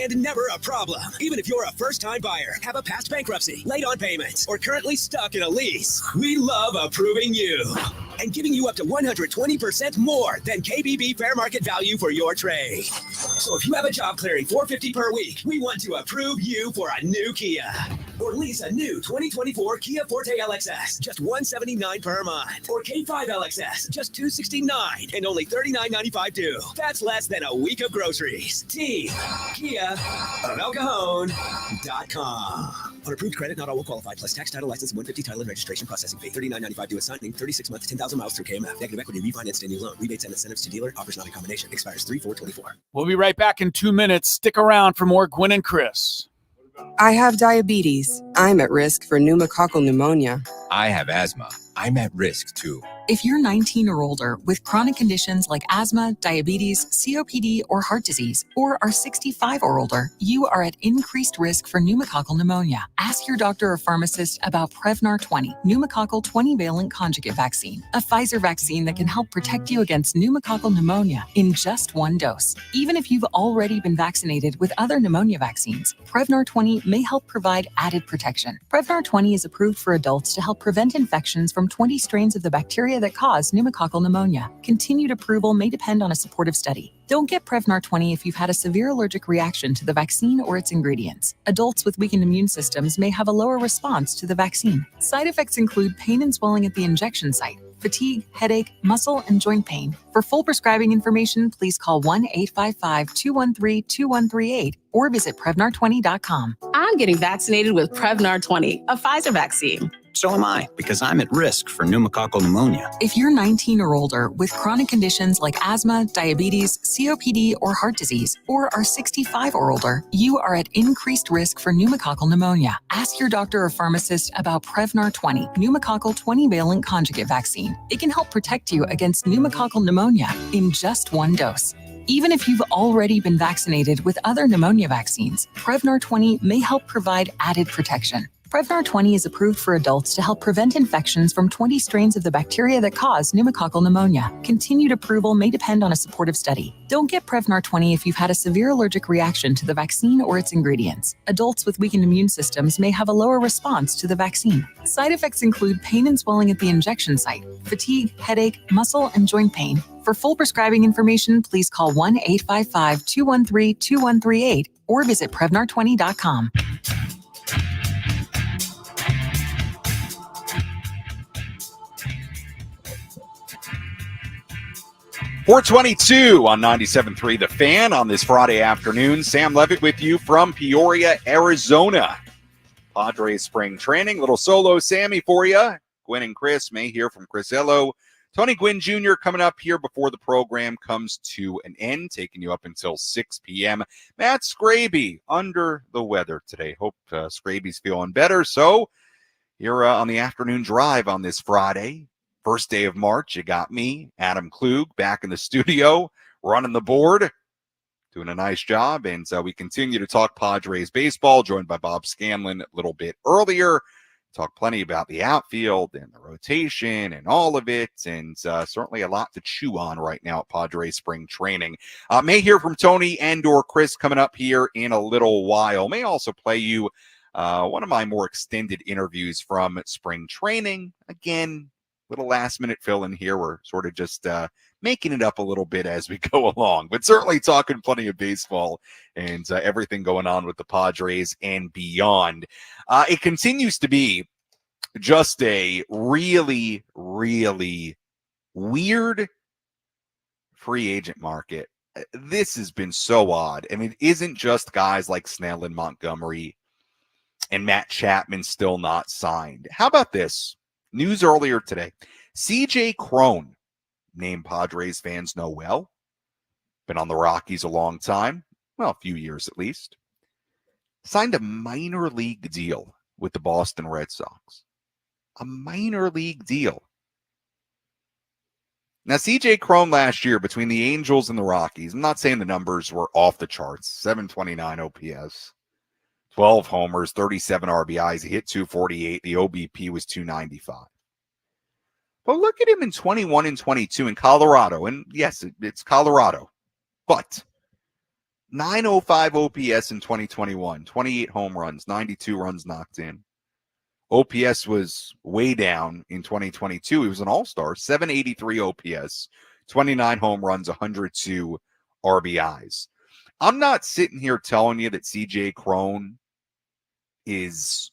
Speaker 16: And never a problem. Even if you're a first-time buyer, have a past bankruptcy, late on payments, or currently stuck in a lease, we love approving you and giving you up to 120% more than KBB fair market value for your trade. So if you have a job clearing $450 per week, we want to approve you for a new Kia. Or lease a new 2024 Kia Forte LXS, just $179 per month. Or K5 LXS, just $269 and only $39.95 due. That's less than a week of groceries. Team Kia of ElCajon.com. On approved credit, not all will qualify, plus tax, title, license, and $150 title and registration processing fee. $39.95 due at signing, 36 months, 10,000 miles through KMF. Negative equity refinanced any loan. Rebates and incentives to dealer. Offers not in combination. Expires 3/4/24.
Speaker 18: We'll be right back in 2 minutes. Stick around for more Gwynn and Chris.
Speaker 19: I have diabetes. I'm at risk for pneumococcal pneumonia.
Speaker 20: I have asthma.
Speaker 19: I'm at risk too.
Speaker 20: If you're 19 or older with chronic conditions like asthma, diabetes, COPD, or heart disease, or are 65 or older, you are at increased risk for pneumococcal pneumonia. Ask your doctor or pharmacist about Prevnar 20, pneumococcal 20-valent conjugate vaccine, a Pfizer vaccine that can help protect you against pneumococcal pneumonia in just one dose. Even if you've already been vaccinated with other pneumonia vaccines, Prevnar 20 may help provide added protection. Prevnar 20 is approved for adults to help prevent infections from 20 strains of the bacteria that cause pneumococcal pneumonia. Continued approval may depend on a supportive study. Don't get Prevnar 20 if you've had a severe allergic reaction to the vaccine or its ingredients. Adults with weakened immune systems may have a lower response to the vaccine. Side effects include pain and swelling at the injection site, fatigue, headache, muscle, and joint pain. For full prescribing information, please call 1-855-213-2138 or visit Prevnar20.com.
Speaker 21: I'm getting vaccinated with Prevnar 20, a Pfizer vaccine.
Speaker 19: So am I, because I'm at risk for pneumococcal pneumonia.
Speaker 20: If you're 19 or older with chronic conditions like asthma, diabetes, COPD, or heart disease, or are 65 or older, you are at increased risk for pneumococcal pneumonia. Ask your doctor or pharmacist about Prevnar 20, pneumococcal 20-valent conjugate vaccine. It can help protect you against pneumococcal pneumonia in just one dose. Even if you've already been vaccinated with other pneumonia vaccines, Prevnar 20 may help provide added protection. Prevnar 20 is approved for adults to help prevent infections from 20 strains of the bacteria that cause pneumococcal pneumonia. Continued approval may depend on a supportive study. Don't get Prevnar 20 if you've had a severe allergic reaction to the vaccine or its ingredients. Adults with weakened immune systems may have a lower response to the vaccine. Side effects include pain and swelling at the injection site, fatigue, headache, muscle, and joint pain. For full prescribing information, please call 1-855-213-2138 or visit Prevnar20.com.
Speaker 3: 422 on 97.3 The Fan on this Friday afternoon. Sam Levitt with you from Peoria, Arizona. Padres spring training. Little solo Sammy for you. Gwynn and Chris may hear from Chris Ello. Tony Gwynn Jr. coming up here before the program comes to an end, taking you up until 6 p.m. Matt Scraby under the weather today. Hope Scraby's feeling better. So here on the afternoon drive on this Friday, first day of March, you got me, Adam Klug, back in the studio, running the board, doing a nice job. And so we continue to talk Padres baseball, joined by Bob Scanlan a little bit earlier. Talk plenty about the outfield and the rotation and all of it. And certainly a lot to chew on right now at Padres spring training. May hear from Tony and or Chris coming up here in a little while. May also play you one of my more extended interviews from spring training. Again, little last minute fill in here. We're sort of just making it up a little bit as we go along, but certainly talking plenty of baseball and everything going on with the Padres and beyond. It continues to be just a really, really weird free agent market. This has been so odd. And it isn't just guys like Snell and Montgomery and Matt Chapman still not signed. How about this? News earlier today. C.J. Cron, name Padres fans know well, been on the Rockies a long time, well, a few years at least, signed a minor league deal with the Boston Red Sox. A minor league deal. Now, C.J. Cron last year between the Angels and the Rockies, I'm not saying the numbers were off the charts, 729 OPS. 12 homers, 37 RBIs. He hit 248. The OBP was 295. But look at him in 21 and 22 in Colorado. And yes, it's Colorado. But 905 OPS in 2021. 28 home runs, 92 runs knocked in. OPS was way down in 2022. He was an all-star. 783 OPS, 29 home runs, 102 RBIs. I'm not sitting here telling you that C.J. Cron is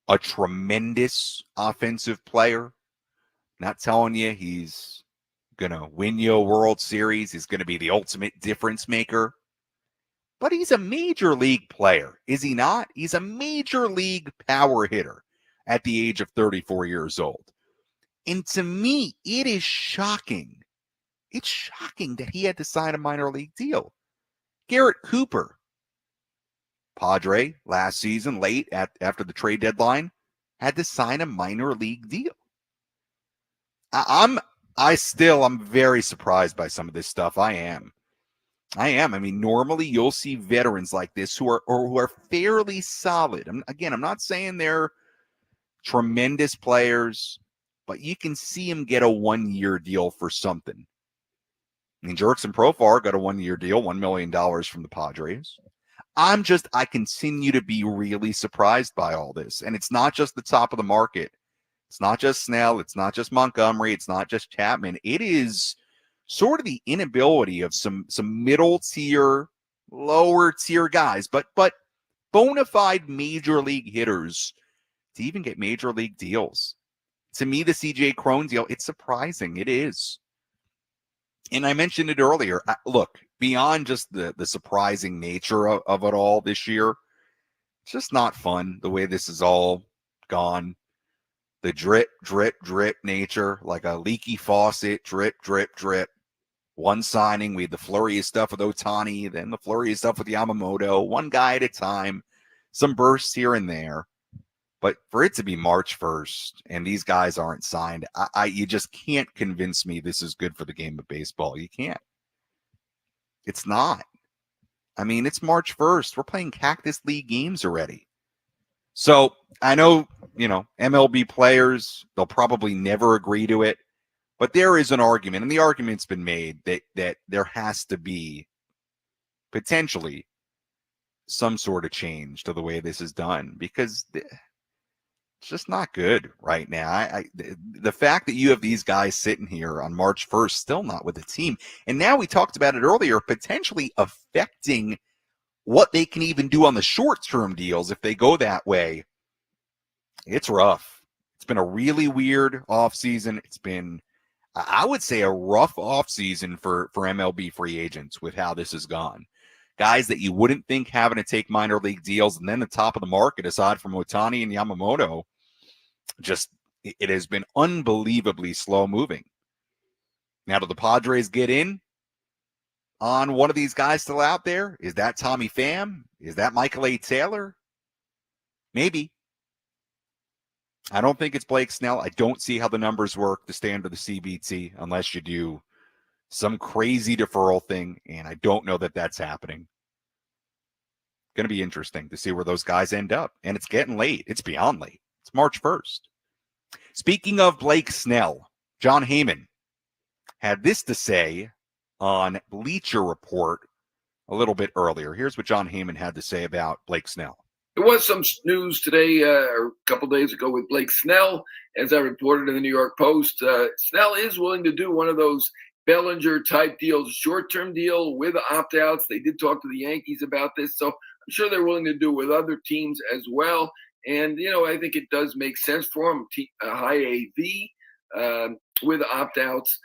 Speaker 3: a tremendous offensive player. Not telling you he's going to win you a World Series. He's going to be the ultimate difference maker. But he's a major league player, is he not? He's a major league power hitter at the age of 34 years old. And to me, it is shocking. It's shocking that he had to sign a minor league deal. Garrett Cooper, Padre, last season, late after the trade deadline, had to sign a minor league deal. I'm very surprised by some of this stuff. I am. I mean, normally you'll see veterans like this who are fairly solid. I'm not saying they're tremendous players, but you can see them get a 1-year deal for something. I mean, Jurickson Profar got a 1-year deal, $1 million from the Padres. I continue to be really surprised by all this. And it's not just the top of the market. It's not just Snell. It's not just Montgomery. It's not just Chapman. It is sort of the inability of some middle tier, lower tier guys, but bona fide major league hitters to even get major league deals. To me, the CJ Cron deal, it's surprising. It is. And I mentioned it earlier. Look, beyond just the surprising nature of it all this year, it's just not fun the way this is all gone. The drip, drip, drip nature, like a leaky faucet, drip, drip, drip. One signing, we had the flurry of stuff with Ohtani, then the flurry of stuff with Yamamoto, one guy at a time, some bursts here and there. But for it to be March 1st and these guys aren't signed, you just can't convince me this is good for the game of baseball. You can't. It's not. I mean, it's March 1st. We're playing Cactus League games already. So I know, MLB players, they'll probably never agree to it. But there is an argument, and the argument's been made that there has to be potentially some sort of change to the way this is done, because it's just not good right now. The fact that you have these guys sitting here on March 1st, still not with the team, and now we talked about it earlier, potentially affecting what they can even do on the short-term deals if they go that way. It's rough. It's been a really weird offseason. It's been, I would say, a rough offseason for MLB free agents with how this has gone. Guys that you wouldn't think having to take minor league deals, and then the top of the market, aside from Ohtani and Yamamoto, just it has been unbelievably slow moving. Now, do the Padres get in on one of these guys still out there? Is that Tommy Pham? Is that Michael A. Taylor? Maybe. I don't think it's Blake Snell. I don't see how the numbers work to stay under the CBT unless you do some crazy deferral thing, and I don't know that that's happening. Going to be interesting to see where those guys end up, and it's getting late. It's beyond late. It's March 1st. Speaking of Blake Snell, Jon Heyman had this to say on Bleacher Report a little bit earlier. Here's what Jon Heyman had to say about Blake Snell.
Speaker 4: There was some news today, or a couple days ago, with Blake Snell. As I reported in the New York Post, Snell is willing to do one of those Bellinger-type deals, short-term deal with opt-outs. They did talk to the Yankees about this, so I'm sure they're willing to do it with other teams as well. And, I think it does make sense for him, a high AV with opt-outs.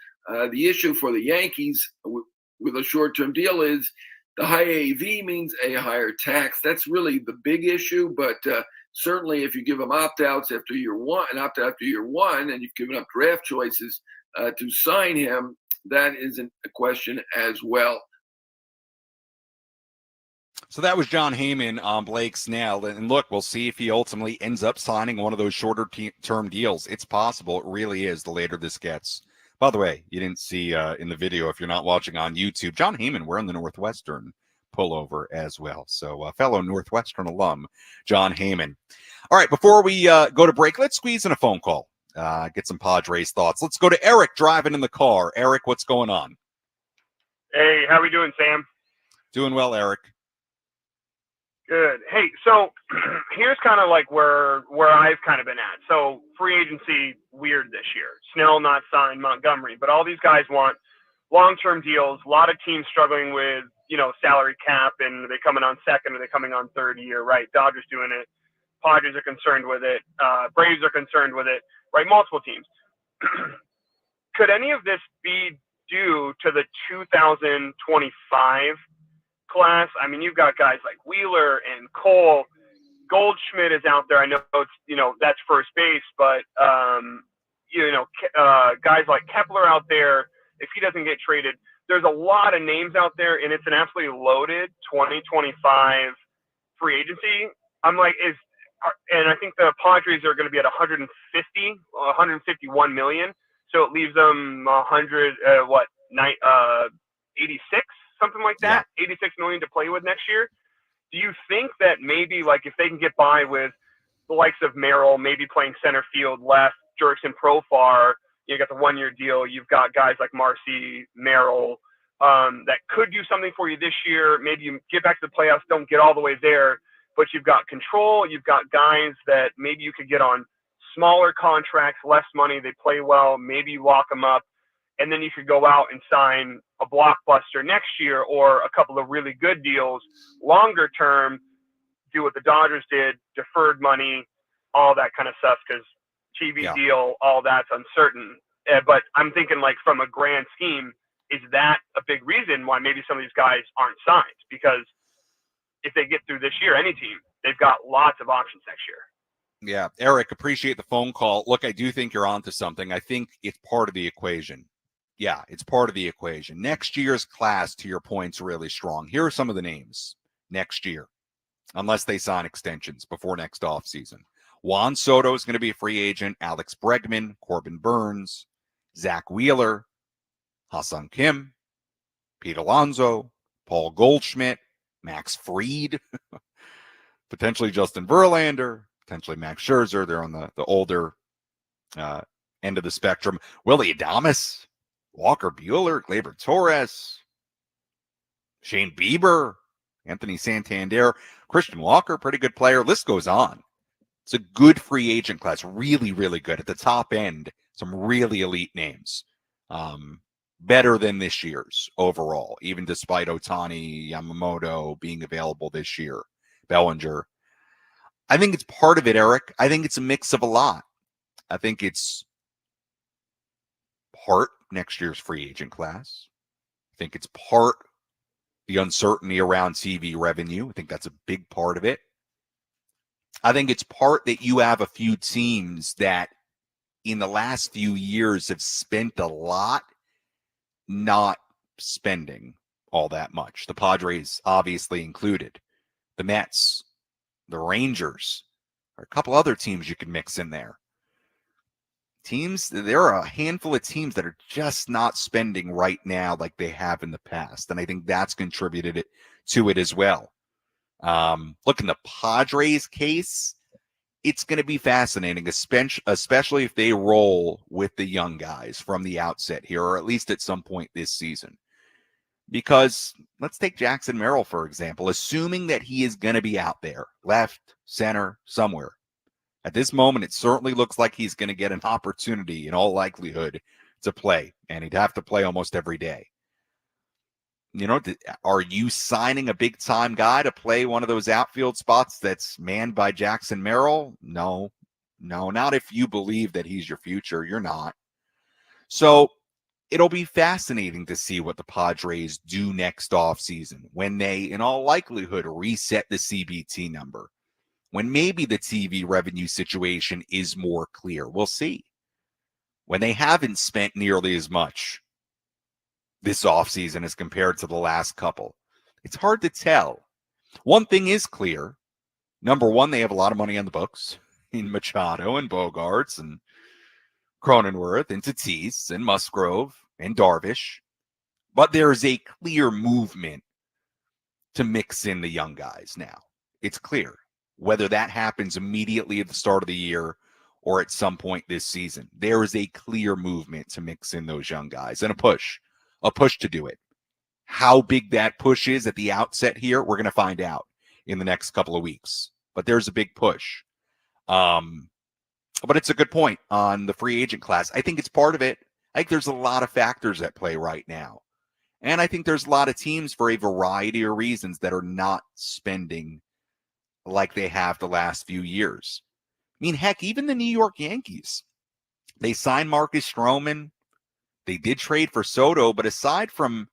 Speaker 4: The issue for the Yankees with a short-term deal is the high AV means a higher tax. That's really the big issue. But certainly, if you give them opt-outs after year one, and you've given up draft choices to sign him, that isn't a question as well.
Speaker 3: So that was Jon Heyman on Blake Snell. And look, we'll see if he ultimately ends up signing one of those shorter-term deals. It's possible. It really is, the later this gets. By the way, you didn't see in the video, if you're not watching on YouTube, Jon Heyman wearing the Northwestern pullover as well. So fellow Northwestern alum, Jon Heyman. All right, before we go to break, let's squeeze in a phone call. Get some Padres thoughts. Let's go to Eric driving in the car. Eric, what's going on?
Speaker 22: Hey, how we doing, Sam?
Speaker 3: Doing well, Eric.
Speaker 22: Good. Hey, so here's kind of like where I've kind of been at. So free agency weird this year. Snell not signed, Montgomery, but all these guys want long-term deals. A lot of teams struggling with, salary cap, and are they coming on second? Are they coming on third year? Right? Dodgers doing it. Padres are concerned with it. Braves are concerned with it. Right? Multiple teams. Could any of this be due to the 2025 class? I mean, you've got guys like Wheeler and Cole. Goldschmidt is out there. I know it's, that's first base, but, guys like Kepler out there, if he doesn't get traded, there's a lot of names out there, and it's an absolutely loaded 2025 free agency. I'm like, and I think the Padres are going to be at 151 million. So it leaves them 86, something like that, 86 million to play with next year. Do you think that maybe like if they can get by with the likes of Merrill, maybe playing center field, left, Jurickson, Profar, you got the 1-year deal. You've got guys like Marcy, Merrill, that could do something for you this year. Maybe you get back to the playoffs, don't get all the way there, but you've got control. You've got guys that maybe you could get on smaller contracts, less money. They play well. Maybe you lock them up, and then you could go out and sign a blockbuster next year or a couple of really good deals longer term. Do what the Dodgers did, deferred money, all that kind of stuff, because TV deal, all that's uncertain. But I'm thinking, like, from a grand scheme, is that a big reason why maybe some of these guys aren't signed? Because if they get through this year, any team, they've got lots of options next year.
Speaker 3: Yeah, Eric, appreciate the phone call. Look, I do think you're onto something. I think it's part of the equation. Yeah, it's part of the equation. Next year's class, to your point, is really strong. Here are some of the names next year, unless they sign extensions before next offseason. Juan Soto is going to be a free agent. Alex Bregman, Corbin Burns, Zach Wheeler, Hassan Kim, Pete Alonso, Paul Goldschmidt, Max Fried, potentially Justin Verlander, potentially Max Scherzer. They're on the older end of the spectrum. Willie Adames, Walker Buehler, Gleyber Torres, Shane Bieber, Anthony Santander, Christian Walker, pretty good player. List goes on. It's a good free agent class, really, really good. At the top end, some really elite names. Better than this year's overall, even despite Ohtani, Yamamoto being available this year, Bellinger. I think it's part of it, Eric. I think it's a mix of a lot. I think it's part next year's free agent class. I think it's part the uncertainty around TV revenue. I think that's a big part of it. I think it's part that you have a few teams that in the last few years have spent a lot not spending all that much. The Padres obviously included. The Mets, the Rangers, or a couple other teams you can mix in there. There are a handful of teams that are just not spending right now like they have in the past. And I think that's contributed to it as well. Look, in the Padres case, it's going to be fascinating, especially if they roll with the young guys from the outset here, or at least at some point this season. Because let's take Jackson Merrill, for example, assuming that he is going to be out there, left, center, somewhere. At this moment, it certainly looks like he's going to get an opportunity in all likelihood to play, and he'd have to play almost every day. You know, are you signing a big-time guy to play one of those outfield spots that's manned by Jackson Merrill? No, not if you believe that he's your future. You're not. So it'll be fascinating to see what the Padres do next offseason when they, in all likelihood, reset the CBT number, when maybe the TV revenue situation is more clear. We'll see. When they haven't spent nearly as much this offseason as compared to the last couple. It's hard to tell. One thing is clear. Number one, they have a lot of money on the books in Machado and Bogarts and Cronenworth and Tatis and Musgrove and Darvish. But there is a clear movement to mix in the young guys now. It's clear. Whether that happens immediately at the start of the year or at some point this season, there is a clear movement to mix in those young guys and a push to do it. How big that push is at the outset here, we're going to find out in the next couple of weeks. But there's a big push. But it's a good point on the free agent class. I think it's part of it. I think there's a lot of factors at play right now. And I think there's a lot of teams for a variety of reasons that are not spending like they have the last few years. I mean, heck, even the New York Yankees, they signed Marcus Stroman. They did trade for Soto, but aside from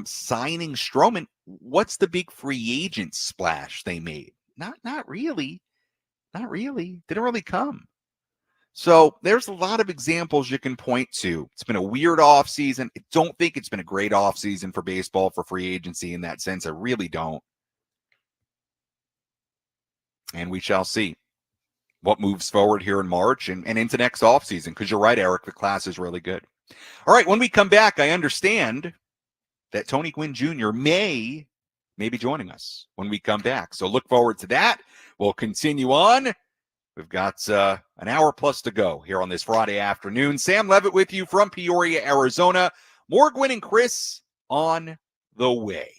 Speaker 3: signing Stroman, what's the big free agent splash they made? Not really. Not really. Didn't really come. So there's a lot of examples you can point to. It's been a weird offseason. I don't think it's been a great offseason for baseball, for free agency in that sense. I really don't. And we shall see what moves forward here in March and into next offseason, because you're right, Eric, the class is really good. All right, when we come back, I understand that Tony Gwynn Jr. may be joining us when we come back. So look forward to that. We'll continue on. We've got an hour plus to go here on this Friday afternoon. Sam Levitt with you from Peoria, Arizona. More Gwynn and Chris on the way.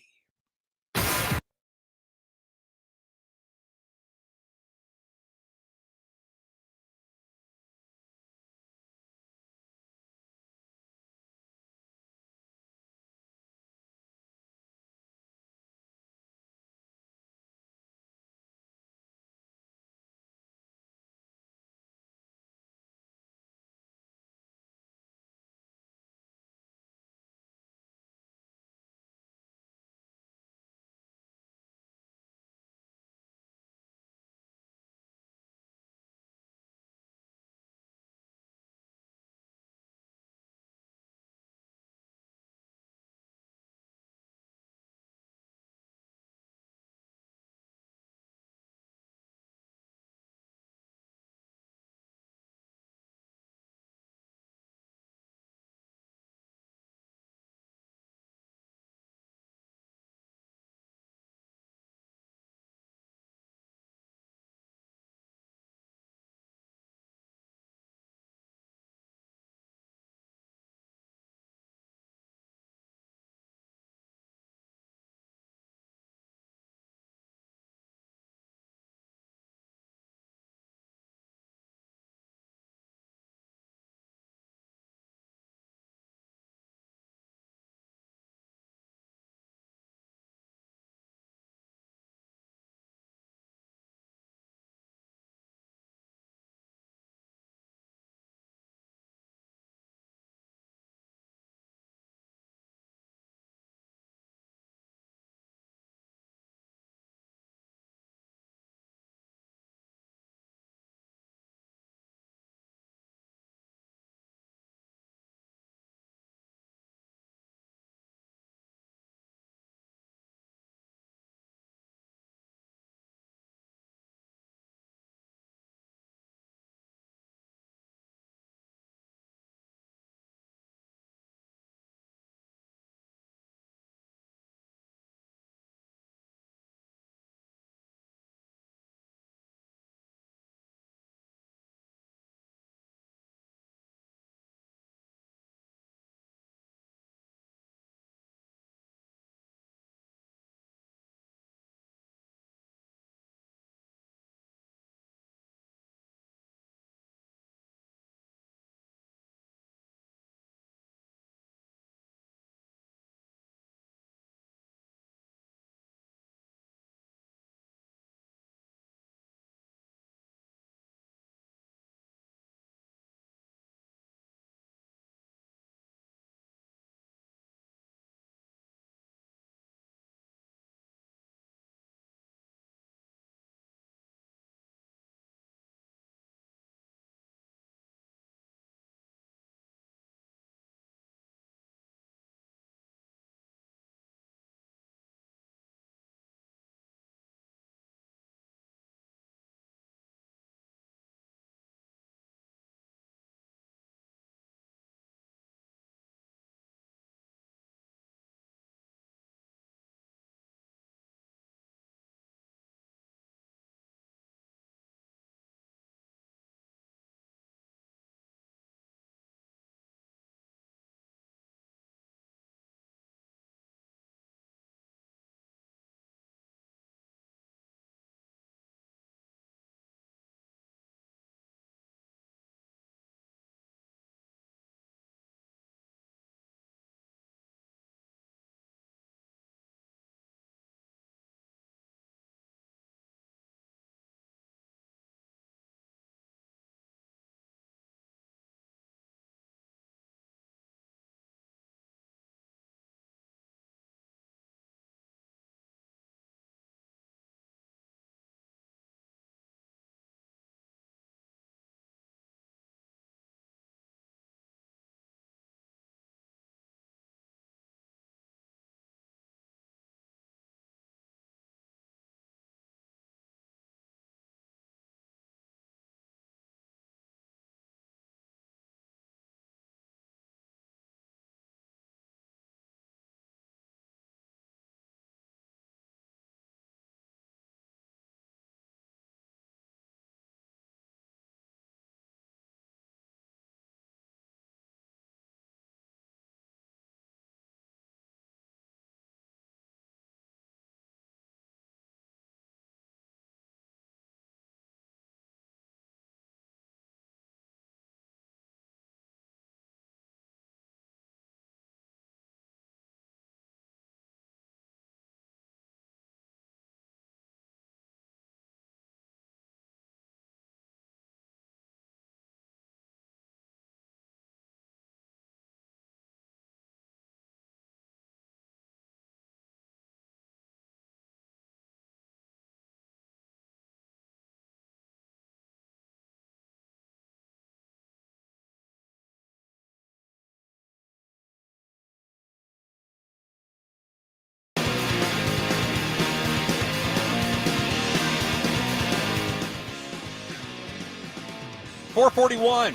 Speaker 3: 441.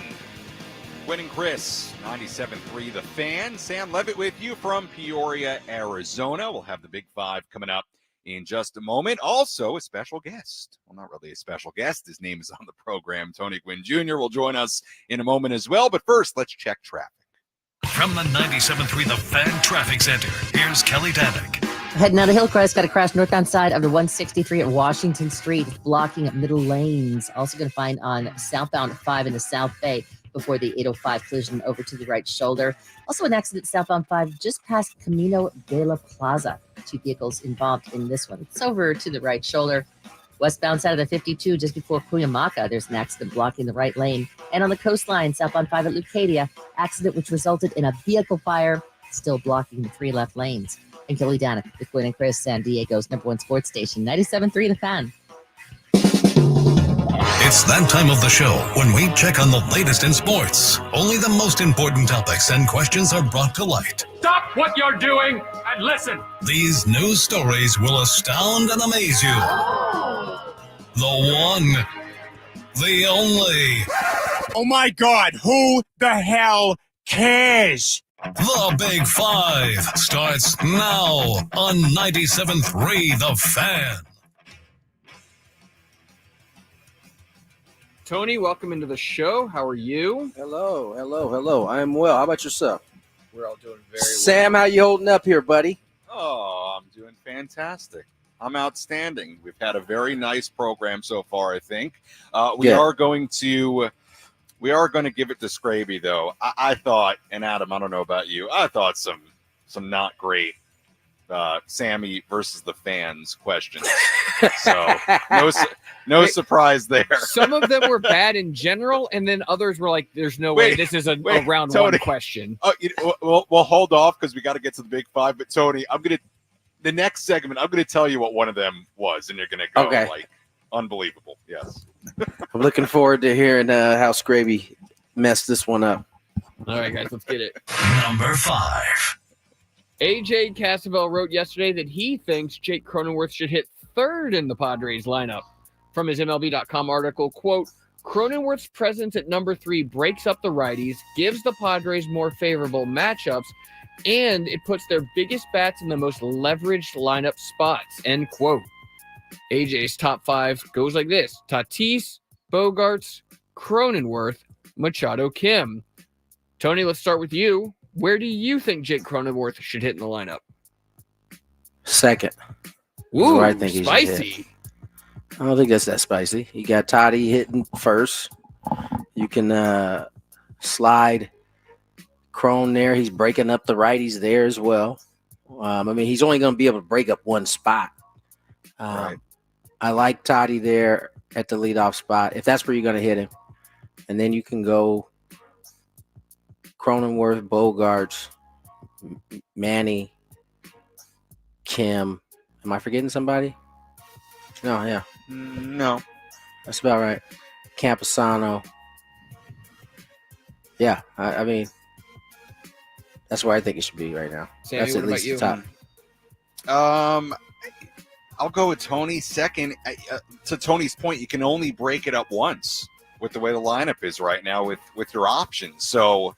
Speaker 3: Gwynn Chris, 97.3 The Fan. Sam Levitt with you from Peoria, Arizona. We'll have the Big Five coming up in just a moment. Also, a special guest. Well, not really a special guest. His name is on the program. Tony Gwynn Jr. will join us in a moment as well. But first, let's check traffic.
Speaker 2: From the 97.3 The Fan Traffic Center, here's Kelly Danick.
Speaker 7: Heading out of Hillcrest, got a crash northbound side of the 163 at Washington Street. It's blocking up middle lanes. Also going to find on southbound 5 in the South Bay before the 805 collision over to the right shoulder. Also an accident southbound 5 just past Camino de la Plaza. 2 vehicles involved in this one. It's over to the right shoulder. Westbound side of the 52 just before Cuyamaca, there's an accident blocking the right lane. And on the coastline, southbound 5 at Leucadia, accident which resulted in a vehicle fire, still blocking the 3 left lanes. And Kelly Danick with Gwynn and Chris, San Diego's #1 sports station, 97.3 The Fan.
Speaker 2: It's that time of the show when we check on the latest in sports. Only the most important topics and questions are brought to light.
Speaker 5: Stop what you're doing and listen.
Speaker 2: These news stories will astound and amaze you. The one, the only.
Speaker 6: Oh my God, who the hell cares?
Speaker 2: The Big Five starts now on 97.3 The Fan.
Speaker 10: Tony, welcome into the show. How are you?
Speaker 23: Hello. I am well. How about yourself?
Speaker 10: We're all doing very well.
Speaker 23: Sam, how you holding up here, buddy?
Speaker 3: Oh, I'm doing fantastic. I'm outstanding. We've had a very nice program so far, I think. We are going to give it to Scraby, though. I thought, and Adam, I don't know about you, I thought some not great Sammy versus the fans questions. So no surprise there.
Speaker 10: Some of them were bad in general, and then others were like, "There's no way this is a round
Speaker 3: Tony,
Speaker 10: one question."
Speaker 3: Oh, we'll hold off because we got to get to the Big Five. But Tony, the next segment, I'm gonna tell you what one of them was, and you're gonna go like unbelievable. Yes.
Speaker 23: I'm looking forward to hearing how Scraby messed this one up.
Speaker 10: All right, guys, let's get it.
Speaker 2: Number 5.
Speaker 10: AJ Cassavell wrote yesterday that he thinks Jake Cronenworth should hit third in the Padres lineup. From his MLB.com article, quote, Cronenworth's presence at number 3 breaks up the righties, gives the Padres more favorable matchups, and it puts their biggest bats in the most leveraged lineup spots, end quote. AJ's top 5 goes like this: Tatis, Bogarts, Cronenworth, Machado, Kim. Tony, let's start with you. Where do you think Jake Cronenworth should hit in the lineup?
Speaker 23: Second.
Speaker 10: Ooh,
Speaker 23: where I think
Speaker 10: spicy.
Speaker 23: He should hit. I don't think that's that spicy. You got Toddy hitting first. You can slide Crone there. He's breaking up the righties there as well. I mean, he's only going to be able to break up one spot.
Speaker 3: Right.
Speaker 23: I like Toddy there at the leadoff spot, if that's where you're going to hit him. And then you can go Cronenworth, Bogarts, Manny, Kim. Am I forgetting somebody? No, yeah.
Speaker 3: No.
Speaker 23: That's about right. Camposano. Yeah, I mean, that's where I think it should be right now.
Speaker 10: Sammy,
Speaker 23: that's at least the
Speaker 3: top. I'll go with Tony second. To Tony's point, you can only break it up once with the way the lineup is right now with your options. So,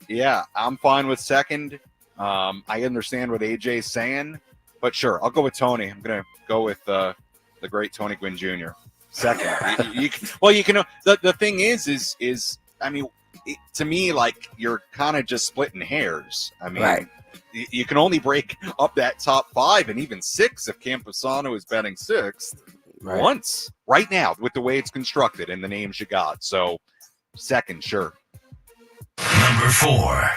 Speaker 3: yeah, I'm fine with second. I understand what AJ's saying, but sure, I'll go with Tony. I'm going to go with the great Tony Gwynn Jr. Second. The thing is, I mean, to me, like, you're kind of just splitting hairs. I mean,
Speaker 23: right.
Speaker 3: You can only break up that top 5 and even 6 if Camposano is batting 6th once right now with the way it's constructed and the names you got. So second, sure.
Speaker 2: Number 4.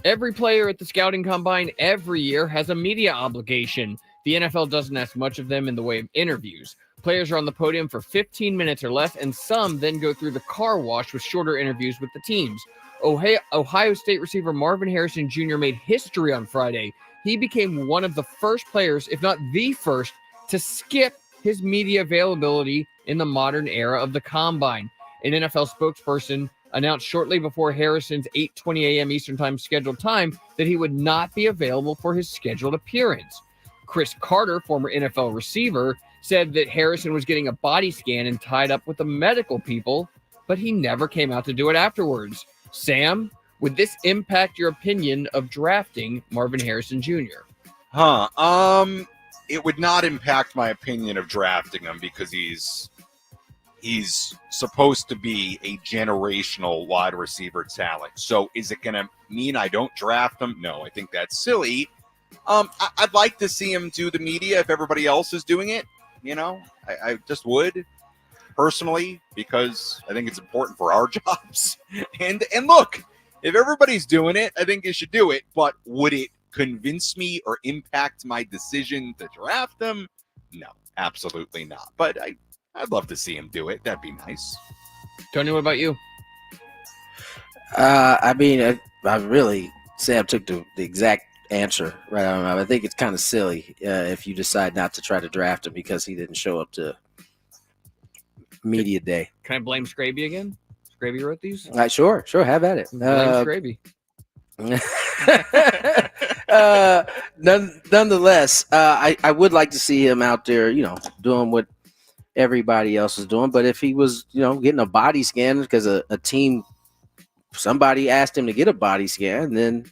Speaker 10: Every player at the scouting combine every year has a media obligation. The NFL doesn't ask much of them in the way of interviews. Players are on the podium for 15 minutes or less, and some then go through the car wash with shorter interviews with the teams. Ohio State receiver Marvin Harrison Jr. made history on Friday. He became one of the first players, if not the first, to skip his media availability in the modern era of the combine. An NFL spokesperson announced shortly before Harrison's 8:20 a.m. Eastern Time scheduled time that he would not be available for his scheduled appearance. Chris Carter, former NFL receiver, said that Harrison was getting a body scan and tied up with the medical people but he never came out to do it afterwards. Sam, would this impact your opinion of drafting Marvin Harrison Jr.?
Speaker 3: It would not impact my opinion of drafting him because he's supposed to be a generational wide receiver talent. So is it going to mean I don't draft him? No, I think that's silly. I'd like to see him do the media if everybody else is doing it. You know, I just would personally, because I think it's important for our jobs. And look, if everybody's doing it, I think you should do it. But would it convince me or impact my decision to draft him? No, absolutely not. But I'd love to see him do it. That'd be nice.
Speaker 10: Tony, what about you?
Speaker 23: I mean, I really, Sam took the exact answer right on. I think it's kind of silly if you decide not to try to draft him because he didn't show up to media day.
Speaker 10: Can I blame Scraby again? Scraby wrote these?
Speaker 23: Sure, have at it.
Speaker 10: Blame Scraby.
Speaker 23: Nonetheless, I would like to see him out there, doing what everybody else is doing. But if he was, getting a body scan because a team, somebody asked him to get a body scan, then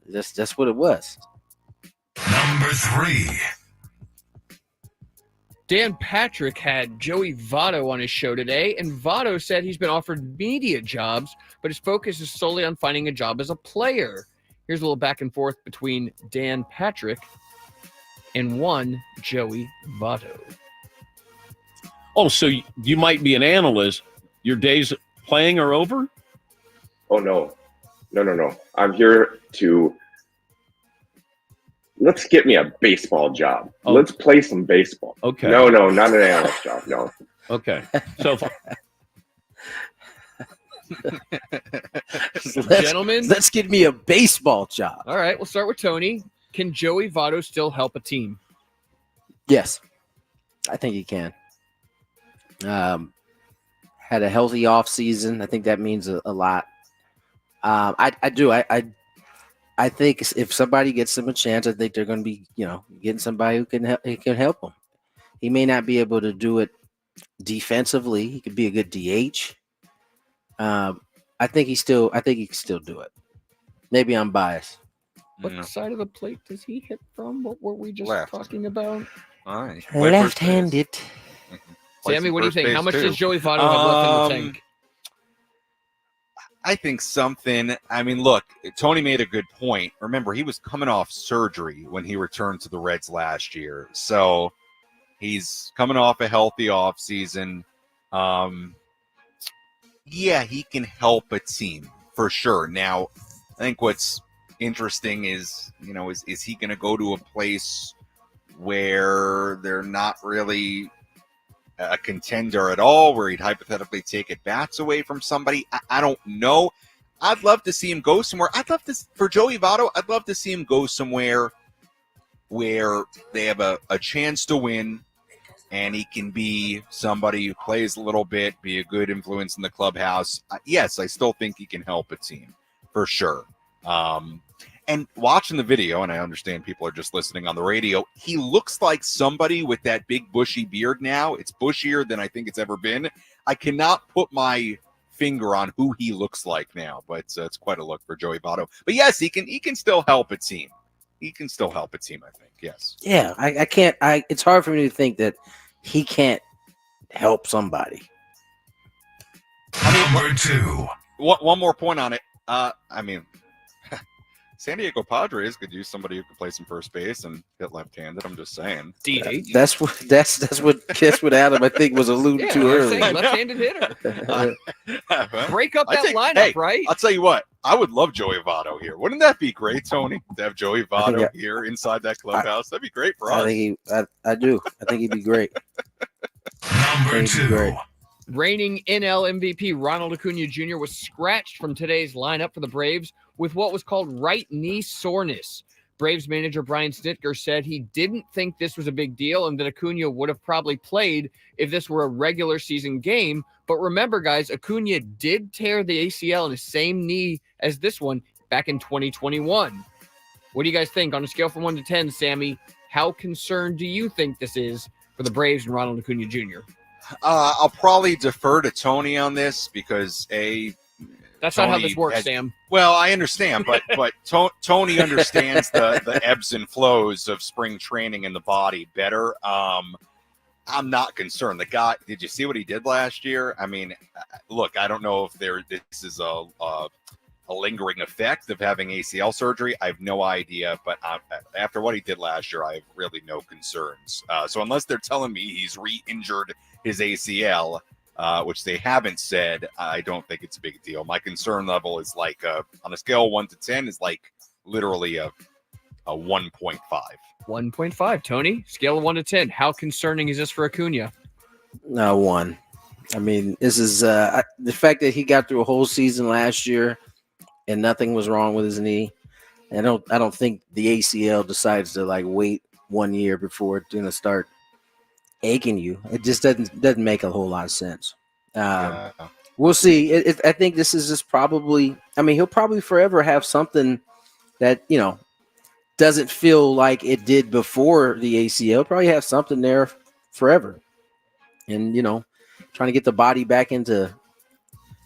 Speaker 23: that's what it was.
Speaker 2: Number 3.
Speaker 10: Dan Patrick had Joey Votto on his show today, and Votto said he's been offered media jobs, but his focus is solely on finding a job as a player. Here's a little back and forth between Dan Patrick and one Joey Votto.
Speaker 1: Oh, so you might be an analyst. Your days playing are over?
Speaker 8: Oh, no. I'm here to... Let's get me a baseball job.
Speaker 1: Oh.
Speaker 8: Let's play some baseball.
Speaker 1: Okay.
Speaker 8: No, not an analyst job. No.
Speaker 1: Okay. So,
Speaker 10: Gentlemen,
Speaker 23: let's get me a baseball job.
Speaker 10: All right, we'll start with Tony. Can Joey Votto still help a team?
Speaker 23: Yes, I think he can. Had a healthy off season. I think that means a lot. I do. I think if somebody gets him a chance, I think they're going to be, getting somebody who can help him. He may not be able to do it defensively. He could be a good DH. I think he can still do it. Maybe I'm biased.
Speaker 10: What side of the plate does he hit from? What were we just talking about?
Speaker 3: All right.
Speaker 23: Left-handed.
Speaker 10: Sammy, what do you think? How much does Joey Votto have left in the tank?
Speaker 3: I think something. I mean, look, Tony made a good point. Remember, he was coming off surgery when he returned to the Reds last year. So he's coming off a healthy offseason. Yeah, he can help a team for sure. Now, I think what's interesting is, is he going to go to a place where they're not really a contender at all, where he'd hypothetically take at bats away from somebody? I don't know. I'd love to see him go somewhere. For Joey Votto, I'd love to see him go somewhere where they have a chance to win, and he can be somebody who plays a little bit, be a good influence in the clubhouse. Yes, I still think he can help a team for sure. And watching the video, and I understand people are just listening on the radio, he looks like somebody with that big bushy beard now. It's bushier than I think it's ever been. I cannot put my finger on who he looks like now, but it's quite a look for Joey Votto. But yes, he can still help a team. He can still help a team, I think. Yes.
Speaker 23: Yeah, I can't. It's hard for me to think that he can't help somebody.
Speaker 2: Number 2.
Speaker 3: One more point on it. San Diego Padres could use somebody who could play some first base and hit left-handed. I'm just saying.
Speaker 10: DH.
Speaker 23: That's what Adam I think was alluding to earlier.
Speaker 10: Left-handed hitter. Break up that lineup, right?
Speaker 3: I'll tell you what. I would love Joey Votto here. Wouldn't that be great, Tony? To have Joey Votto here inside that clubhouse. That'd be great for us.
Speaker 23: I do. I think he'd be great.
Speaker 2: Number 2.
Speaker 10: Reigning NL MVP Ronald Acuna Jr. was scratched from today's lineup for the Braves with what was called right knee soreness. Braves manager Brian Snitker said he didn't think this was a big deal and that Acuna would have probably played if this were a regular season game. But remember, guys, Acuna did tear the ACL in the same knee as this one back in 2021. What do you guys think? On a scale from 1 to 10, Sammy, how concerned do you think this is for the Braves and Ronald Acuna Jr.?
Speaker 3: I'll probably defer to Tony on this because
Speaker 10: That's
Speaker 3: Tony
Speaker 10: not how this works, Sam.
Speaker 3: Well, I understand, but Tony understands the ebbs and flows of spring training in the body better. I'm not concerned. The guy, did you see what he did last year? I mean, look, I don't know if this is a lingering effect of having ACL surgery. I have no idea, but after what he did last year, I have really no concerns. So unless they're telling me he's re-injured his ACL, which they haven't said, I don't think it's a big deal. My concern level is like on a scale of 1 to 10 is like literally a 1.5.
Speaker 10: 1.5. Tony, scale of 1 to 10. How concerning is this for Acuna?
Speaker 23: 1. I mean, this is the fact that he got through a whole season last year and nothing was wrong with his knee. I don't think the ACL decides to like wait 1 year before it's gonna start aching you. It just doesn't make a whole lot of sense. We'll see. I think this is just probably. I mean, he'll probably forever have something that doesn't feel like it did before the ACL. Probably have something there forever, and trying to get the body back into.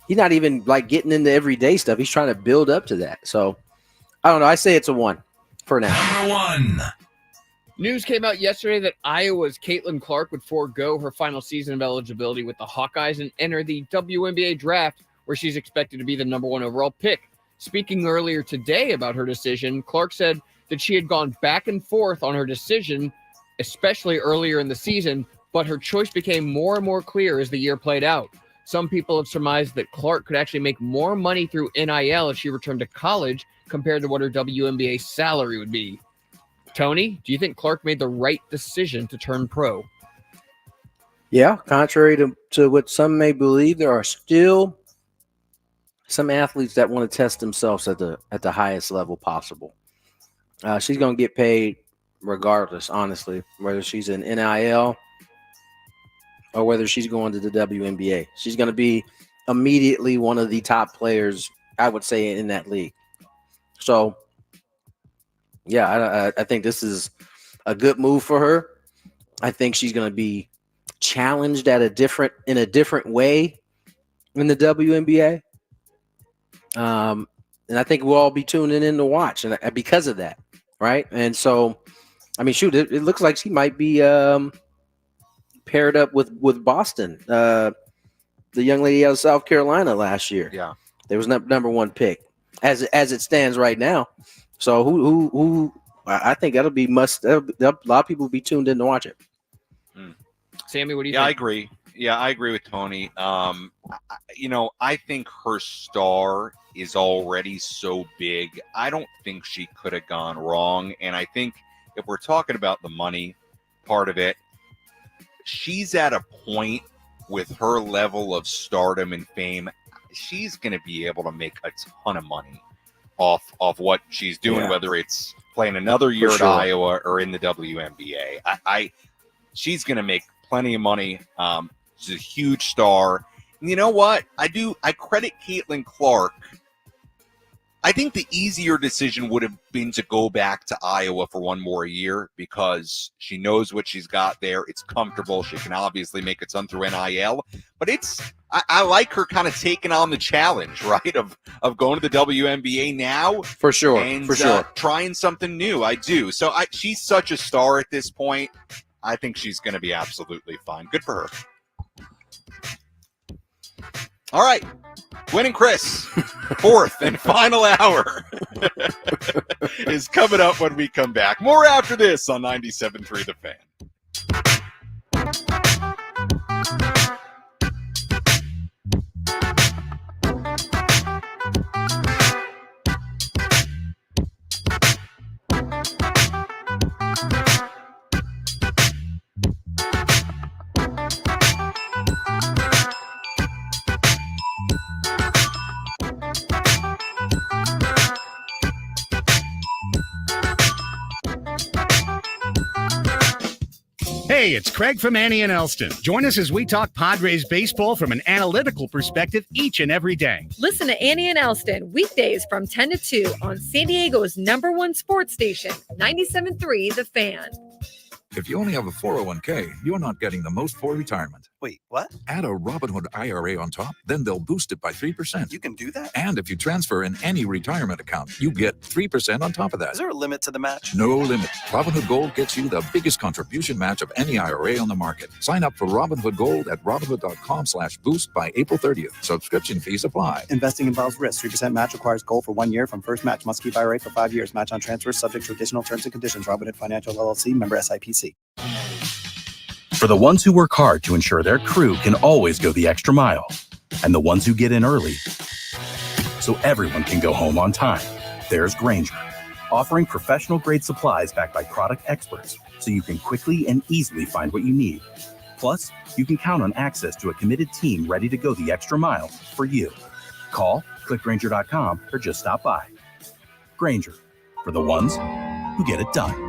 Speaker 23: He's not even like getting into everyday stuff. He's trying to build up to that. So I don't know. I say it's a 1 for now.
Speaker 2: Number 1.
Speaker 10: News came out yesterday that Iowa's Caitlin Clark would forego her final season of eligibility with the Hawkeyes and enter the WNBA draft, where she's expected to be the number 1 overall pick. Speaking earlier today about her decision, Clark said that she had gone back and forth on her decision, especially earlier in the season, but her choice became more and more clear as the year played out. Some people have surmised that Clark could actually make more money through NIL if she returned to college compared to what her WNBA salary would be. Tony, do you think Clark made the right decision to turn pro?
Speaker 23: Yeah, contrary to what some may believe, there are still some athletes that want to test themselves at the highest level possible. She's going to get paid regardless, honestly, whether she's in NIL or whether she's going to the WNBA. She's going to be immediately one of the top players, I would say, in that league. So, yeah, I think this is a good move for her. I think she's going to be challenged in a different way in the WNBA. And I think we'll all be tuning in to watch, and because of that, right? And so, I mean, shoot, it looks like she might be paired up with Boston, the young lady out of South Carolina last year.
Speaker 3: Yeah,
Speaker 23: there was number 1 pick as it stands right now. So who I think that'll be a lot of people will be tuned in to watch it.
Speaker 10: Sammy, what do you think?
Speaker 3: Yeah, I agree. Yeah, I agree with Tony. I think her star is already so big. I don't think she could have gone wrong. And I think if we're talking about the money part of it, she's at a point with her level of stardom and fame. She's going to be able to make a ton of money off what she's doing, whether it's playing another year at Iowa or in the WNBA. She's going to make plenty of money. She's a huge star. And you know what? I credit Caitlin Clark. I think the easier decision would have been to go back to Iowa for 1 more year because she knows what she's got there. It's comfortable. She can obviously make a ton through NIL. But I like her kind of taking on the challenge, right, of going to the WNBA now.
Speaker 23: For sure.
Speaker 3: And
Speaker 23: for sure.
Speaker 3: Trying something new. I do. So she's such a star at this point. I think she's going to be absolutely fine. Good for her. All right. Gwynn Chris, 4th and final hour is coming up when we come back. More after this on 97.3 The Fan.
Speaker 6: Hey, it's Craig from Manny and Elston. Join us as we talk Padres baseball from an analytical perspective each and every day.
Speaker 9: Listen to Annie and Elston weekdays from 10 to 2 on San Diego's #1 sports station, 97.3 The Fan.
Speaker 11: If you only have a 401k, you're not getting the most for retirement.
Speaker 12: Wait, what?
Speaker 11: Add a Robinhood IRA on top, then they'll boost it by 3%.
Speaker 12: You can do that?
Speaker 11: And if you transfer in any retirement account, you get 3% on top of that.
Speaker 12: Is there a limit to the match?
Speaker 11: No limit. Robinhood Gold gets you the biggest contribution match of any IRA on the market. Sign up for Robinhood Gold at Robinhood.com/boost by April 30th. Subscription fees apply.
Speaker 12: Investing involves risk. 3% match requires gold for 1 year from first match. Must keep IRA for 5 years. Match on transfers subject to additional terms and conditions. Robinhood Financial LLC, member SIPC.
Speaker 13: For the ones who work hard to ensure their crew can always go the extra mile, and the ones who get in early so everyone can go home on time, there's Grainger, offering professional-grade supplies backed by product experts so you can quickly and easily find what you need. Plus, you can count on access to a committed team ready to go the extra mile for you. Call, click Grainger.com, or just stop by. Grainger, for the ones who get it done.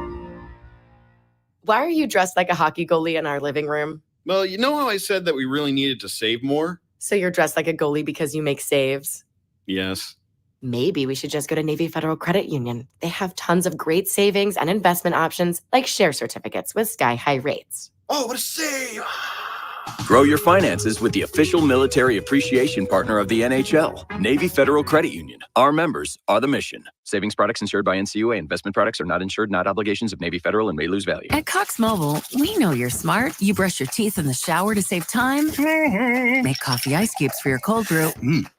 Speaker 24: Why are you dressed like a hockey goalie in our living room?
Speaker 25: Well, you know how I said that we really needed to save more?
Speaker 24: So you're dressed like a goalie because you make saves?
Speaker 25: Yes.
Speaker 24: Maybe we should just go to Navy Federal Credit Union. They have tons of great savings and investment options like share certificates with sky-high rates.
Speaker 25: Oh, what a save!
Speaker 26: Grow your finances with the official military appreciation partner of the NHL, Navy Federal Credit Union. Our members are the mission. Savings products insured by NCUA. Investment products are not insured, not obligations of Navy Federal, and may lose value.
Speaker 27: At Cox Mobile, we know you're smart. You brush your teeth in the shower to save time, make coffee ice cubes for your cold brew,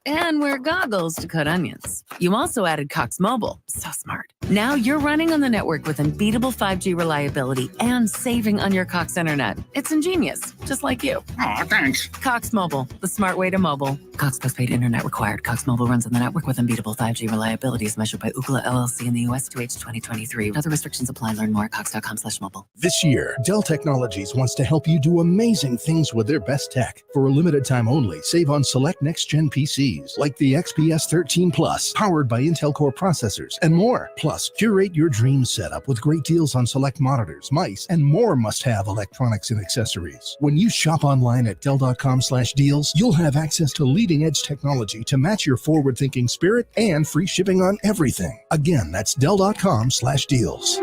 Speaker 27: and wear goggles to cut onions. You also added Cox Mobile. So smart. Now you're running on the network with unbeatable 5G reliability and saving on your Cox internet. It's ingenious, just like you.
Speaker 6: Aw, thanks.
Speaker 27: Cox Mobile, the smart way to mobile. Cox postpaid internet required. Cox Mobile runs on the network with unbeatable 5G reliability as measured by Ookla LLC in the U.S. to H 2023. Other restrictions apply. Learn more at cox.com/mobile.
Speaker 28: This year, Dell Technologies wants to help you do amazing things with their best tech. For a limited time only, save on select next-gen PCs like the XPS 13 Plus, powered by Intel Core processors, and more. Plus, curate your dream setup with great deals on select monitors, mice, and more must-have electronics and accessories. When you shop online at Dell.com/deals, you'll have access to leading-edge technology to match your forward-thinking spirit and free shipping on everything. Again, that's Dell.com/deals.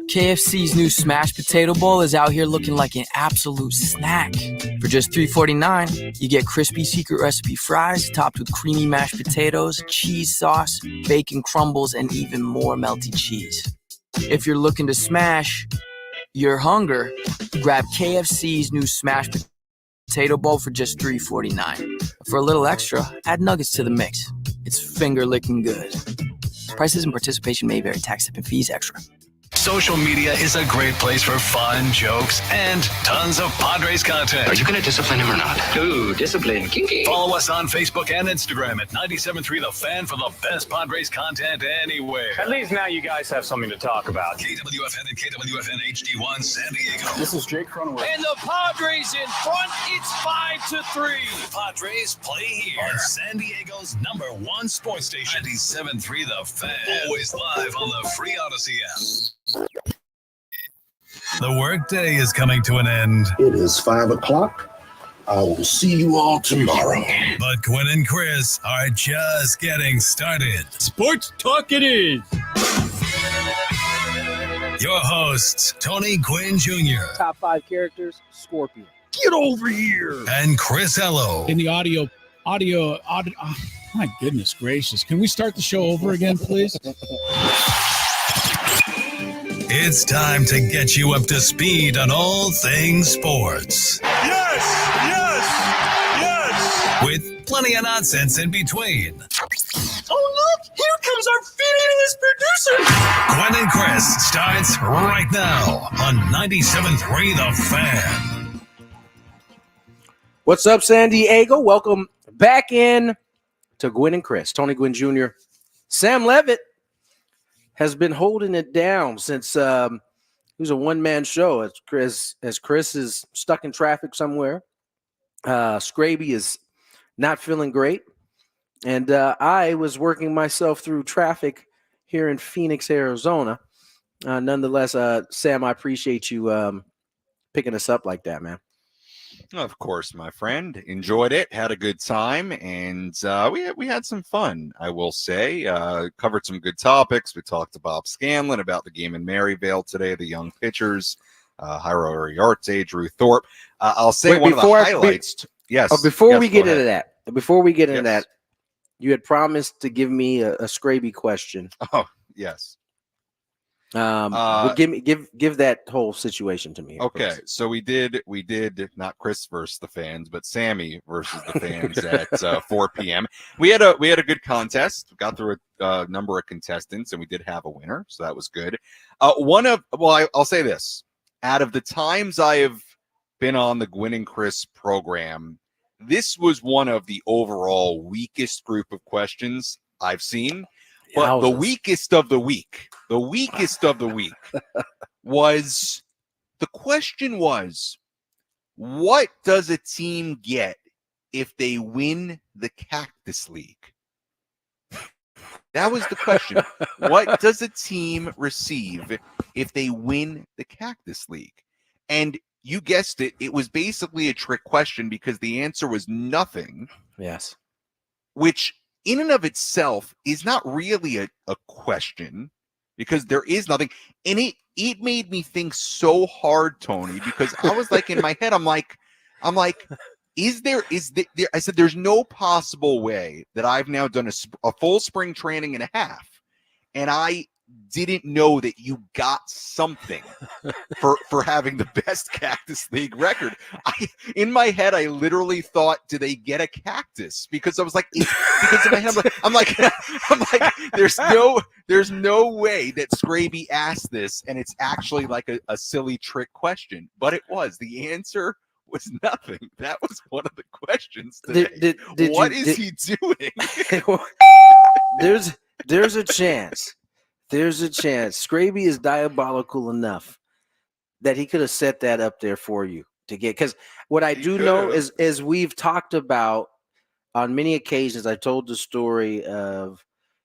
Speaker 29: KFC's new smashed potato bowl is out here looking like an absolute snack. For just $3.49, you get crispy secret recipe fries topped with creamy mashed potatoes, cheese sauce, bacon crumbles, and even more melty cheese. If you're looking to smash your hunger, grab KFC's new smashed potato bowl for just $3.49. For a little extra, add nuggets to the mix. It's finger-licking good. Prices and participation may vary. Tax, tip, and fees extra.
Speaker 2: Social media is a great place for fun, jokes, and tons of Padres content.
Speaker 19: Are you going to discipline him or not? Ooh, discipline, kinky.
Speaker 2: Follow us on Facebook and Instagram at 97.3 The Fan for the best Padres content anywhere.
Speaker 5: At least now you guys have something to talk about.
Speaker 2: KWFN and KWFN HD1 San Diego.
Speaker 5: This is Jake Cronenworth.
Speaker 2: And the Padres in front. It's 5-3. Padres play here on San Diego's #1 sports station. 97.3 The Fan. Always live on the free Odyssey app. The workday is coming to an end.
Speaker 30: It is 5 o'clock. I will see you all tomorrow.
Speaker 2: But Gwynn and Chris are just getting started.
Speaker 5: Sports talk it is.
Speaker 2: Your hosts, Tony Gwynn Jr.
Speaker 15: Top 5 characters, Scorpion.
Speaker 5: Get over here.
Speaker 2: And Chris Ello.
Speaker 6: In the audio. Oh, my goodness gracious. Can we start the show over again, please?
Speaker 2: It's time to get you up to speed on all things sports.
Speaker 17: Yes!
Speaker 2: With plenty of nonsense in between.
Speaker 17: Oh, look! Here comes our fearless producer!
Speaker 2: Gwynn and Chris starts right now on 97.3 The Fan.
Speaker 23: What's up, San Diego? Welcome back in to Gwynn and Chris. Tony Gwynn Jr. Sam Levitt has been holding it down since it was a one-man show. As Chris is stuck in traffic somewhere. Scraby is not feeling great. And I was working myself through traffic here in Phoenix, Arizona. Nonetheless, Sam, I appreciate you picking us up like that, man.
Speaker 3: Of course, my friend. Enjoyed it, had a good time, and we had some fun, I will say. Covered some good topics. We talked to Bob Scanlan about the game in Maryvale today, the young pitchers, Jairo Uriarte, Drew Thorpe. I'll say one of the highlights.
Speaker 23: Before we get
Speaker 3: go
Speaker 23: into
Speaker 3: ahead.
Speaker 23: that, you had promised to give me a Scraby question.
Speaker 3: Oh, yes.
Speaker 23: Well, give that whole situation to me.
Speaker 3: Okay,
Speaker 23: please.
Speaker 3: so we did not Chris versus the fans, but Sammy versus the fans at 4 p.m. We had a good contest. We got through a number of contestants, and we did have a winner, so that was good. I'll say this: out of the times I have been on the Gwynn Chris program, this was one of the overall weakest group of questions I've seen. But the weakest of the week was the question was, what does a team get if they win the Cactus League? That was the question. What does a team receive if they win the Cactus League? And you guessed it, it was basically a trick question because the answer was nothing.
Speaker 23: Yes.
Speaker 3: Which in and of itself is not really a question because there is nothing. And it made me think so hard, Tony, because I was like, in my head, I'm like, is there, I said, there's no possible way that I've now done a full spring training and a half, and I didn't know that you got something for having the best Cactus League record. In my head, I literally thought, do they get a cactus? Because I was like, because in my head, I'm like, there's no way that Scraby asked this, and it's actually like a silly trick question. But it was. The answer was nothing. That was one of the questions today. What is he doing?
Speaker 23: There's a chance. There's a chance. Scraby is diabolical enough that he could have set that up there for you to get. Because what I do know is, as we've talked about on many occasions, I told the story of,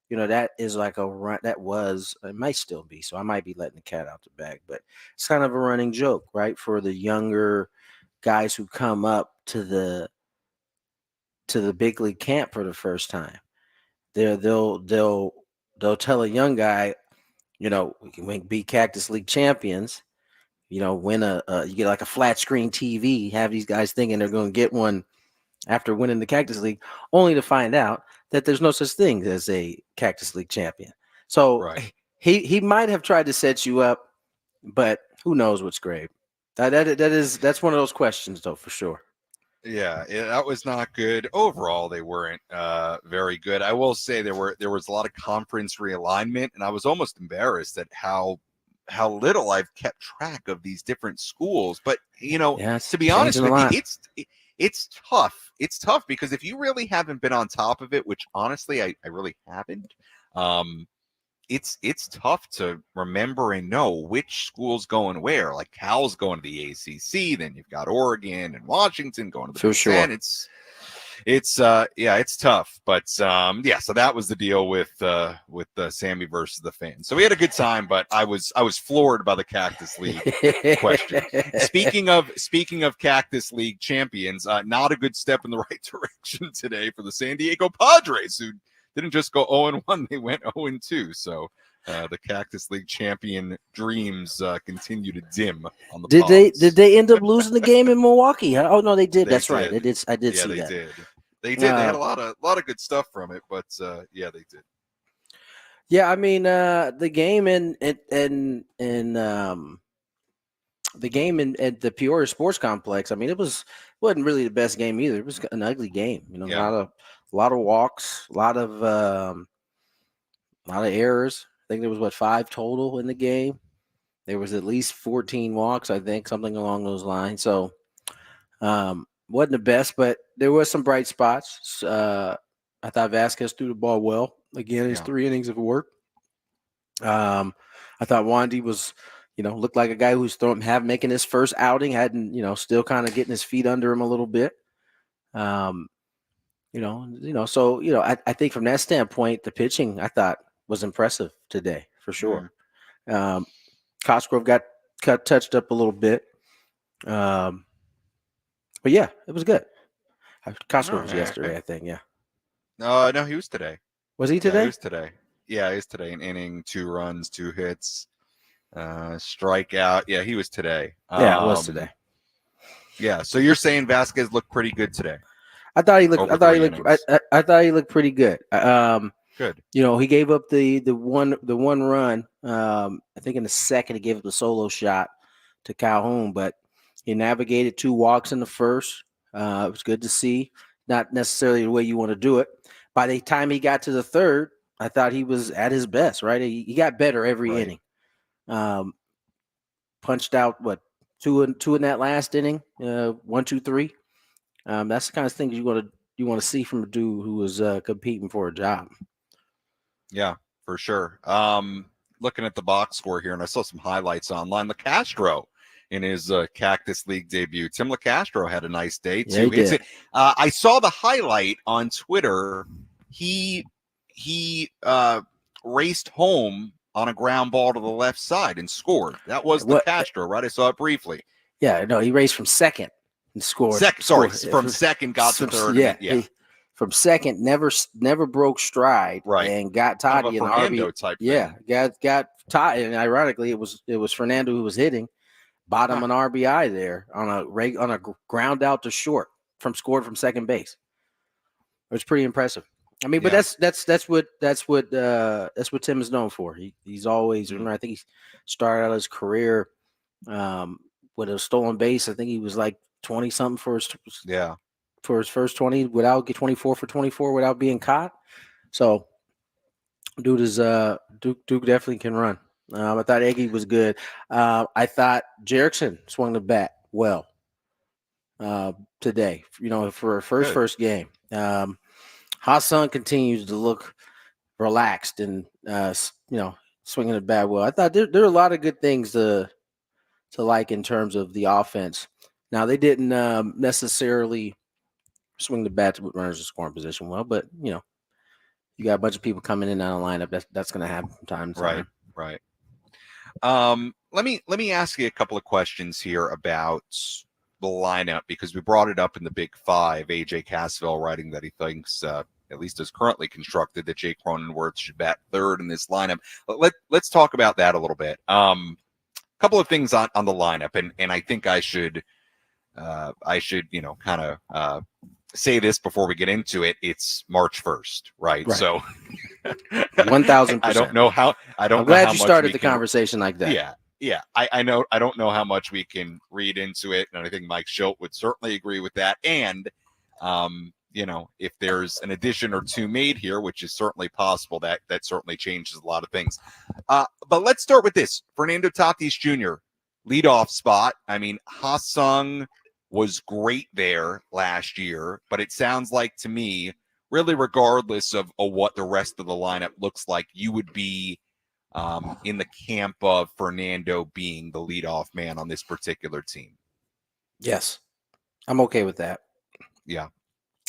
Speaker 23: that is like a run. That was, it might still be. So I might be letting the cat out the bag, but it's kind of a running joke, right? For the younger guys who come up to the big league camp for the first time. They'll tell a young guy, we can be Cactus League champions, win you get like a flat screen TV, have these guys thinking they're going to get one after winning the Cactus League, only to find out that there's no such thing as a Cactus League champion. So he might have tried to set you up, but who knows what's great. That's one of those questions though, for sure.
Speaker 3: Yeah, that was not good. Overall, they weren't very good. I will say there was a lot of conference realignment, and I was almost embarrassed at how little I've kept track of these different schools. But to be honest with you, it's tough. It's tough because if you really haven't been on top of it, which honestly I really haven't, it's tough to remember and know which school's going where. Like Cal's going to the ACC, then you've got Oregon and Washington going to the Big Ten. It's tough. But so that was the deal with Sammy versus the fans. So we had a good time, but I was floored by the Cactus League question. Speaking of Cactus League champions, not a good step in the right direction today for the San Diego Padres, who didn't just go 0-1, they went 0-2. So the Cactus League champion dreams continue to dim on the
Speaker 23: Did they end up losing the game in Milwaukee? Oh no, they did. That's right. They did. I did see that.
Speaker 3: They did. They had a lot of good stuff from it, but they did.
Speaker 23: Yeah, I mean the game at the Peoria Sports Complex. I mean, wasn't really the best game either. It was an ugly game. A lot of walks, a lot of errors. I think there was 5 total in the game. There was at least 14 walks, I think, something along those lines. So wasn't the best, but there was some bright spots. I thought Vasquez threw the ball well. Again, his 3 innings of work. I thought Wandy was, looked like a guy who's making his first outing, hadn't, still kind of getting his feet under him a little bit. So I think from that standpoint, the pitching I thought was impressive today for sure. Cosgrove got touched up a little bit. But yeah, it was good. Costco was
Speaker 3: right.
Speaker 23: yesterday, I think. Yeah.
Speaker 3: No, he was today.
Speaker 23: Was he
Speaker 3: Yeah,
Speaker 23: today?
Speaker 3: he was today. Yeah, he was today. An inning, 2 runs, 2 hits, strikeout. Yeah, he was today.
Speaker 23: Yeah, it was today.
Speaker 3: Yeah, so you're saying Vasquez looked pretty good today?
Speaker 23: I thought he looked.
Speaker 3: Over
Speaker 23: I thought he
Speaker 3: 3
Speaker 23: looked.
Speaker 3: innings.
Speaker 23: I thought he looked pretty good.
Speaker 3: Good.
Speaker 23: You know, he gave up the one run. I think in the second he gave up the solo shot to Calhoun, but he navigated 2 walks in the first. It was good to see. Not necessarily the way you want to do it. By the time he got to the third, I thought he was at his best. Right, he got better every inning. Punched out what 2 in that last inning. 1, 2, 3. That's the kind of thing you want to see from a dude who was competing for a job.
Speaker 3: Yeah, for sure. Looking at the box score here, and I saw some highlights online. LeCastro in his Cactus League debut. Tim LeCastro had a nice day too.
Speaker 23: Yeah, he did.
Speaker 3: I saw the highlight on Twitter. He raced home on a ground ball to the left side and scored. That was LeCastro, right? I saw it briefly.
Speaker 23: Yeah, no, he raced from second and scored.
Speaker 3: From second got to third.
Speaker 23: Yeah. From second, never broke stride,
Speaker 3: right?
Speaker 23: And got
Speaker 3: Kind of
Speaker 23: Toddy
Speaker 3: a
Speaker 23: in
Speaker 3: Fernando
Speaker 23: RB.
Speaker 3: type
Speaker 23: Yeah,
Speaker 3: thing.
Speaker 23: got Toddy, and ironically, it was Fernando who was hitting, bottom an RBI there on a ground out to short scored from second base. It was pretty impressive. I mean, but that's what Tim is known for. He's always. Remember, I think he started out his career with a stolen base. I think he was like 20 something for his first 20 without get 24 for 24 without being caught. So dude is Duke definitely can run. I thought Eggy was good. I thought Jerickson swung the bat well today, you know, for a first game. Ha-Sung continues to look relaxed and you know, swinging the bat well. I thought there are a lot of good things to like in terms of the offense. Now they didn't necessarily swing the bat with runners in scoring position well, but you know, you got a bunch of people coming in and out of the lineup. That's going to happen from time to time.
Speaker 3: Right. Let me ask you a couple of questions here about the lineup, because we brought it up in the Big Five. AJ Cassville writing that he thinks, at least as currently constructed, that Jake Cronenworth should bat third in this lineup. Let's talk about that a little bit. A couple of things on the lineup, and I think I should you know, kind of say this before we get into it. It's March 1st, right? So
Speaker 23: 1,000%.
Speaker 3: I don't know how.
Speaker 23: I'm glad you started the conversation like that.
Speaker 3: Yeah. I know. I don't know how much we can read into it, and I think Mike Shildt would certainly agree with that. And you know, if there's an addition or two made here, which is certainly possible, that certainly changes a lot of things. But let's start with this: Fernando Tatis Jr. leadoff spot. I mean, Ha-Sung was great there last year, but it sounds like to me, really regardless of what the rest of the lineup looks like, you would be in the camp of Fernando being the leadoff man on this particular team.
Speaker 23: Yes, I'm okay with that.
Speaker 3: Yeah,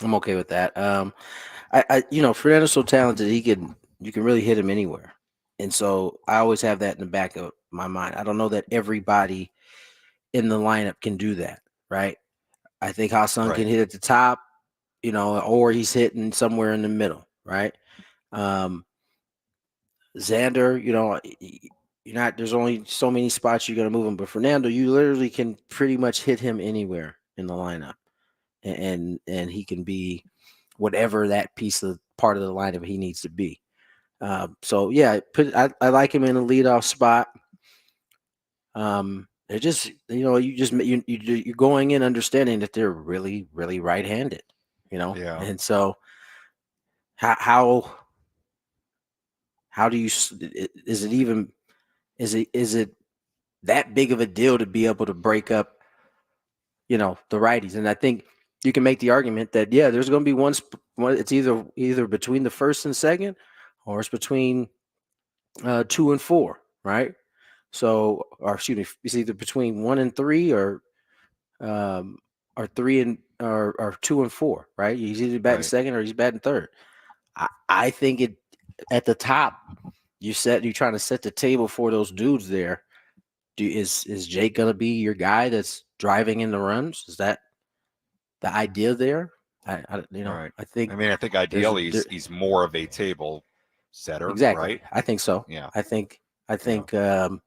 Speaker 23: I'm okay with that. I you know, Fernando's so talented, you can really hit him anywhere, and so I always have that in the back of my mind. I don't know that everybody in the lineup can do that. Right. I think Ha-Sung can hit at the top, you know, or he's hitting somewhere in the middle. Right. Xander, you know, there's only so many spots you're going to move him. But Fernando, you literally can pretty much hit him anywhere in the lineup. And he can be whatever that part of the lineup he needs to be. So yeah, I like him in a leadoff spot. They're just, you know, you're going in understanding that they're really, really right-handed, you know?
Speaker 3: Yeah.
Speaker 23: And so how do you, is it that big of a deal to be able to break up, you know, the righties? And I think you can make the argument that, yeah, there's going to be one, it's either between the first and second, or it's between 2 and 4, right? So, or excuse me, it's either between 1 and 3 or 3 and or 2 and 4, right? He's either batting second or he's batting third. I think it at the top, you're trying to set the table for those dudes there. Is Jake gonna be your guy that's driving in the runs? Is that the idea there. I
Speaker 3: Right.
Speaker 23: I think.
Speaker 3: I think ideally he's more of a table setter.
Speaker 23: Exactly.
Speaker 3: Right.
Speaker 23: I think so.
Speaker 3: Yeah.
Speaker 23: I think that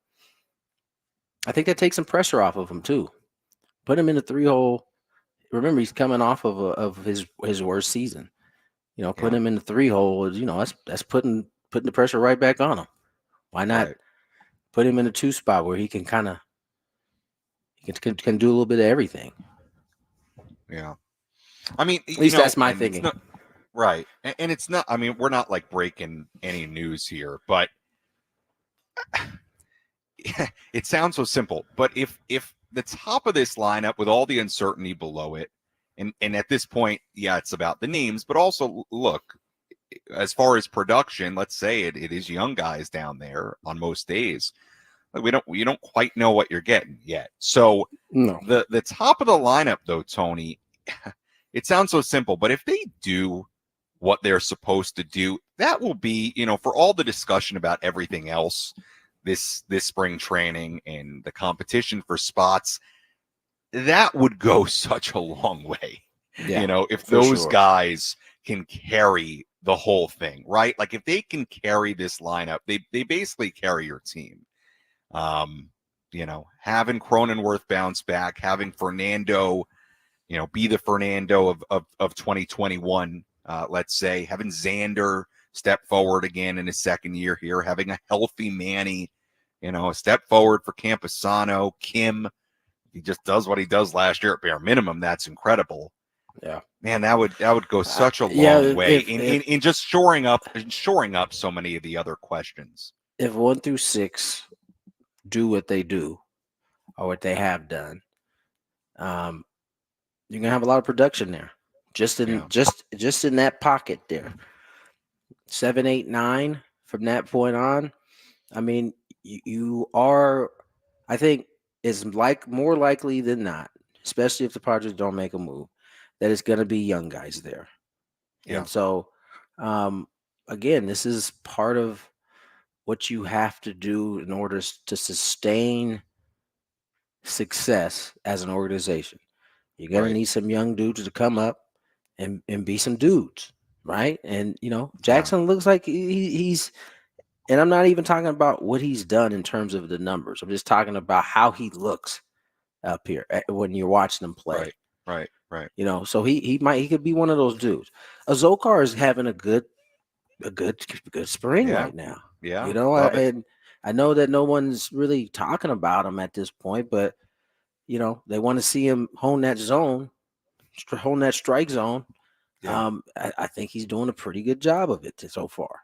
Speaker 23: takes some pressure off of him too. Put him in a 3-hole. Remember, he's coming off of his worst season. Put him in the 3-hole. That's putting the pressure right back on him. Why not put him in a 2 spot where he can can do a little bit of everything?
Speaker 3: Yeah. I mean,
Speaker 23: at least that's my thinking.
Speaker 3: Right. And it's not, we're not like breaking any news here, but it sounds so simple. But if the top of this lineup with all the uncertainty below it, and at this point, yeah, it's about the names, but also look, as far as production, let's say it is young guys down there on most days. You don't quite know what you're getting yet. So
Speaker 23: no.
Speaker 3: The top of the lineup though, Tony, it sounds so simple, but if they do what they're supposed to do, that will be, for all the discussion about everything else, this spring training and the competition for spots, that would go such a long way.
Speaker 23: Yeah,
Speaker 3: if those guys can carry the whole thing, right? Like if they can carry this lineup, they basically carry your team. Having Cronenworth bounce back, having Fernando, be the Fernando of 2021, let's say, having Xander step forward again in his second year here, having a healthy Manny, a step forward for Camposano, Kim. He just does what he does last year at bare minimum. That's incredible.
Speaker 23: Yeah,
Speaker 3: man, that would go such a long way in just shoring up so many of the other questions.
Speaker 23: If 1 through 6 do what they do or what they have done, you're gonna have a lot of production there. Just in that pocket there. 7, 8, 9 from that point on. You are, I think, is more likely than not, especially if the Padres don't make a move, that it's going to be young guys there. Yeah. And so, again, this is part of what you have to do in order to sustain success as an organization. You're going to need some young dudes to come up and be some dudes, right? And, Jackson looks like he's – and I'm not even talking about what he's done in terms of the numbers. I'm just talking about how he looks up here when you're watching him play.
Speaker 3: Right.
Speaker 23: So he could be one of those dudes. Azokar is having a good spring right now.
Speaker 3: Yeah.
Speaker 23: And I know that no one's really talking about him at this point, but they want to see him hone that strike zone. Yeah. I think he's doing a pretty good job of it so far.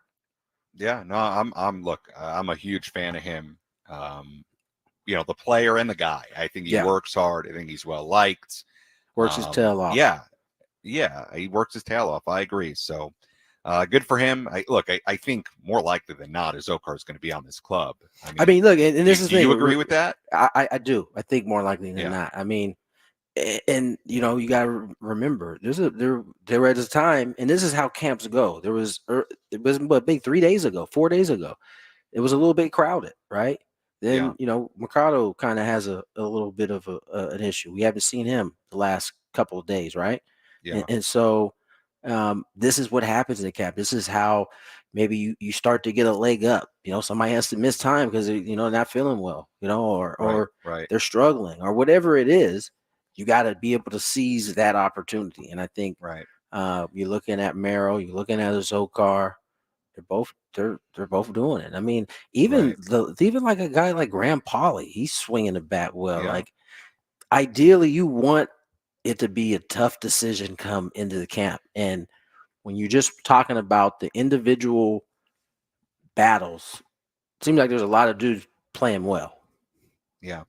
Speaker 3: Yeah, no, I'm a huge fan of him. The player and the guy. I think he works hard. I think he's well liked.
Speaker 23: Works his tail off.
Speaker 3: Yeah, he works his tail off. I agree. So good for him. I think more likely than not, Azokar is going to be on this club.
Speaker 23: Look, and this is the thing.
Speaker 3: Do you agree with that?
Speaker 23: I do. I think more likely than not. And you got to remember, there was a time, and this is how camps go. It wasn't but big 4 days ago. It was a little bit crowded, right? Then Mercado kind of has a little bit of an issue. We haven't seen him the last couple of days, right?
Speaker 3: Yeah.
Speaker 23: And so this is what happens in the camp. This is how maybe you start to get a leg up. Somebody has to miss time because they're not feeling well, or they're struggling or whatever it is. You got to be able to seize that opportunity. And I think you're looking at Merrill, you're looking at Azokar. They're both doing it. Even like a guy like Graham Pauly, he's swinging the bat well. Yeah. Like ideally, you want it to be a tough decision come into the camp. And when you're just talking about the individual battles, it seems like there's a lot of dudes playing well.
Speaker 3: Yeah.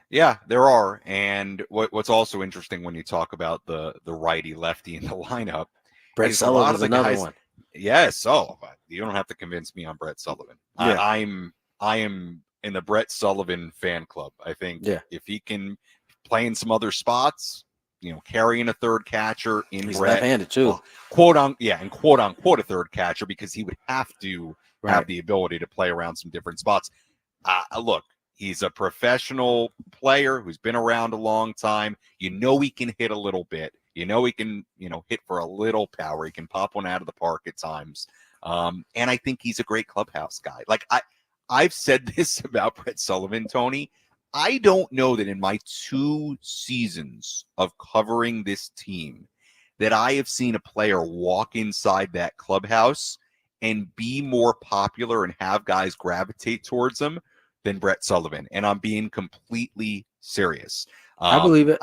Speaker 3: Yeah, there are. And what's also interesting when you talk about the righty lefty in the lineup,
Speaker 23: Brett Sullivan is another one.
Speaker 3: Yes. Oh, you don't have to convince me on Brett Sullivan.
Speaker 23: Yeah.
Speaker 3: I am in the Brett Sullivan fan club. I think if he can play in some other spots, carrying a third catcher in
Speaker 23: He's
Speaker 3: Brett,
Speaker 23: left-handed too.
Speaker 3: quote unquote a third catcher, because he would have to have the ability to play around some different spots. Look. He's a professional player who's been around a long time. You know he can hit a little bit. You know he can, hit for a little power. He can pop one out of the park at times. And I think he's a great clubhouse guy. Like I've said this about Brett Sullivan, Tony. I don't know that in my 2 seasons of covering this team that I have seen a player walk inside that clubhouse and be more popular and have guys gravitate towards him than Brett Sullivan. And I'm being completely serious.
Speaker 23: I believe it.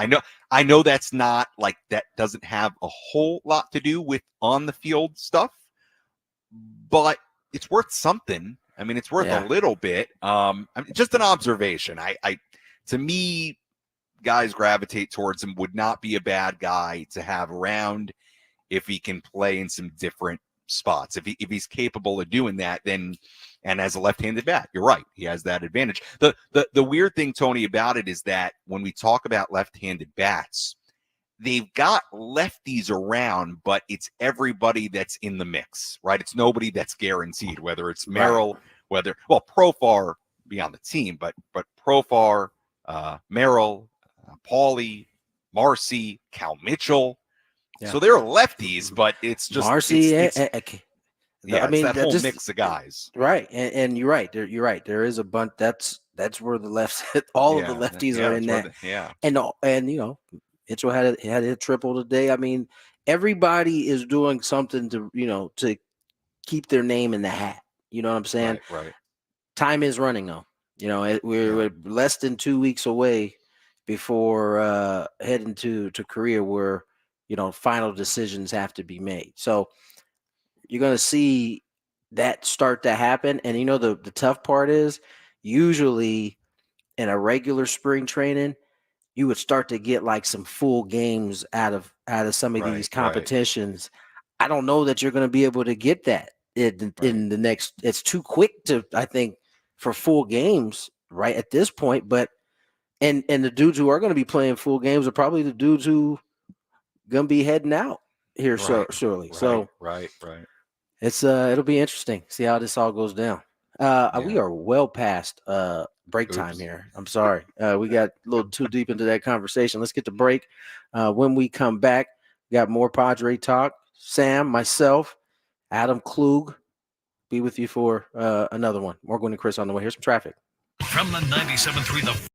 Speaker 3: I know that's not like that doesn't have a whole lot to do with on the field stuff, but it's worth something. I mean, it's worth a little bit. Just an observation. To me, guys gravitate towards him. Would not be a bad guy to have around if he can play in some different spots. If he's capable of doing that, then, and as a left-handed bat, you're right, he has that advantage. The weird thing, Tony, about it is that when we talk about left-handed bats, they've got lefties around, but it's everybody that's in the mix, right? It's nobody that's guaranteed, whether it's Merrill, Profar be on the team, but Profar, Merrill, Paulie, Marcy, Cal Mitchell. Yeah. So they're lefties, but it's just
Speaker 23: Marcy.
Speaker 3: It's that whole mix of guys,
Speaker 23: right? And you're right. You're right. There is a bunch. That's where the lefts. All of the lefties are in that. And Mitchell had a triple today. I mean, everybody is doing something to keep their name in the hat. You know what I'm saying?
Speaker 3: Right.
Speaker 23: Time is running though. We're less than 2 weeks away before heading to Korea, where final decisions have to be made. So you're going to see that start to happen. And the tough part is usually in a regular spring training, you would start to get like some full games out of some of these competitions. I don't know that you're going to be able to get that in the next. It's too quick to, I think, for full games right at this point. But and the dudes who are going to be playing full games are probably the dudes who going to be heading out here shortly. So
Speaker 3: right.
Speaker 23: It's it'll be interesting. See how this all goes down. We are well past break time here. I'm sorry. We got a little too deep into that conversation. Let's get to break. When we come back, we got more Padre talk. Sam, myself, Adam Klug, be with you for another one. More Gwynn and Chris on the way. Here's some traffic.
Speaker 2: From the 97.3 The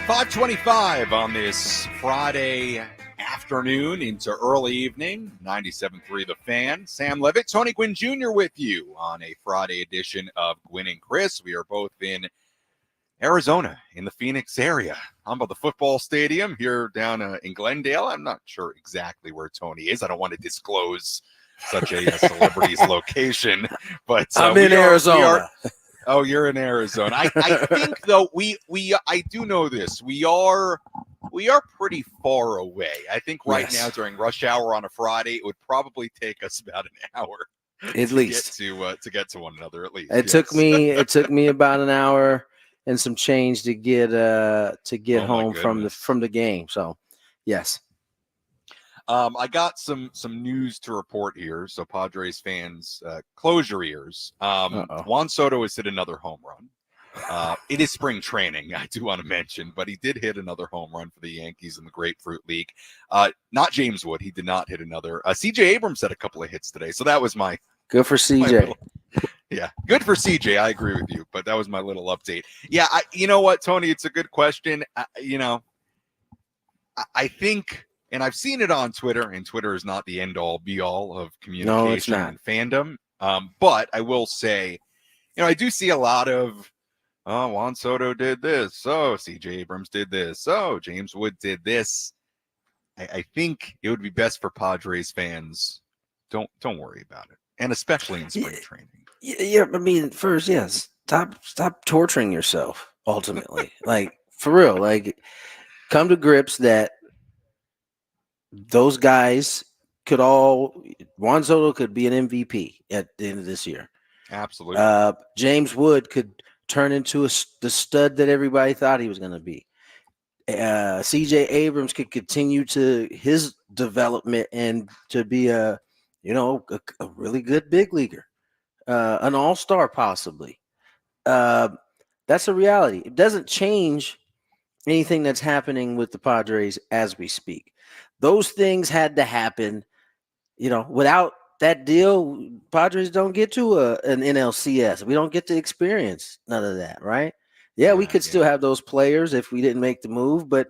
Speaker 3: 5:25 on this Friday afternoon into early evening. 97.3 The Fan. Sam Levitt, Tony Gwynn Jr. with you on a Friday edition of Gwynn and Chris. We are both in Arizona, in the Phoenix area. I'm by the football stadium here down in Glendale. I'm not sure exactly where Tony is. I don't want to disclose such a celebrity's location, but
Speaker 23: I'm in Arizona.
Speaker 3: Oh, you're in Arizona. I think though I do know this. We are pretty far away. I think right now during rush hour on a Friday, it would probably take us about an hour
Speaker 23: at least
Speaker 3: to get to one another. At least
Speaker 23: it took me about an hour and some change to get home from the game. So, yes.
Speaker 3: I got some news to report here, so Padres fans, close your ears. Juan Soto has hit another home run. It is spring training, I do want to mention, but he did hit another home run for the Yankees in the Grapefruit League. Not James Wood, he did not hit another. CJ Abrams had a couple of hits today, so that was my
Speaker 23: good for CJ.
Speaker 3: Yeah, good for CJ. I agree with you, but that was my little update. Yeah, you know what, Tony? It's a good question. I think. And I've seen it on Twitter, and Twitter is not the end-all, be-all of communication and fandom. But I will say, I do see a lot of, Juan Soto did this. Oh, C.J. Abrams did this. Oh, James Wood did this. I think it would be best for Padres fans. Don't worry about it, and especially in spring training.
Speaker 23: Yeah, I mean, first, yes, stop torturing yourself. Ultimately, like for real, like come to grips that. Those guys Juan Soto could be an MVP at the end of this year.
Speaker 3: Absolutely.
Speaker 23: James Wood could turn into the stud that everybody thought he was going to be. CJ Abrams could continue to his development and to be a really good big leaguer, an all-star possibly. That's a reality. It doesn't change anything that's happening with the Padres as we speak. Those things had to happen, without that deal, Padres don't get to an NLCS. We don't get to experience none of that, right? Yeah, we could still have those players if we didn't make the move, but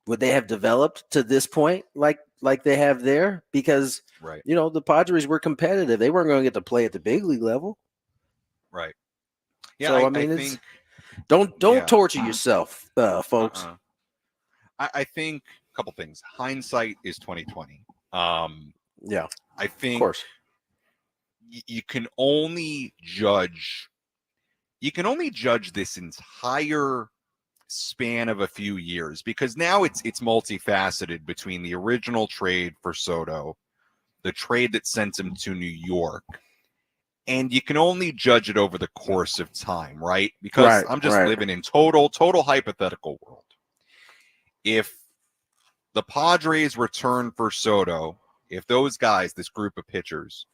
Speaker 23: would they have developed to this point like they have there? Because, the Padres were competitive. They weren't going to get to play at the big league level.
Speaker 3: Right. Yeah,
Speaker 23: so, I think don't torture yourself, folks.
Speaker 3: I think a couple things. Hindsight is 2020.
Speaker 23: Yeah,
Speaker 3: I think
Speaker 23: of course.
Speaker 3: You can only judge this entire span of a few years, because now it's multifaceted between the original trade for Soto, the trade that sent him to New York, and you can only judge it over the course of time, right? Because I'm just living in total hypothetical world. If the Padres return for Soto, if those guys, this group of pitchers,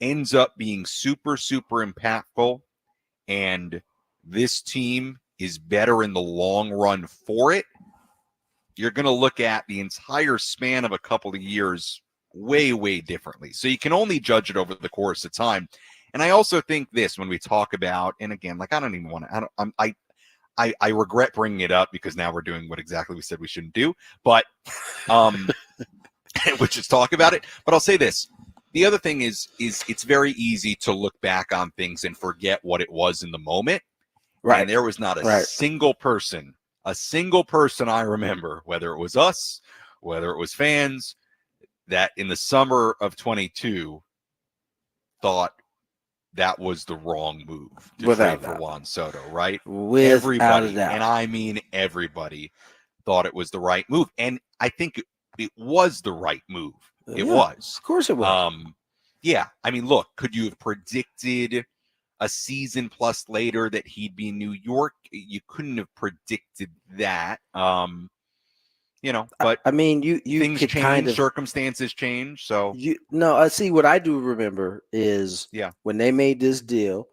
Speaker 3: ends up being super, super impactful, and this team is better in the long run for it, you're going to look at the entire span of a couple of years way, way differently. So you can only judge it over the course of time. And I also think this, when we talk about, and again, like I don't even want to, I regret bringing it up because now we're doing what exactly we said we shouldn't do, but which is talk about it. But I'll say this. The other thing is it's very easy to look back on things and forget what it was in the moment. Right. And there was not a single person I remember, whether it was us, whether it was fans, that in the summer of 22 thought that was the wrong move to trade for Juan Soto, right? Everybody, and I mean everybody, thought it was the right move. And I think it was the right move. It was.
Speaker 23: Of course it was.
Speaker 3: Yeah. I mean, look, could you have predicted a season plus later that he'd be in New York? You couldn't have predicted that. But
Speaker 23: I mean, you
Speaker 3: things
Speaker 23: could
Speaker 3: change, circumstances change. So
Speaker 23: I see. What I do remember is when they made this deal,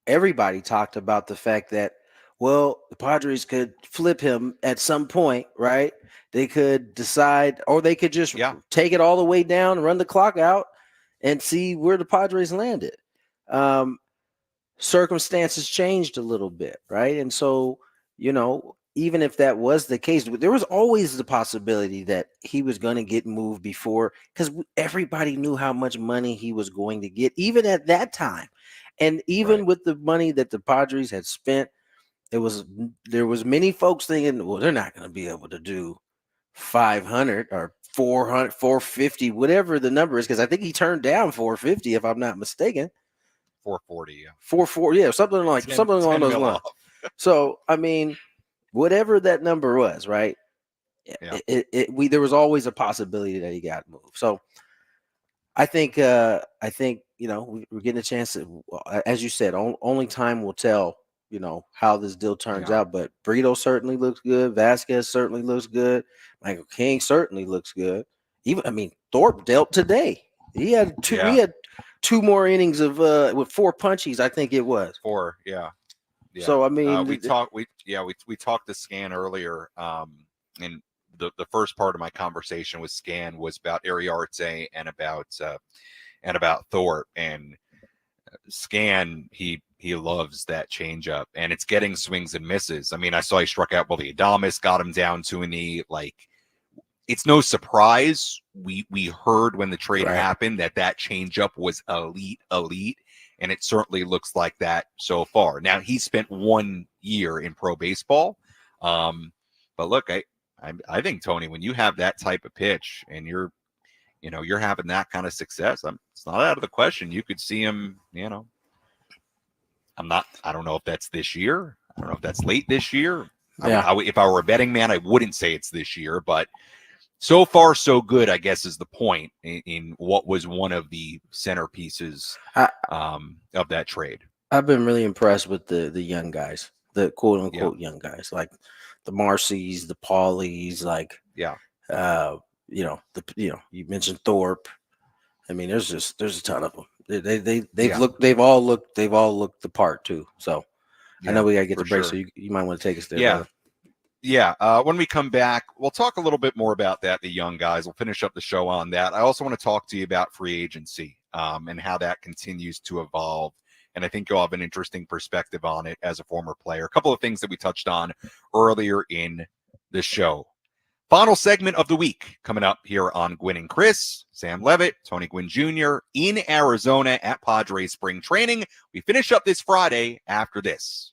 Speaker 23: everybody talked about the fact that, well, the Padres could flip him at some point, right? They could decide, or they could just take it all the way down, run the clock out, and see where the Padres landed. Circumstances changed a little bit, right? And so, even if that was the case, there was always the possibility that he was going to get moved before, because everybody knew how much money he was going to get, even at that time. And even with the money that the Padres had spent, there was many folks thinking, well, they're not going to be able to do 500 or 400, 450, whatever the number is, because I think he turned down 450, if I'm not mistaken.
Speaker 3: 440, yeah.
Speaker 23: 440, yeah, something along those lines. So, I mean, whatever that number was, right?
Speaker 3: Yeah.
Speaker 23: There was always a possibility that he got moved. So I think we're getting a chance to, as you said, only time will tell, how this deal turns out. But Brito certainly looks good. Vasquez certainly looks good. Michael King certainly looks good. Thorpe dealt today. He had two more innings of with 4 punchies, I think it was.
Speaker 3: 4, yeah. Yeah.
Speaker 23: So
Speaker 3: we talked to Scan earlier. And the first part of my conversation with Scan was about Iriarte and about Thorpe. And Scan, he loves that changeup, and it's getting swings and misses. I mean, I saw he struck out Willie Adames, got him down to a knee. Like, it's no surprise. We heard when the trade happened that changeup was elite. And it certainly looks like that so far. Now, he spent 1 year in pro baseball. But look, I think, Tony, when you have that type of pitch and you're having that kind of success, it's not out of the question. You could see him, I don't know if that's this year. I don't know if that's late this year.
Speaker 23: Yeah.
Speaker 3: If I were a betting man, I wouldn't say it's this year, but so far, so good, I guess, is the point in what was one of the centerpieces of that trade.
Speaker 23: I've been really impressed with the young guys, the quote unquote young guys, like the Marcys, the Paulies, you mentioned Thorpe. I mean, there's a ton of them. They've all looked the part too. So I know we gotta get to break, so you might want to take us there.
Speaker 3: Yeah.
Speaker 23: Brother.
Speaker 3: Yeah. When we come back, we'll talk a little bit more about that, the young guys. We'll finish up the show on that. I also want to talk to you about free agency and how that continues to evolve. And I think you'll have an interesting perspective on it as a former player. A couple of things that we touched on earlier in the show. Final segment of the week coming up here on Gwynn and Chris. Sam Levitt, Tony Gwynn Jr. in Arizona at Padres spring training. We finish up this Friday after this.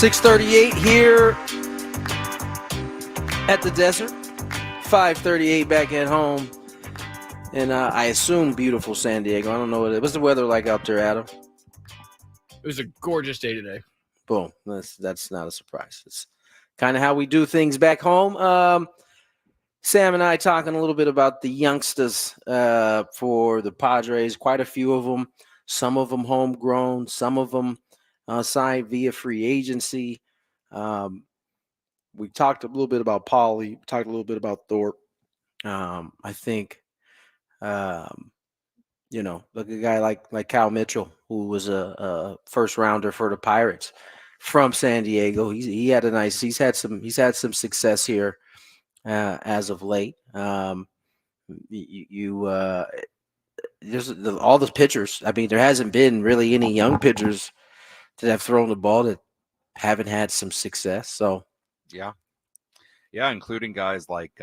Speaker 23: 6:38 here at the desert. 5:38 back at home. And I assume beautiful San Diego. I don't know what's the weather like out there, Adam?
Speaker 10: It was a gorgeous day today.
Speaker 23: Boom. That's not a surprise. It's kind of how we do things back home. Sam and I talking a little bit about the youngsters for the Padres. Quite a few of them. Some of them homegrown. Some of them signed via free agency. We talked a little bit about Paulie. We talked a little bit about Thorpe. I think, look at a guy like Cal Mitchell, who was a first rounder for the Pirates from San Diego. He's had some success here as of late. There's all the pitchers. I mean, there hasn't been really any young pitchers that have thrown the ball that haven't had some success. So
Speaker 3: yeah, including guys like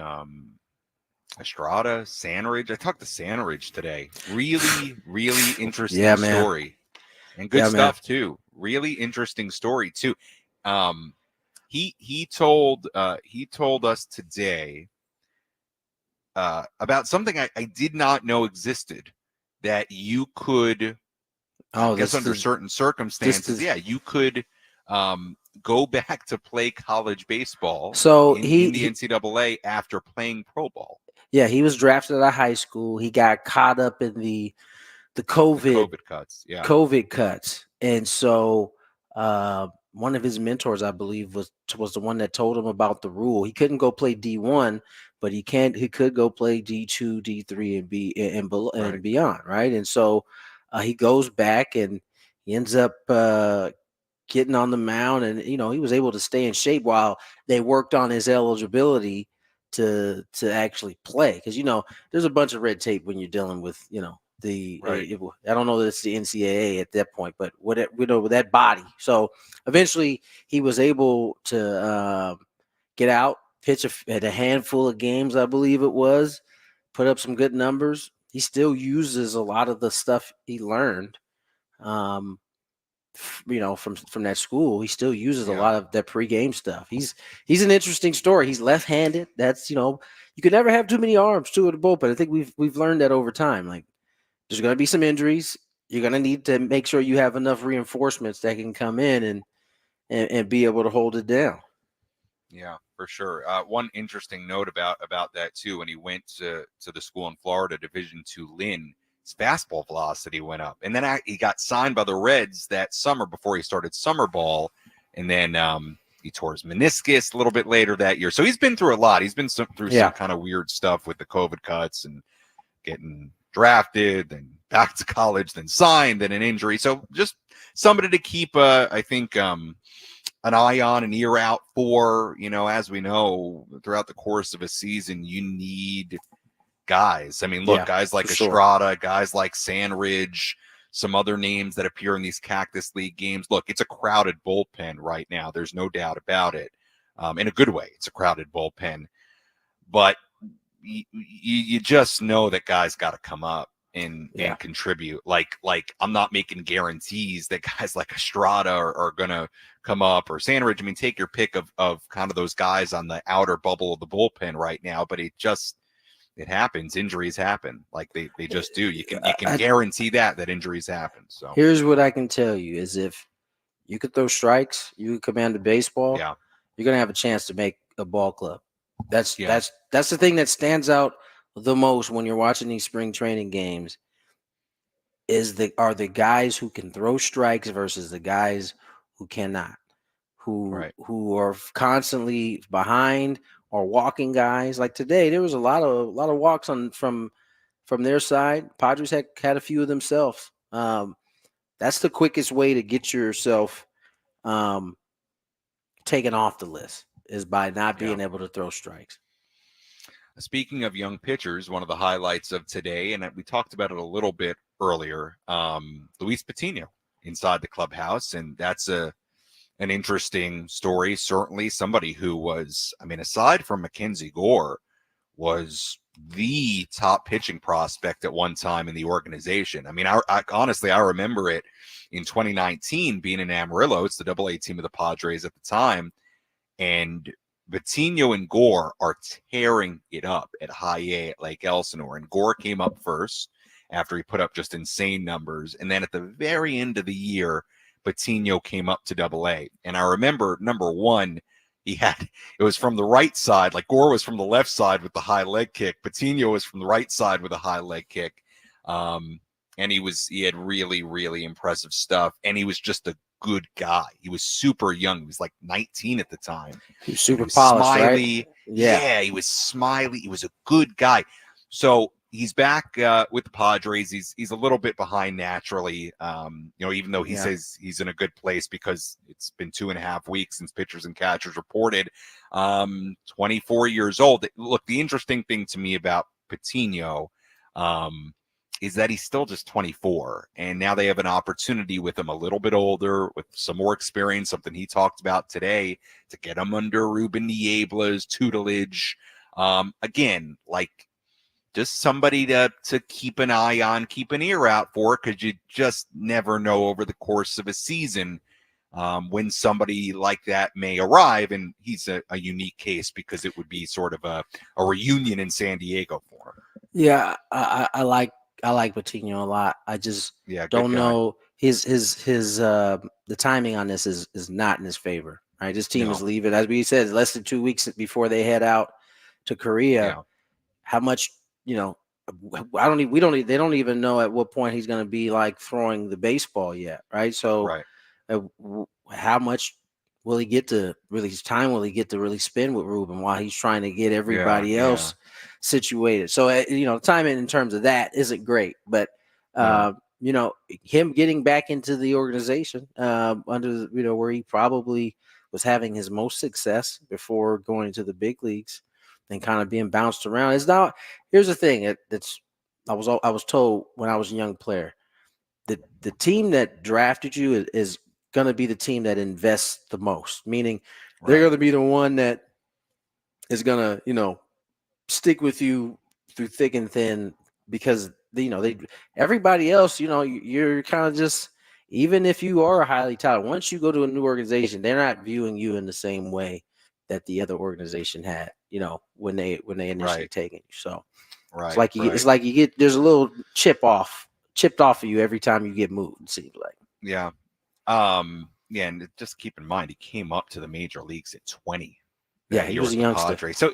Speaker 3: Estrada, Sandridge. I talked to Sandridge today. Really, really interesting story. And good stuff too. Really interesting story too. He told us today about something I did not know existed, that you could I guess under certain circumstances, you could go back to play college baseball in the NCAA after playing pro ball.
Speaker 23: Yeah, he was drafted out of high school. He got caught up in the COVID
Speaker 3: cuts. Yeah.
Speaker 23: COVID cuts. And so one of his mentors, I believe, was the one that told him about the rule. He couldn't go play D1, but he could go play D2, D3, and beyond, right? And so he goes back and he ends up getting on the mound, and he was able to stay in shape while they worked on his eligibility to actually play, because there's a bunch of red tape when you're dealing with I don't know that it's the NCAA at that point, but with that body. So eventually he was able to get out, pitch at a handful of games, I believe it was, put up some good numbers. He still uses a lot of the stuff he learned from that school. He still uses a lot of that pregame stuff. He's an interesting story. He's left-handed. That's you could never have too many arms too at the bullpen. I think we've learned that over time. Like, there's going to be some injuries. You're going to need to make sure you have enough reinforcements that can come in and be able to hold it down.
Speaker 3: Yeah, for sure. One interesting note about that too, when he went to the school in Florida, Division II Lynn, his fastball velocity went up, and then he got signed by the Reds that summer before he started summer ball, and then he tore his meniscus a little bit later that year. So he's been through a lot. He's been through some kind of weird stuff with the COVID cuts and getting drafted, then back to college, then signed, then an injury. So just somebody to keep, I think, an eye on, an ear out for. As we know, throughout the course of a season, you need guys. I mean, look, guys like Estrada, guys like Sandridge, some other names that appear in these Cactus League games. Look, it's a crowded bullpen right now. There's no doubt about it. In a good way, it's a crowded bullpen. But you just know that guys got to come up and contribute. Like I'm not making guarantees that guys like Estrada are going to come up, or Sandridge. I mean, take your pick of kind of those guys on the outer bubble of the bullpen right now, but it happens. Injuries happen. Like they just do. You can guarantee that injuries happen. So
Speaker 23: here's what I can tell you is, if you could throw strikes, you could command a baseball, you're going to have a chance to make a ball club. That's the thing that stands out the most when you're watching these spring training games are the guys who can throw strikes versus the guys who cannot, who are constantly behind or walking guys. Like today, there was a lot of walks from their side. Padres had a few of themselves. That's the quickest way to get yourself taken off the list, is by not being able to throw strikes.
Speaker 3: Speaking of young pitchers, one of the highlights of today, and we talked about it a little bit earlier, Luis Patino inside the clubhouse, and that's an interesting story. Certainly somebody who was, I mean, aside from Mackenzie Gore, was the top pitching prospect at one time in the organization. I mean, I honestly, I remember it in 2019 being in Amarillo. It's the AA team of the Padres at the time. And Patino and Gore are tearing it up at high A at Lake Elsinore. And Gore came up first after he put up just insane numbers. And then at the very end of the year, Patino came up to AA. And I remember number one, it was from the right side. Like Gore was from the left side with the high leg kick. Patino was from the right side with a high leg kick. And he had really, really impressive stuff. And he was just a good guy. He was super young. He was like 19 at the time.
Speaker 23: He was super polished,
Speaker 3: smiley.
Speaker 23: right? Yeah,
Speaker 3: he was smiley. He was a good guy. So he's back with the Padres. He's a little bit behind naturally. Even though he says he's in a good place because it's been 2.5 weeks since pitchers and catchers reported. 24 years old. Look, the interesting thing to me about Patino is that he's still just 24, and now they have an opportunity with him a little bit older, with some more experience, something he talked about today, to get him under Ruben Niebla's tutelage. Again, like just somebody to keep an eye on, keep an ear out for, because you just never know over the course of a season when somebody like that may arrive, and he's a unique case because it would be sort of a reunion in San Diego for him.
Speaker 23: Yeah, I like Patino a lot. I just don't know his the timing on this is not in his favor. Right, this team is leaving, as we said, less than 2 weeks before they head out to Korea.
Speaker 3: Yeah.
Speaker 23: How much, they don't even know at what point he's going to be like throwing the baseball yet, right? So, how much will he get to really spend with Ruben while he's trying to get everybody else situated? So, timing in terms of that isn't great, but him getting back into the organization under where he probably was having his most success before going to the big leagues and kind of being bounced around. It's not. Here's the thing I was told when I was a young player, that the team that drafted you is going to be the team that invests the most, meaning they're going to be the one that is going to, stick with you through thick and thin, because everybody else, you're kind of just, even if you are highly touted, once you go to a new organization, they're not viewing you in the same way that the other organization had, when they initially taken you. So it's like you get, there's a little chipped off of you every time you get moved, it seems like.
Speaker 3: Yeah. And just keep in mind, he came up to the major leagues at 20.
Speaker 23: Yeah, he was a youngster.
Speaker 3: Padres. So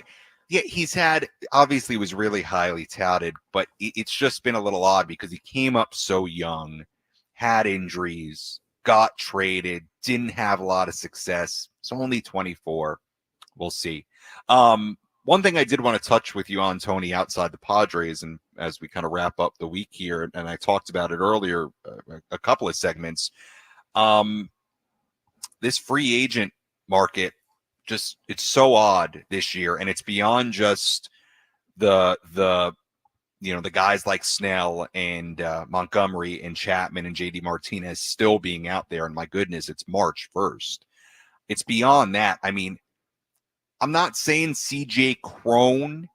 Speaker 3: yeah, he's had, obviously was really highly touted, but it's just been a little odd because he came up so young, had injuries, got traded, didn't have a lot of success. So only 24. We'll see. One thing I did want to touch with you on, Tony, outside the Padres, and as we kind of wrap up the week here, and I talked about it earlier, a couple of segments, this free agent market, it's so odd this year, and it's beyond just the guys like Snell and Montgomery and Chapman and JD Martinez still being out there, and my goodness, it's March 1st. It's beyond that. I mean, I'm not saying CJ Cron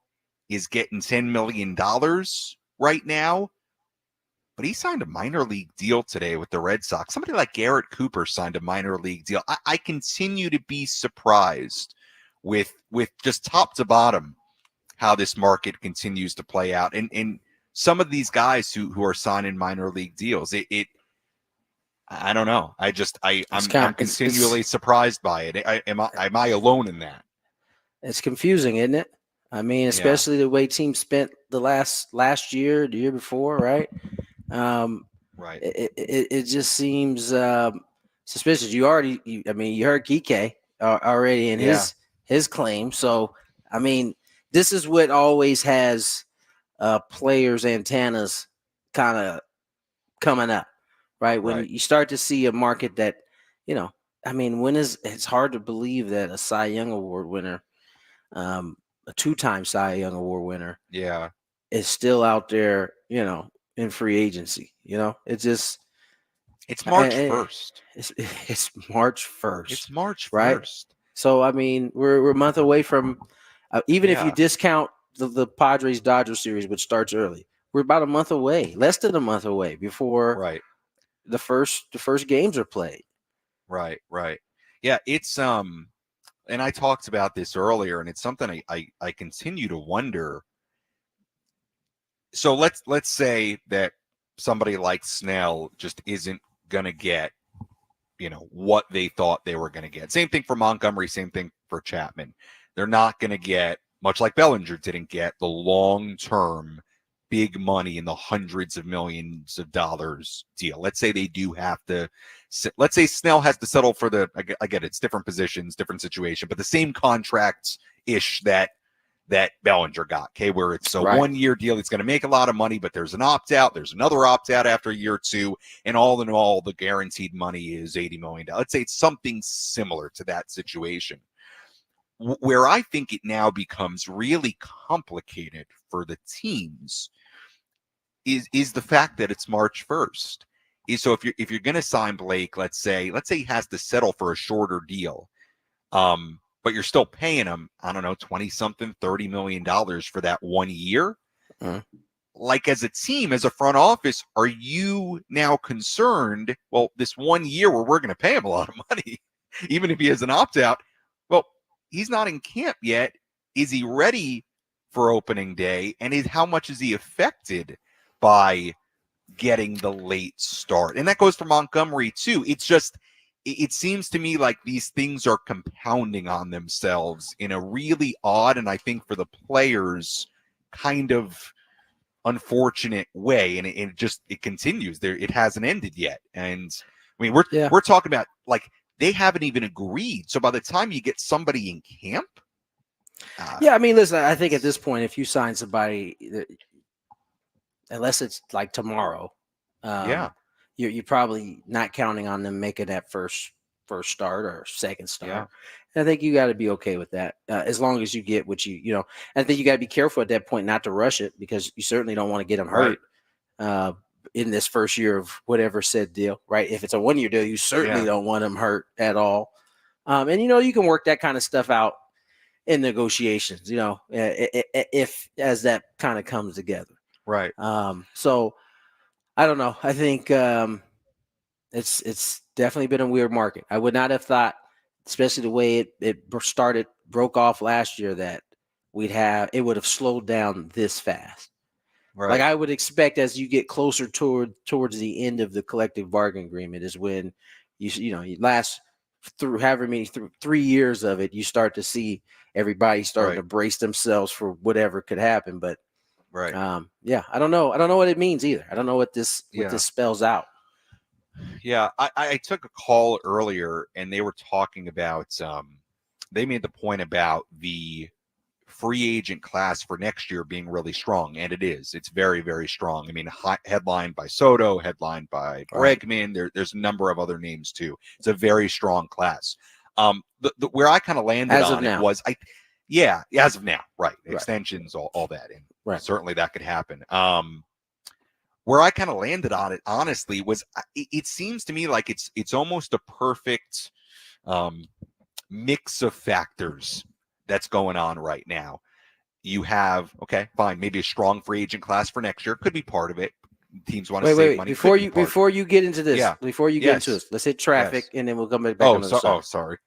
Speaker 3: is getting $10 million right now, but he signed a minor league deal today with the Red Sox. Somebody like Garrett Cooper signed a minor league deal. I continue to be surprised with just top to bottom how this market continues to play out. And some of these guys who are signing minor league deals, I don't know. I'm continually surprised by it. Am I alone in that?
Speaker 23: It's confusing, isn't it? I mean, especially the way teams spent the last year, the year before, right?
Speaker 3: Right.
Speaker 23: It just seems suspicious. You heard Kike already in his claim. So, I mean, this is what always has players' antennas kind of coming up, right? When you start to see a market that, it's hard to believe that a Cy Young Award winner, a 2-time Cy Young Award winner, is still out there, in free agency. It's
Speaker 3: March 1st.
Speaker 23: It's March 1st.
Speaker 3: It's March 1st.
Speaker 23: Right? So I mean, we're a month away from even if you discount the Padres Dodgers series, which starts early. We're about a month away, less than a month away before the first games are played.
Speaker 3: Right. Yeah, it's and I talked about this earlier, and it's something I continue to wonder. So let's say that somebody like Snell just isn't gonna get, what they thought they were gonna get. Same thing for Montgomery, same thing for Chapman. They're not gonna get, much like Bellinger didn't get, the long-term big money in the hundreds of millions of dollars deal. Let's say they do have to, let's say Snell has to settle for I get it, it's different positions, different situation, but the same contracts-ish that Bellinger got, okay, where it's a 1-year deal. It's going to make a lot of money, but there's an opt-out. There's another opt-out after year 2, and all in all, the guaranteed money is $80 million. Let's say it's something similar to that situation. Where I think it now becomes really complicated for the teams is the fact that it's March 1st. So if you're going to sign Blake, let's say he has to settle for a shorter deal, but you're still paying him, I don't know, 20-something, $30 million for that 1 year. Like, as a team, as a front office, are you now concerned, well, this 1 year where we're going to pay him a lot of money, even if he has an opt-out, well, he's not in camp yet. Is he ready for opening day? And how much is he affected by getting the late start? And that goes for Montgomery, too. It's just, it seems to me like these things are compounding on themselves in a really odd, and I think for the players, kind of unfortunate way. And it continues there. It hasn't ended yet. And I mean, we're talking about, like, they haven't even agreed. So by the time you get somebody in camp.
Speaker 23: I mean, listen, I think at this point, if you sign somebody, unless it's like tomorrow, you're probably not counting on them making that first start or second start. And I think you got to be okay with that, as long as you get what I think you got to be careful at that point not to rush it, because you certainly don't want to get them hurt in this first year of whatever said deal, right? If it's a 1-year deal, you certainly don't want them hurt at all. And you can work that kind of stuff out in negotiations, if as that kind of comes together.
Speaker 3: Right.
Speaker 23: So I don't know. I think it's definitely been a weird market. I would not have thought, especially the way it broke off last year, that it would have slowed down this fast. Right. Like, I would expect as you get closer towards the end of the collective bargaining agreement is when you last through 3 years of it, you start to see everybody starting to brace themselves for whatever could happen. But I don't know. I don't know what it means either. I don't know what this spells out.
Speaker 3: Yeah, I took a call earlier, and they were talking about they made the point about the free agent class for next year being really strong, and it is. It's very, very strong. I mean, headlined by Soto, headlined by Bregman. There's a number of other names too. It's a very strong class. Where I kind of landed on it was as of now, right? Extensions, all that, and certainly that could happen. Where I kind of landed on it, honestly, was it seems to me like it's almost a perfect mix of factors that's going on right now. You have, maybe a strong free agent class for next year. Could be part of it. Teams want to save money.
Speaker 23: Before you get into this, let's hit traffic, and then we'll come back on the side.
Speaker 3: Sorry.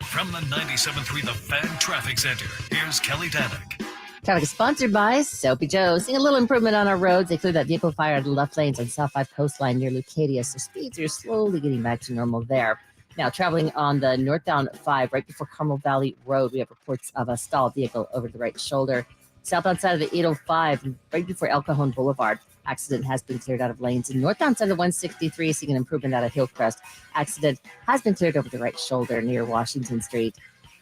Speaker 2: From the 97.3 The Fan Traffic Center, here's Kelly Danick.
Speaker 1: Traffic is sponsored by Soapy Joe. Seeing a little improvement on our roads. They cleared that vehicle fire at the left lanes on South 5 Coastline near Leucadia, so speeds are slowly getting back to normal there. Now, traveling on the northbound 5 right before Carmel Valley Road, we have reports of a stalled vehicle over the right shoulder. Southbound side of the 805, right before El Cajon Boulevard, accident has been cleared out of lanes. And northbound side of 163, seeing an improvement out of Hillcrest. Accident has been cleared over the right shoulder near Washington Street.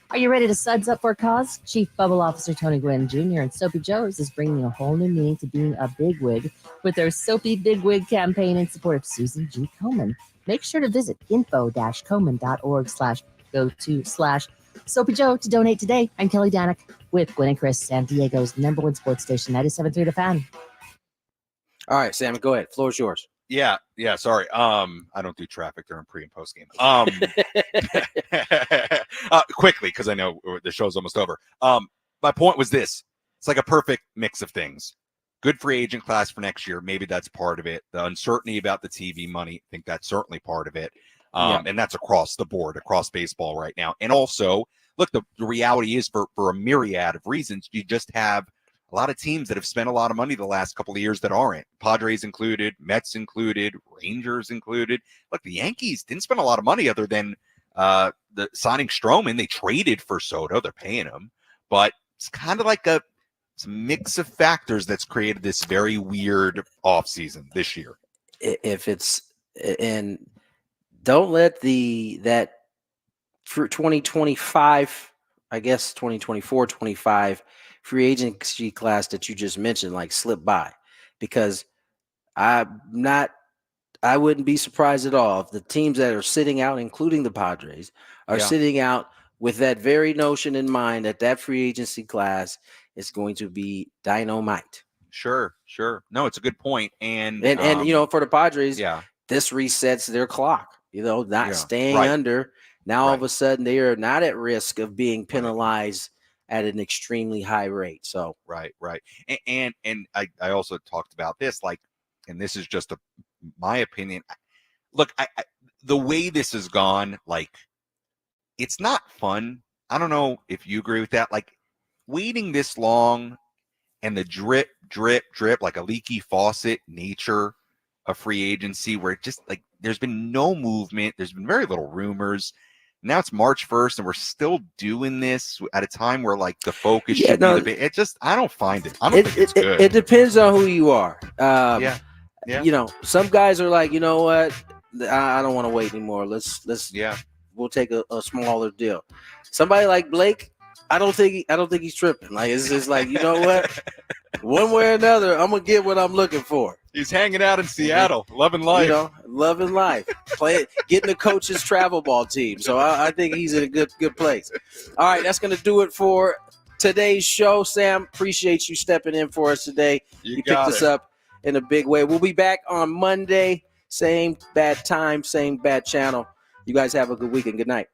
Speaker 1: Are you ready to suds up for a cause? Chief Bubble Officer Tony Gwynn Jr. and Soapy Joe's is bringing a whole new meaning to being a bigwig with their Soapy Big Wig campaign in support of Susan G. Komen. Make sure to visit info-komen.org/go-to/Soapy Joe to donate today. I'm Kelly Danick with Gwynn and Chris, San Diego's #1 sports station, 97.3 The Fan.
Speaker 23: All right, Sam, go ahead. Floor is yours.
Speaker 3: Yeah. Sorry. I don't do traffic during pre and post game. Quickly, because I know the show's almost over. My point was this: it's like a perfect mix of things. Good free agent class for next year. Maybe that's part of it. The uncertainty about the TV money, I think that's certainly part of it. And that's across the board, across baseball right now. And also, look, the reality is for a myriad of reasons, you just have a lot of teams that have spent a lot of money the last couple of years that aren't. Padres included, Mets included, Rangers included. Look, the Yankees didn't spend a lot of money other than the signing Stroman. They traded for Soto. They're paying him. But it's kind of like a mix of factors that's created this very weird offseason this year.
Speaker 23: If it's and don't let that for 2025, I guess 2024, 25 free agency class that you just mentioned like slip by, because I wouldn't be surprised at all if the teams that are sitting out, including the Padres, are sitting out with that very notion in mind that free agency class is going to be dynamite.
Speaker 3: Sure. No, it's a good point. And
Speaker 23: for the Padres, this resets their clock, not staying under. Now, all of a sudden, they are not at risk of being penalized at an extremely high rate. So
Speaker 3: right. And I also talked about this, like, and this is just my opinion. Look, the way this has gone, like, it's not fun. I don't know if you agree with that. Like, waiting this long and the drip, like a leaky faucet nature of free agency, where it just like there's been no movement, there's been very little rumors. Now it's March 1st, and we're still doing this at a time where like the focus should be it just I don't find it. I don't think it's good.
Speaker 23: It depends on who you are. Some guys are like, you know what, I don't want to wait anymore. Let's we'll take a smaller deal. Somebody like Blake, I don't think he's tripping. Like, it's just like, you know what, one way or another, I'm gonna get what I'm looking for.
Speaker 3: He's hanging out in Seattle, loving life.
Speaker 23: Loving life. Getting the coach's travel ball team. So I think he's in a good place. All right, that's going to do it for today's show. Sam, appreciate you stepping in for us today. You picked us up in a big way. We'll be back on Monday. Same bad time, same bad channel. You guys have a good weekend. Good night.